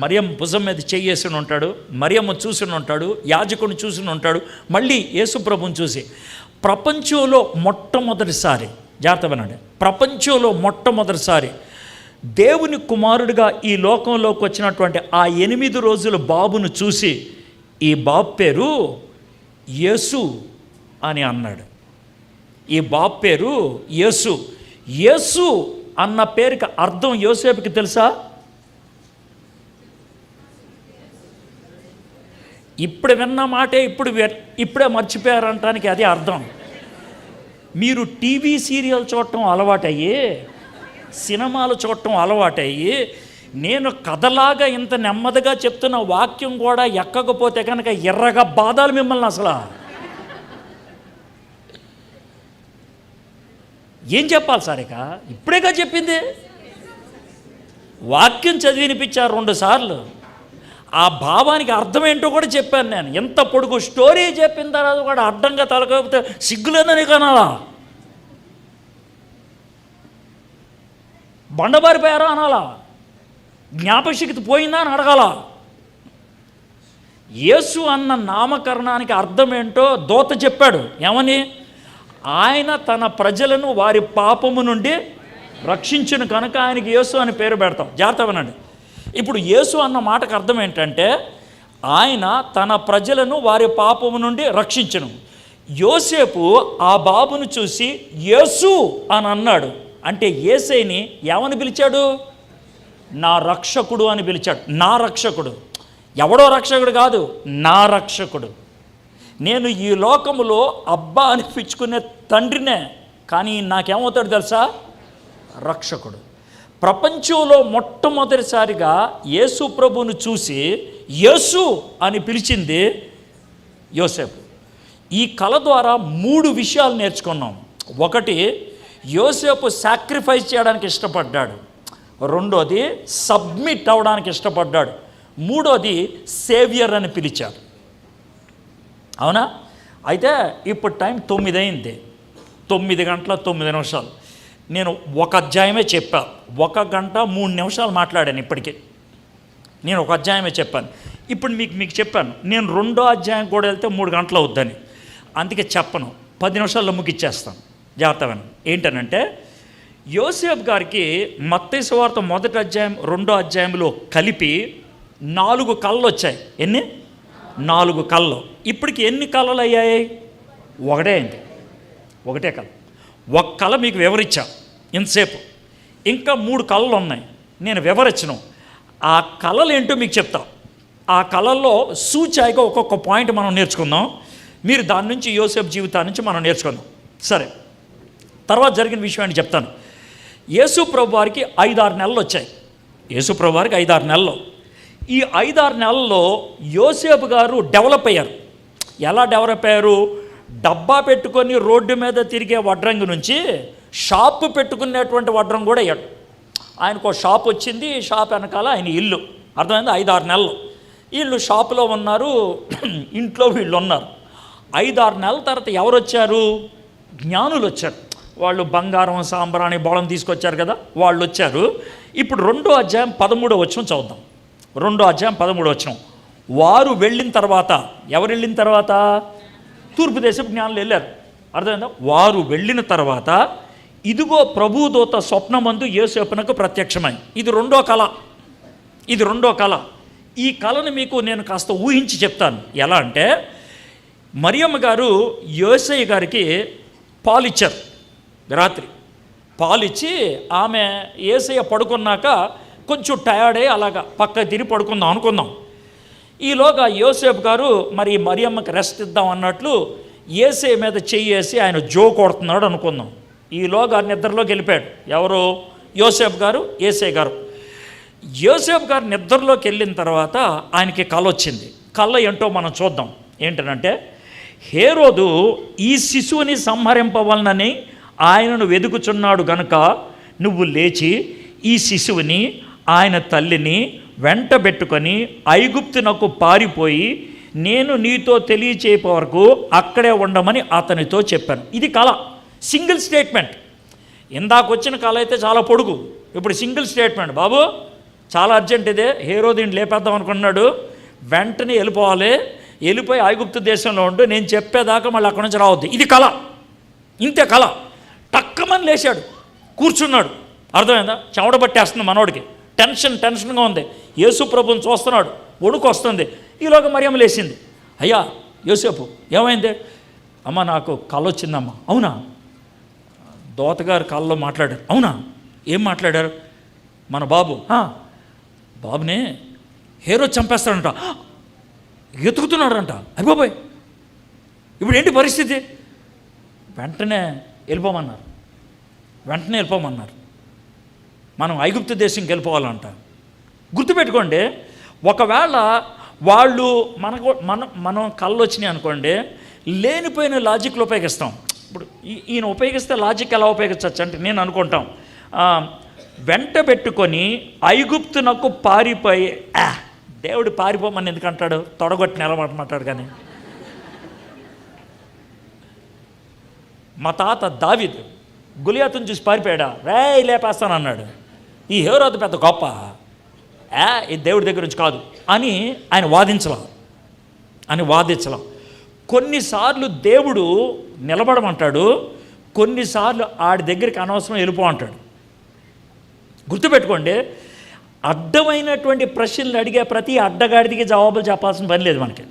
మరియం భుజం మీద చెయ్యేసి ఉంటాడు, మరియమ్మ చూసి ఉంటాడు, యాజకుడిని చూసి ఉంటాడు, మళ్ళీ యేసుప్రభుని చూసి ప్రపంచంలో మొట్టమొదటిసారి దేవుని కుమారుడిగా ఈ లోకంలోకి వచ్చినటువంటి ఆ 8 రోజుల బాబును చూసి ఈ బాబు పేరు యేసు అని అన్నాడు. ఈ బాబు పేరు యేసు. యేసు అన్న పేరుకి అర్థం యోసేపుకి తెలుసా? ఇప్పుడు విన్న మాటే ఇప్పుడే మర్చిపోయారంటానికి అది అర్థం. మీరు టీవీ సీరియల్ చూడటం అలవాటయ్యి, సినిమాలు చూడటం అలవాటయ్యి, నేను కథలాగా ఇంత నెమ్మదిగా చెప్తున్న వాక్యం కూడా ఎక్కకపోతే కనుక ఎర్రగా బాధాలు మిమ్మల్ని. అసలు ఏం చెప్పాలి సార్? ఇక ఇప్పుడేగా చెప్పింది. వాక్యం చదివి వినిపించారు 2 సార్లు. ఆ భావానికి అర్థం ఏంటో కూడా చెప్పాను నేను. ఎంత పొడుగు స్టోరీ చెప్పిన తర్వాత కూడా అడ్డంగా తలకపోతే సిగ్గులేదని కనాలా? బండబారిపోయారా అనాలా? జ్ఞాపశక్తి పోయిందా అని అడగాల? యేసు అన్న నామకరణానికి అర్థం ఏంటో దూత చెప్పాడు. ఏమని? ఆయన తన ప్రజలను వారి పాపము నుండి రక్షించును కనుక ఆయనకి యేసు అని పేరు పెడతాం. జాగ్రత్త వినండి. ఇప్పుడు యేసు అన్న మాటకు అర్థం ఏంటంటే ఆయన తన ప్రజలను వారి పాపము నుండి రక్షించును. యోసేపు ఆ బాబును చూసి యేసు అని అన్నాడు. అంటే యేసైని ఏమని పిలిచాడు? నా రక్షకుడు అని పిలిచాడు. నా రక్షకుడు, ఎవడో రక్షకుడు కాదు, నా రక్షకుడు. నేను ఈ లోకములో అబ్బా అనిపించుకునే తండ్రినే, కానీ నాకేమవుతాడు తెలుసా? రక్షకుడు. ప్రపంచంలో మొట్టమొదటిసారిగా యేసు ప్రభువును చూసి యేసు అని పిలిచింది యోసేపు. ఈ కళ ద్వారా 3 విషయాలు నేర్చుకున్నాం. ఒకటి, యోసేపు సాక్రిఫైస్ చేయడానికి ఇష్టపడ్డాడు. రెండోది, సబ్మిట్ అవ్వడానికి ఇష్టపడ్డాడు. మూడోది, సేవియర్ అని పిలిచాడు. అవునా? అయితే ఇప్పుడు టైం 9 అయింది. 9 గంటల 9 నిమిషాలు. నేను ఒక అధ్యాయమే చెప్పా. 1 గంట 3 నిమిషాలు మాట్లాడాను. ఇప్పటికే నేను ఒక అధ్యాయమే చెప్పాను. ఇప్పుడు మీకు చెప్పాను నేను 2వ అధ్యాయం కూడా వెళ్తే 3 గంటలు అవుద్దని. అందుకే చెప్పను, 10 నిమిషాల్లో ముగిచ్చేస్తాను. జాగ్రత్తగా ఏంటనంటే, యోసేపు గారికి మత్తయి సువార్త 1వ అధ్యాయం 2వ అధ్యాయంలో కలిపి 4 కళలు వచ్చాయి. ఎన్ని? 4 కళలు. ఇప్పటికి ఎన్ని కళలు అయ్యాయి? ఒకటే అయింది. ఒకటే కళ. ఒక కళ మీకు వివరించా ఇంతసేపు. ఇంకా 3 కళలు ఉన్నాయి, నేను వివరించను. ఆ కళలు ఏంటో మీకు చెప్తా. ఆ కళల్లో సూచాయిగా ఒక్కొక్క పాయింట్ మనం నేర్చుకుందాం. మీరు దాని నుంచి యోసేపు జీవితాన్ని నుంచి మనం నేర్చుకుందాం. సరే, తర్వాత జరిగిన విషయాన్ని చెప్తాను. యేసు ప్రభు వారికి 5-6 నెలలు వచ్చాయి. యేసు ప్రభు వారికి 5-6 నెలలు. ఈ 5-6 నెలల్లో యోసేపు గారు డెవలప్ అయ్యారు. ఎలా డెవలప్ అయ్యారు? డబ్బా పెట్టుకొని రోడ్డు మీద తిరిగే వడ్రంగి నుంచి షాపు పెట్టుకునేటువంటి వడ్రం కూడా అయ్యాడు. ఆయనకు షాప్ వచ్చింది, షాప్ వెనకాల ఆయన ఇల్లు. అర్థమైంది? 5-6 నెలలు వీళ్ళు షాపులో ఉన్నారు, ఇంట్లో వీళ్ళు ఉన్నారు. 5-6 నెలల తర్వాత ఎవరు వచ్చారు? జ్ఞానులు వచ్చారు. వాళ్ళు బంగారం సాంబ్రాణి బోళం తీసుకొచ్చారు కదా, వాళ్ళు వచ్చారు. ఇప్పుడు 2వ అధ్యాయం 13వ వచనం చదువుతాం. 2వ అధ్యాయం 13వ వచనం. వారు వెళ్ళిన తర్వాత, ఎవరు వెళ్ళిన తర్వాత? తూర్పు దేశపు జ్ఞానులు వెళ్ళారు. అర్థమైందా? వారు వెళ్ళిన తర్వాత ఇదిగో ప్రభుదూత స్వప్నమందు యోసేపునకు ప్రత్యక్షమై. ఇది 2వ కళ. ఇది 2వ కళ. ఈ కళను మీకు నేను కాస్త ఊహించి చెప్తాను. ఎలా అంటే, మరియమ్మ గారు యోసేయ్య గారికి పాలిచ్చారు. రాత్రి పాలిచ్చి ఆమె యేసయ్య పడుకున్నాక కొంచెం టయర్డ్ అయ్యి అలాగా పక్క తిరిగి పడుకుందాం అనుకుందాం. ఈలోగా యోసేపు గారు మరి మరియమ్మకి రెస్ట్ ఇద్దాం అన్నట్లు యేసయ్య మీద చెయ్యేసి ఆయన జో కొడుతున్నాడు అనుకుందాం. ఈలోగా నిద్రలోకి వెళ్ళిపోయాడు. ఎవరు? యోసేపు గారు, యేసయ్య గారు. యోసేపు గారు నిద్రలోకి వెళ్ళిన తర్వాత ఆయనకి కళ వచ్చింది. కళ ఏంటో మనం చూద్దాం. ఏంటంటే, హేరోదు ఈ శిశువుని సంహరింపవలనని ఆయనను వెదుకుచున్నాడు గనుక నువ్వు లేచి ఈ శిశువుని ఆయన తల్లిని వెంటబెట్టుకొని ఐగుప్తునకు పారిపోయి నేను నీతో తెలియచేపే వరకు అక్కడే ఉండమని అతనితో చెప్పాను. ఇది కళ, సింగిల్ స్టేట్మెంట్. ఇందాక వచ్చిన కళ అయితే చాలా పొడుగు, ఇప్పుడు సింగిల్ స్టేట్మెంట్. బాబు చాలా అర్జెంట్, ఇదే హేరోదుని లేపేద్దాం అనుకున్నాడు, వెంటనే వెళ్ళిపోవాలి, వెళ్ళిపోయి ఐగుప్తు దేశంలో ఉంటూ నేను చెప్పేదాకా మళ్ళీ అక్కడి నుంచి రావద్దు. ఇది కళ, ఇంతే కళ. టక్కమని లేచాడు, కూర్చున్నాడు. అర్థమైందా? చెమట పట్టేస్తుంది మనోడికి, టెన్షన్గా ఉంది. యేసు ప్రభుని చూస్తున్నాడు, వణుకు వస్తుంది. ఈలోగా మరియమ్మ లేచింది. అయ్యా యోసేపు ఏమైంది? అమ్మ నాకు కళ వచ్చిందమ్మా. అవునా? దోతగారు కళ్ళలో మాట్లాడారు. అవునా? ఏం మాట్లాడారు? మన బాబునే హేరోదు చంపేస్తాడంట, ఎతుకుతున్నాడంట. అయ్య బాబోయ్, ఇప్పుడు ఏంటి పరిస్థితి? వెంటనే వెళ్ళిపోమన్నారు. మనం ఐగుప్తు దేశంకి వెళ్ళిపోవాలంట. గుర్తుపెట్టుకోండి, ఒకవేళ వాళ్ళు మనం కళ్ళు వచ్చినాయి అనుకోండి, లేనిపోయిన లాజిక్లు ఉపయోగిస్తాం. ఇప్పుడు ఈయన ఉపయోగిస్తే లాజిక్ ఎలా ఉపయోగించవచ్చు అంటే నేను అనుకుంటాం, వెంట పెట్టుకొని ఐగుప్తునకు పారిపోయి, దేవుడు పారిపోమని ఎందుకంటాడు? తొడగొట్టి నిలబడమంటాడు. కానీ మా తాత దావీదు గొలియాతును చూసి పారిపోయాడా? రేయ్ లేపేస్తానన్నాడు. ఈ హేరోదు పెద్ద గొప్ప, ఇది దేవుడి దగ్గర నుంచి కాదు అని ఆయన వాదించలా. కొన్నిసార్లు దేవుడు నిలబడమంటాడు, కొన్నిసార్లు ఆడి దగ్గరికి అనవసరం వెళ్ళిపో అంటాడు. గుర్తుపెట్టుకోండి, అడ్డమైనటువంటి ప్రశ్నలు అడిగే ప్రతి అడ్డగాడిదికి జవాబులు చెప్పాల్సిన పని లేదు మనకి.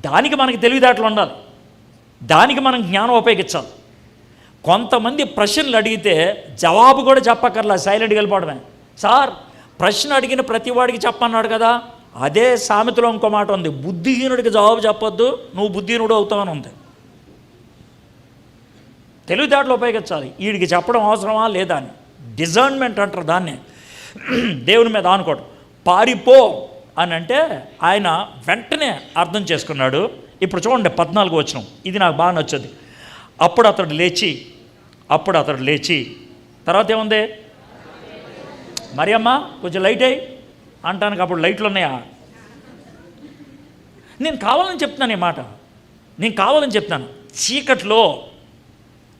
దానికి మనకి తెలివితేటలు ఉండాలి, దానికి మనం జ్ఞానం ఉపయోగించాలి. కొంతమంది ప్రశ్నలు అడిగితే జవాబు కూడా చెప్పక్కర్లా, సైలెంట్గా వెళ్ళిపోవడమే. సార్ ప్రశ్న అడిగిన ప్రతి వాడికి చెప్పన్నాడు కదా, అదే సామెతలో ఇంకో మాట ఉంది, బుద్ధిహీనుడికి జవాబు చెప్పొద్దు, నువ్వు బుద్ధిహీనుడు అవుతావని ఉంది. తెలివితేటలు ఉపయోగించాలి. వీడికి చెప్పడం అవసరమా లేదా అని డిజర్న్మెంట్ అంటారు దాన్ని. దేవుని మీద ఆనుకోవడం. పారిపో అని అంటే ఆయన వెంటనే అర్థం చేసుకున్నాడు. ఇప్పుడు చూడండి 14వ వచనం, ఇది నాకు బాగా నచ్చింది. అప్పుడు అతడు లేచి తర్వాత ఏముంది? మరియమ్మ కొంచెం లైట్ అయ్యి అంటానికి అప్పుడు లైట్లు ఉన్నాయా? నేను కావాలని చెప్తున్నాను ఈ మాట, నేను కావాలని చెప్తాను. చీకట్లో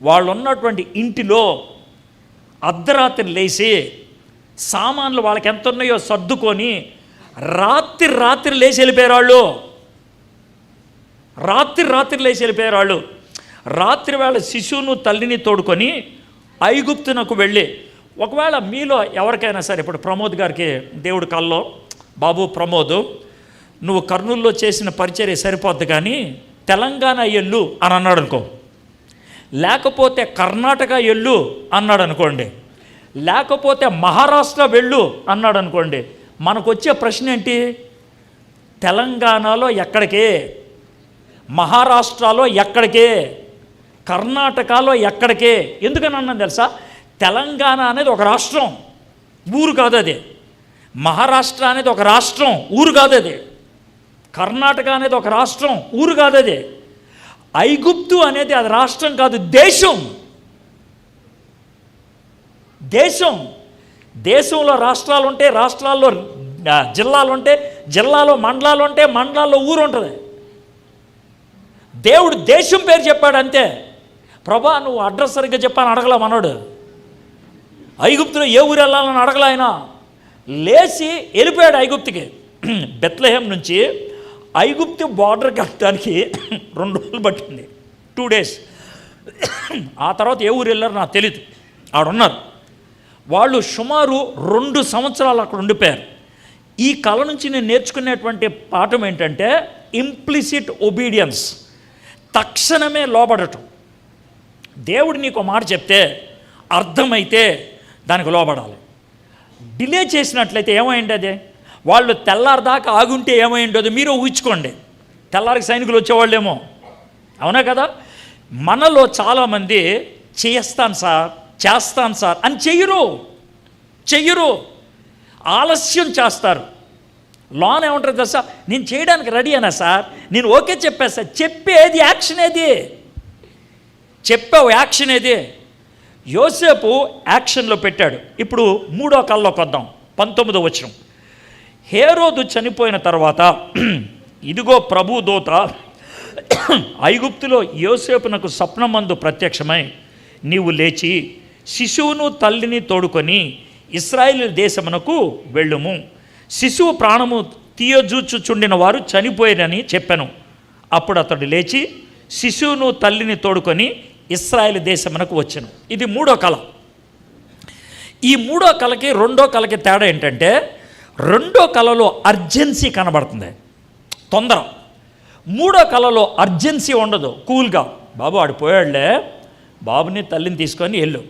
వాళ్ళు ఉన్నటువంటి ఇంటిలో అర్ధరాత్రి లేచి సామాన్లు వాళ్ళకి ఎంత ఉన్నాయో సర్దుకొని రాత్రి లేచి వెళ్ళిపోయారు వాళ్ళు. రాత్రి లేచి వెళ్ళిపోయారు వాళ్ళు. రాత్రి వేళ శిశువును తల్లిని తోడుకొని ఐగుప్తునకు వెళ్ళి, ఒకవేళ మీలో ఎవరికైనా సరే, ఇప్పుడు ప్రమోద్ గారికి దేవుడి కల్లో, బాబు ప్రమోద్ నువ్వు కర్నూలులో చేసిన పరిచర్య సరిపోద్ది కానీ తెలంగాణ ఎల్లు అని అన్నాడు అనుకో, లేకపోతే కర్ణాటక ఎల్లు అన్నాడు అనుకోండి, లేకపోతే మహారాష్ట్ర వెళ్ళు అన్నాడు అనుకోండి, మనకు వచ్చే ప్రశ్న ఏంటి? తెలంగాణలో ఎక్కడికే, మహారాష్ట్రలో ఎక్కడికే, కర్ణాటకలో ఎక్కడికే. ఎందుకని అన్నాను తెలుసా? తెలంగాణ అనేది ఒక రాష్ట్రం, ఊరు కాదు అది. మహారాష్ట్ర అనేది ఒక రాష్ట్రం, ఊరు కాదు అది. కర్ణాటక అనేది ఒక రాష్ట్రం, ఊరు కాదు అది. ఐగుప్తు అనేది అది రాష్ట్రం కాదు, దేశం. దేశంలో రాష్ట్రాలు ఉంటే, రాష్ట్రాల్లో జిల్లాలు ఉంటే, జిల్లాలో మండలాలు ఉంటే, మండలాల్లో ఊరు ఉంటుంది. దేవుడు దేశం పేరు చెప్పాడు అంతే. ప్రభా నువ్వు అడ్రస్ సరిగ్గా చెప్పాను అడగలా మనోడు. ఐగుప్తులో ఏ ఊరు వెళ్ళాలని అడగల ఆయన. లేచి వెళ్ళిపోయాడు ఐగుప్తుకి. బెత్లెహేం నుంచి ఐగుప్తు బార్డర్ కట్టడానికి 2 రోజులు పట్టింది, 2 days. ఆ తర్వాత ఏ ఊరు వెళ్ళారు నాకు తెలీదు. ఆడున్నారు వాళ్ళు. సుమారు 2 సంవత్సరాలు అక్కడ ఉండిపోయారు. ఈ కళ నుంచి నేను నేర్చుకునేటువంటి పాఠం ఏంటంటే ఇంప్లిసిట్ ఒబీడియన్స్, తక్షణమే లోబడటం. దేవుడు నీకు మాట చెప్తే అర్థమైతే దానికి లోబడాలి. డిలే చేసినట్లయితే ఏమైంది అదే? వాళ్ళు తెల్లారిదాకా ఆగుంటే ఏమైండదు మీరు ఊహించుకోండి. తెల్లారికి సైనికులు వచ్చేవాళ్ళేమో, అవునా కదా? మనలో చాలామంది చేస్తాను సార్ అని చెయ్యరు, ఆలస్యం చేస్తారు. లోన్ ఏమంటారు తెలుసా? నేను చేయడానికి రెడీ అయినా సార్, నేను ఓకే చెప్పేస్తా. చెప్పేది యాక్షన్ ఏది? చెప్పావు యాక్షన్ ఏది? యోసేపు యాక్షన్లో పెట్టాడు. ఇప్పుడు 3వ కల్లోకి వద్దాం. 19వ వచనం. హేరోదు చనిపోయిన తర్వాత ఇదిగో ప్రభు దూత ఐగుప్తులో యోసేపునకు స్వప్నమందు ప్రత్యక్షమై, నీవు లేచి శిశువును తల్లిని తోడుకొని ఇశ్రాయేలు దేశమునకు వెళ్ళుము, శిశువు ప్రాణము తీయజూచుచుండిన వారు చనిపోయారని చెప్పాను. అప్పుడు అతడు లేచి శిశువును తల్లిని తోడుకొని ఇశ్రాయేలు దేశమునకు వచ్చాను. ఇది 3వ కళ. ఈ 3వ కళకి 2వ కళకి తేడా ఏంటంటే 2వ కళలో అర్జెన్సీ కనబడుతుంది, తొందర. 3వ కళలో అర్జెన్సీ ఉండదు, కూల్గా. బాబు ఆడిపోయాడులే, బాబుని తల్లిని తీసుకొని వెళ్ళు.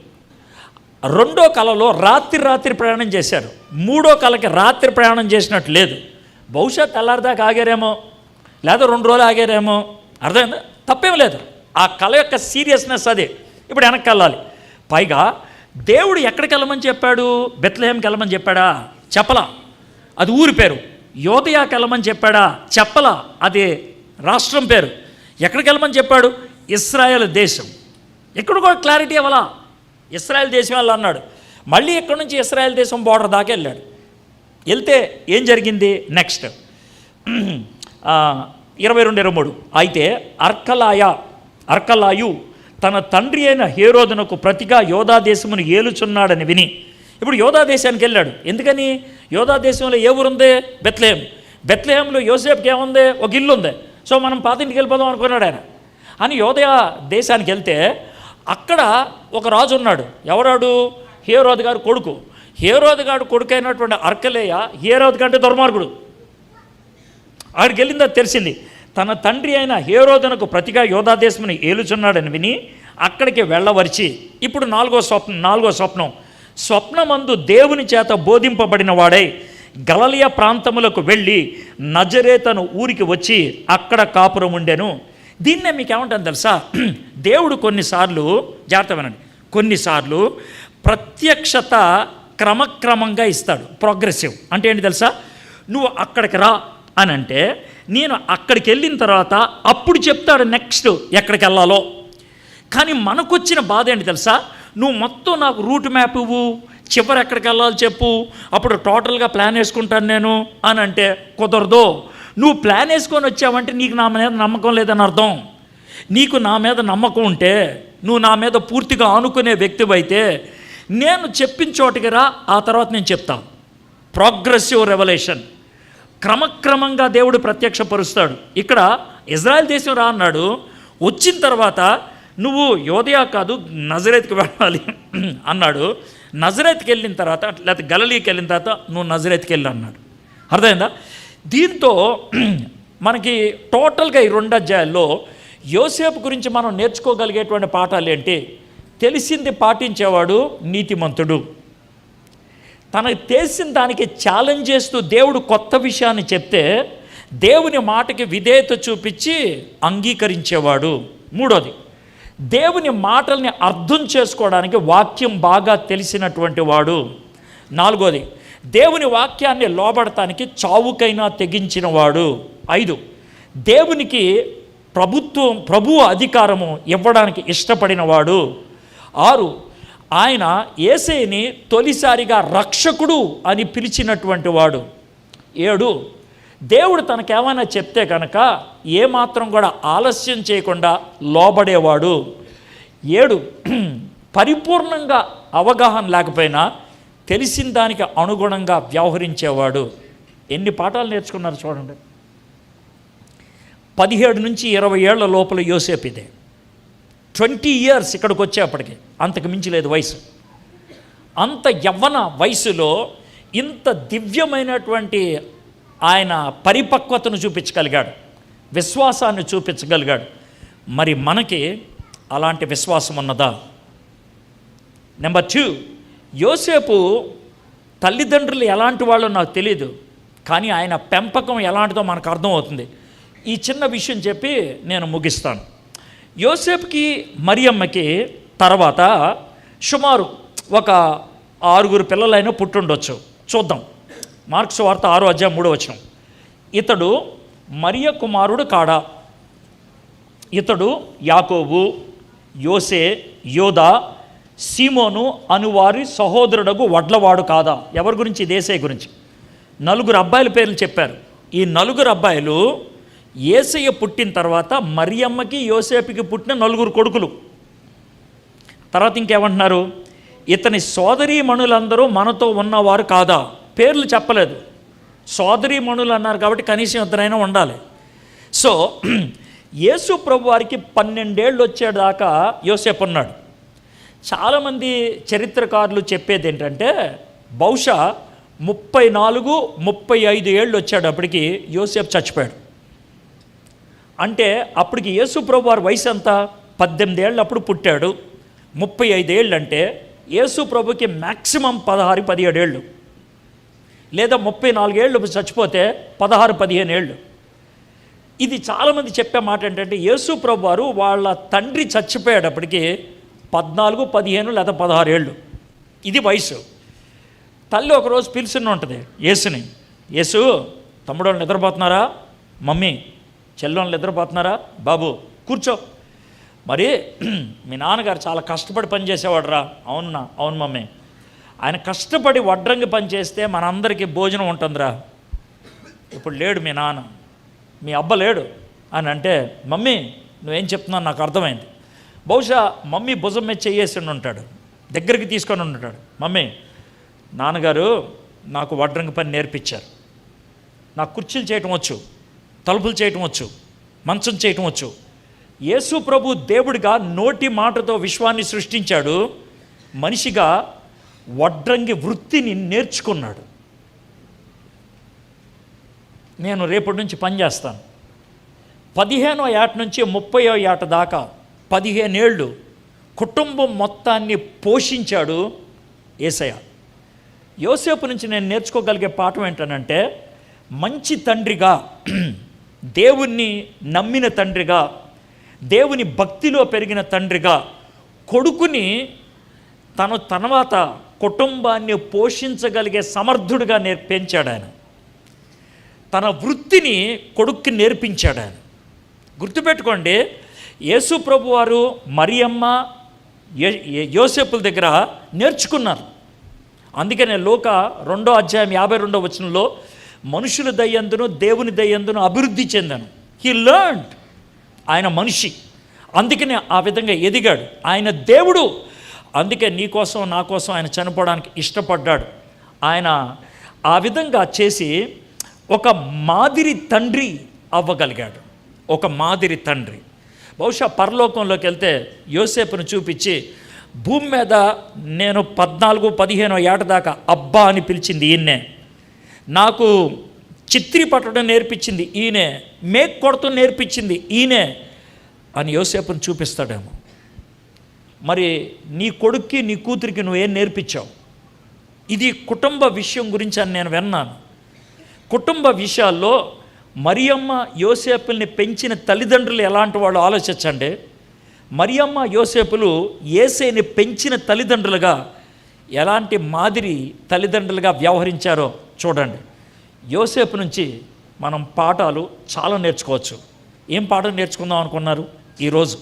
2వ కళలో రాత్రి ప్రయాణం చేశారు. 3వ కళకి రాత్రి ప్రయాణం చేసినట్టు లేదు. బహుశా తెల్లారిదాకా ఆగారేమో, లేదా 2 రోజులు ఆగారేమో. అర్థమైందా? తప్పేం లేదు. ఆ కళ యొక్క సీరియస్నెస్ అదే. ఇప్పుడు వెనక్కి వెళ్ళాలి. పైగా దేవుడు ఎక్కడికి వెళ్ళమని చెప్పాడు? బెత్లెహేంకి వెళ్ళమని చెప్పాడా? చెప్పలా. అది ఊరి పేరు. యోదయాకి వెళ్ళమని చెప్పాడా? చెప్పలా. అది రాష్ట్రం పేరు. ఎక్కడికి వెళ్ళమని చెప్పాడు? ఇశ్రాయేల్ దేశం. ఎక్కడ కూడా క్లారిటీ ఇవ్వాలా. ఇశ్రాయేల్ దేశం వెళ్ళాలన్నాడు. మళ్ళీ ఎక్కడి నుంచి ఇశ్రాయేల్ దేశం బోర్డర్ దాకా వెళ్ళాడు. వెళ్తే ఏం జరిగింది? నెక్స్ట్ 22-23. అయితే అర్కలాయు తన తండ్రి అయిన హేరోదునకు ప్రతిగా యోధా దేశమును ఏలుచున్నాడని విని, ఇప్పుడు యోధా దేశానికి వెళ్ళాడు. ఎందుకని? యోధా దేశంలో ఏ ఊరుంది? బెత్లెహేం. బెత్లెహేంలో యోసేపుకి ఏముంది? ఒక ఇల్లు ఉంది. సో మనం పాతింటికి వెళ్ళిపోదాం అనుకున్నాడు ఆయన. అని యోధా దేశానికి వెళ్తే అక్కడ ఒక రాజు ఉన్నాడు. ఎవరాడు? హేరోదు గారు కొడుకు. హేరోదు గారు కొడుకు అయినటువంటి అర్కలేయ హేరోదు కంటే దుర్మార్గుడు. అక్కడికి వెళ్ళిందో తెలిసింది. తన తండ్రి అయిన హేరోదునకు ప్రతిగా యోధా దేశముని ఏలుచున్నాడని విని అక్కడికి వెళ్ళవరిచి, ఇప్పుడు 4వ స్వప్నం. స్వప్నమందు దేవుని చేత బోధింపబడిన వాడై గలిలయ ప్రాంతములకు వెళ్ళి నజరేతను ఊరికి వచ్చి అక్కడ కాపురం ఉండెను. దీన్నే మీకు ఏమంటాను తెలుసా? దేవుడు కొన్నిసార్లు, జాగ్రత్త వినండి, కొన్నిసార్లు ప్రత్యక్షత క్రమక్రమంగా ఇస్తాడు. ప్రోగ్రెసివ్ అంటే ఏంటి తెలుసా? నువ్వు అక్కడికి రా అని అంటే నేను అక్కడికి వెళ్ళిన తర్వాత అప్పుడు చెప్తాడు నెక్స్ట్ ఎక్కడికి వెళ్ళాలో. కానీ మనకొచ్చిన బాధ ఏంటి తెలుసా? నువ్వు మొత్తం నాకు రూట్ మ్యాప్ ఇవ్వు, చివరి ఎక్కడికి వెళ్ళాలో చెప్పు, అప్పుడు టోటల్గా ప్లాన్ వేసుకుంటాను నేను అని అంటే కుదరదు. నువ్వు ప్లాన్ వేసుకొని వచ్చావంటే నీకు నా మీద నమ్మకం లేదని అర్థం. నీకు నా మీద నమ్మకం ఉంటే, నువ్వు నా మీద పూర్తిగా ఆనుకునే వ్యక్తివైతే నేను చెప్పిన చోటికి రా, ఆ తర్వాత నేను చెప్తాను. ప్రోగ్రెసివ్ రెవల్యూషన్, క్రమక్రమంగా దేవుడు ప్రత్యక్షపరుస్తాడు. ఇక్కడ ఇజ్రాయెల్ దేశం రా అన్నాడు. వచ్చిన తర్వాత నువ్వు యోదయా కాదు నజరేత్కి వెళ్ళాలి అన్నాడు. నజరేత్కి వెళ్ళిన తర్వాత, లేకపోతే గలిలయకి వెళ్ళిన తర్వాత నువ్వు నజరేత్కి వెళ్ళి అన్నాడు. అర్థమైందా? దీంతో మనకి టోటల్గా ఈ 2 అధ్యాయాల్లో యోసేపు గురించి మనం నేర్చుకోగలిగేటువంటి పాఠాలు ఏంటి? తెలిసింది పాటించేవాడు నీతిమంతుడు. తనకు తెలిసిన దానికి ఛాలెంజ్ చేస్తూ దేవుడు కొత్త విషయాన్ని చెప్తే దేవుని మాటకి విధేయత చూపించి అంగీకరించేవాడు. 3వది, దేవుని మాటల్ని అర్థం చేసుకోవడానికి వాక్యం బాగా తెలిసినటువంటి వాడు. 4వది, దేవుని వాక్యాన్ని లోబడటానికి చావుకైనా తెగించిన వాడు. 5, దేవునికి ప్రభు అధికారము ఇవ్వడానికి ఇష్టపడిన వాడు. 6, ఆయన యేసయ్యని తొలిసారిగా రక్షకుడు అని పిలిచినటువంటి వాడు. 7, దేవుడు తనకేమైనా చెప్తే కనుక ఏమాత్రం కూడా ఆలస్యం చేయకుండా లోబడేవాడు. 7 పరిపూర్ణంగా అవగాహన లేకపోయినా తెలిసిన దానికి అనుగుణంగా వ్యవహరించేవాడు. ఎన్ని పాఠాలు నేర్చుకున్నారు చూడండి. 17 నుంచి 20 ఏళ్ల లోపల యోసేపు ఇదే. 20 years ఇక్కడికి వచ్చేప్పటికి అంతకు మించి లేదు వయసు. అంత యవ్వన వయసులో ఇంత దివ్యమైనటువంటి ఆయన పరిపక్వతను చూపించగలిగాడు, విశ్వాసాన్ని చూపించగలిగాడు. మరి మనకి అలాంటి విశ్వాసం ఉన్నదా? నెంబర్ 2, యోసేపు తల్లిదండ్రులు ఎలాంటి వాళ్ళో నాకు తెలియదు, కానీ ఆయన పెంపకం ఎలాంటిదో మనకు అర్థమవుతుంది. ఈ చిన్న విషయం చెప్పి నేను ముగిస్తాను. యోసేపుకి మరియమ్మకి తర్వాత సుమారు ఒక 6 పిల్లలైనా పుట్టుండొచ్చు. చూద్దాం. మార్కు సువార్త 6:3. ఇతడు మరియ కుమారుడు కాడా? ఇతడు యాకోబు, యోసే, యోదా, సీమోను అనువారి సహోదరుడగు వడ్లవాడు కాదా? ఎవరి గురించి? యేసయ్య గురించి. 4 అబ్బాయిల పేర్లు చెప్పారు. ఈ 4 అబ్బాయిలు యేసయ్య పుట్టిన తర్వాత మరియమ్మకి యోసేపుకి పుట్టిన 4 కొడుకులు. తర్వాత ఇంకేమంటున్నారు? ఇతని సోదరీమణులందరూ మనతో ఉన్నవారు కాదా? పేర్లు చెప్పలేదు, సోదరీమణులు అన్నారు కాబట్టి కనీసం ఇద్దరైనా ఉండాలి. సో యేసు ప్రభు వారికి 12 ఏళ్ళు వచ్చేదాకా యోసేపు ఉన్నాడు. చాలామంది చరిత్రకారులు చెప్పేది ఏంటంటే బహుశా 34-35 ఏళ్ళు వచ్చేటప్పటికి యోసేపు చచ్చిపోయాడు. అంటే అప్పటికి యేసు ప్రభు వారి వయసు ఎంత? 18 ఏళ్ళు అప్పుడు పుట్టాడు. 35 ఏళ్ళు అంటే యేసు ప్రభుకి మ్యాక్సిమం 16-17 ఏళ్ళు, లేదా 34 ఏళ్ళు చచ్చిపోతే 16-15 ఏళ్ళు. ఇది చాలామంది చెప్పే మాట ఏంటంటే యేసు ప్రభు వారు వాళ్ళ తండ్రి చచ్చిపోయేటప్పటికి 14-15 లేదా 16 ఏళ్ళు ఇది వయసు. తల్లి ఒకరోజు పిలిచిన ఉంటుంది యేసుని, యేసు తమ్ముడు వాళ్ళు నిద్రపోతున్నారా? మమ్మీ చెల్లెళ్ళు నిద్రపోతున్నారా? బాబు కూర్చో. మరి మీ నాన్నగారు చాలా కష్టపడి పనిచేసేవాడు రా. అవునా? అవును మమ్మీ. ఆయన కష్టపడి వడ్రంగి పని చేస్తే మనందరికీ భోజనం ఉంటుందిరా. ఇప్పుడు లేడు మీ నాన్న, మీ అబ్బ లేడు అని అంటే, మమ్మీ నువ్వేం చెప్తున్నావు నాకు అర్థమైంది. బహుశా మమ్మీ భుజం మీద చేయేసి ఉంటాడు, దగ్గరికి తీసుకొని ఉంటాడు. మమ్మీ నాన్నగారు నాకు వడ్రంగి పని నేర్పించారు, నాకు కుర్చీలు చేయటం వచ్చు, తలుపులు చేయటం వచ్చు, మంచం చేయటం వచ్చు. యేసు ప్రభు దేవుడిగా నోటి మాటతో విశ్వాన్ని సృష్టించాడు, మనిషిగా వడ్రంగి వృత్తిని నేర్చుకున్నాడు. నేను రేపటి నుంచి పని చేస్తాను. 15వ ఏట నుంచి 30వ ఏట దాకా 15 ఏళ్ళు కుటుంబం మొత్తాన్ని పోషించాడు యేసయ్య. యోసేపు నుంచి నేను నేర్చుకోగలిగే పాఠం ఏంటనంటే, మంచి తండ్రిగా, దేవుణ్ణి నమ్మిన తండ్రిగా, దేవుని భక్తిలో పెరిగిన తండ్రిగా కొడుకుని తను తర్వాత కుటుంబాన్ని పోషించగలిగే సమర్థుడిగా పెంచాడు ఆయన. తన వృత్తిని కొడుక్కి నేర్పించాడు ఆయన. గుర్తుపెట్టుకోండి, యేసు ప్రభు వారు మరియమ్మ యోసేపుల దగ్గర నేర్చుకున్నారు. అందుకనే లూకా 2:52 మనుషుల దయ్యందును దేవుని దయ్యందును అభివృద్ధి చెందాను. He learned. ఆయన మనిషి, అందుకనే ఆ విధంగా ఎదిగాడు. ఆయన దేవుడు, అందుకే నీ కోసం నా కోసం ఆయన చనిపోవడానికి ఇష్టపడ్డాడు. ఆయన ఆ విధంగా చేసి ఒక మాదిరి తండ్రి అవ్వగలిగాడు. ఒక మాదిరి తండ్రి. బహుశా పరలోకంలోకి వెళ్తే యోసేపును చూపించి, భూమి మీద నేను 14-15 ఏట దాకా అబ్బా అని పిలిచింది ఈయన్నే, నాకు చిత్రీ పట్టడం నేర్పించింది ఈయనే, మేక్ కొడతం నేర్పించింది ఈయనే అని యోసేపును చూపిస్తాడేమో. మరి నీ కొడుక్కి నీ కూతురికి నువ్వేం నేర్పించావు? ఇది కుటుంబ విషయం గురించి అని నేను విన్నాను. కుటుంబ విషయాల్లో మరియమ్మ యోసేపుల్ని పెంచిన తల్లిదండ్రులు ఎలాంటి వాళ్ళు ఆలోచించండి. మరియమ్మ యోసేపులు యేసయ్యని పెంచిన తల్లిదండ్రులుగా ఎలాంటి మాదిరి తల్లిదండ్రులుగా వ్యవహరించారో చూడండి. యోసేపు నుంచి మనం పాఠాలు చాలా నేర్చుకోవచ్చు. ఏం పాఠం నేర్చుకుందాం అనుకున్నారు ఈరోజు?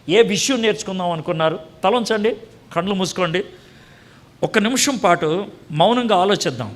ఏ విషయం నేర్చుకుందాం అనుకున్నారు? తలంచండి, కళ్ళు మూసుకోండి, 1 నిమిషం పాటు మౌనంగా ఆలోచిద్దాం.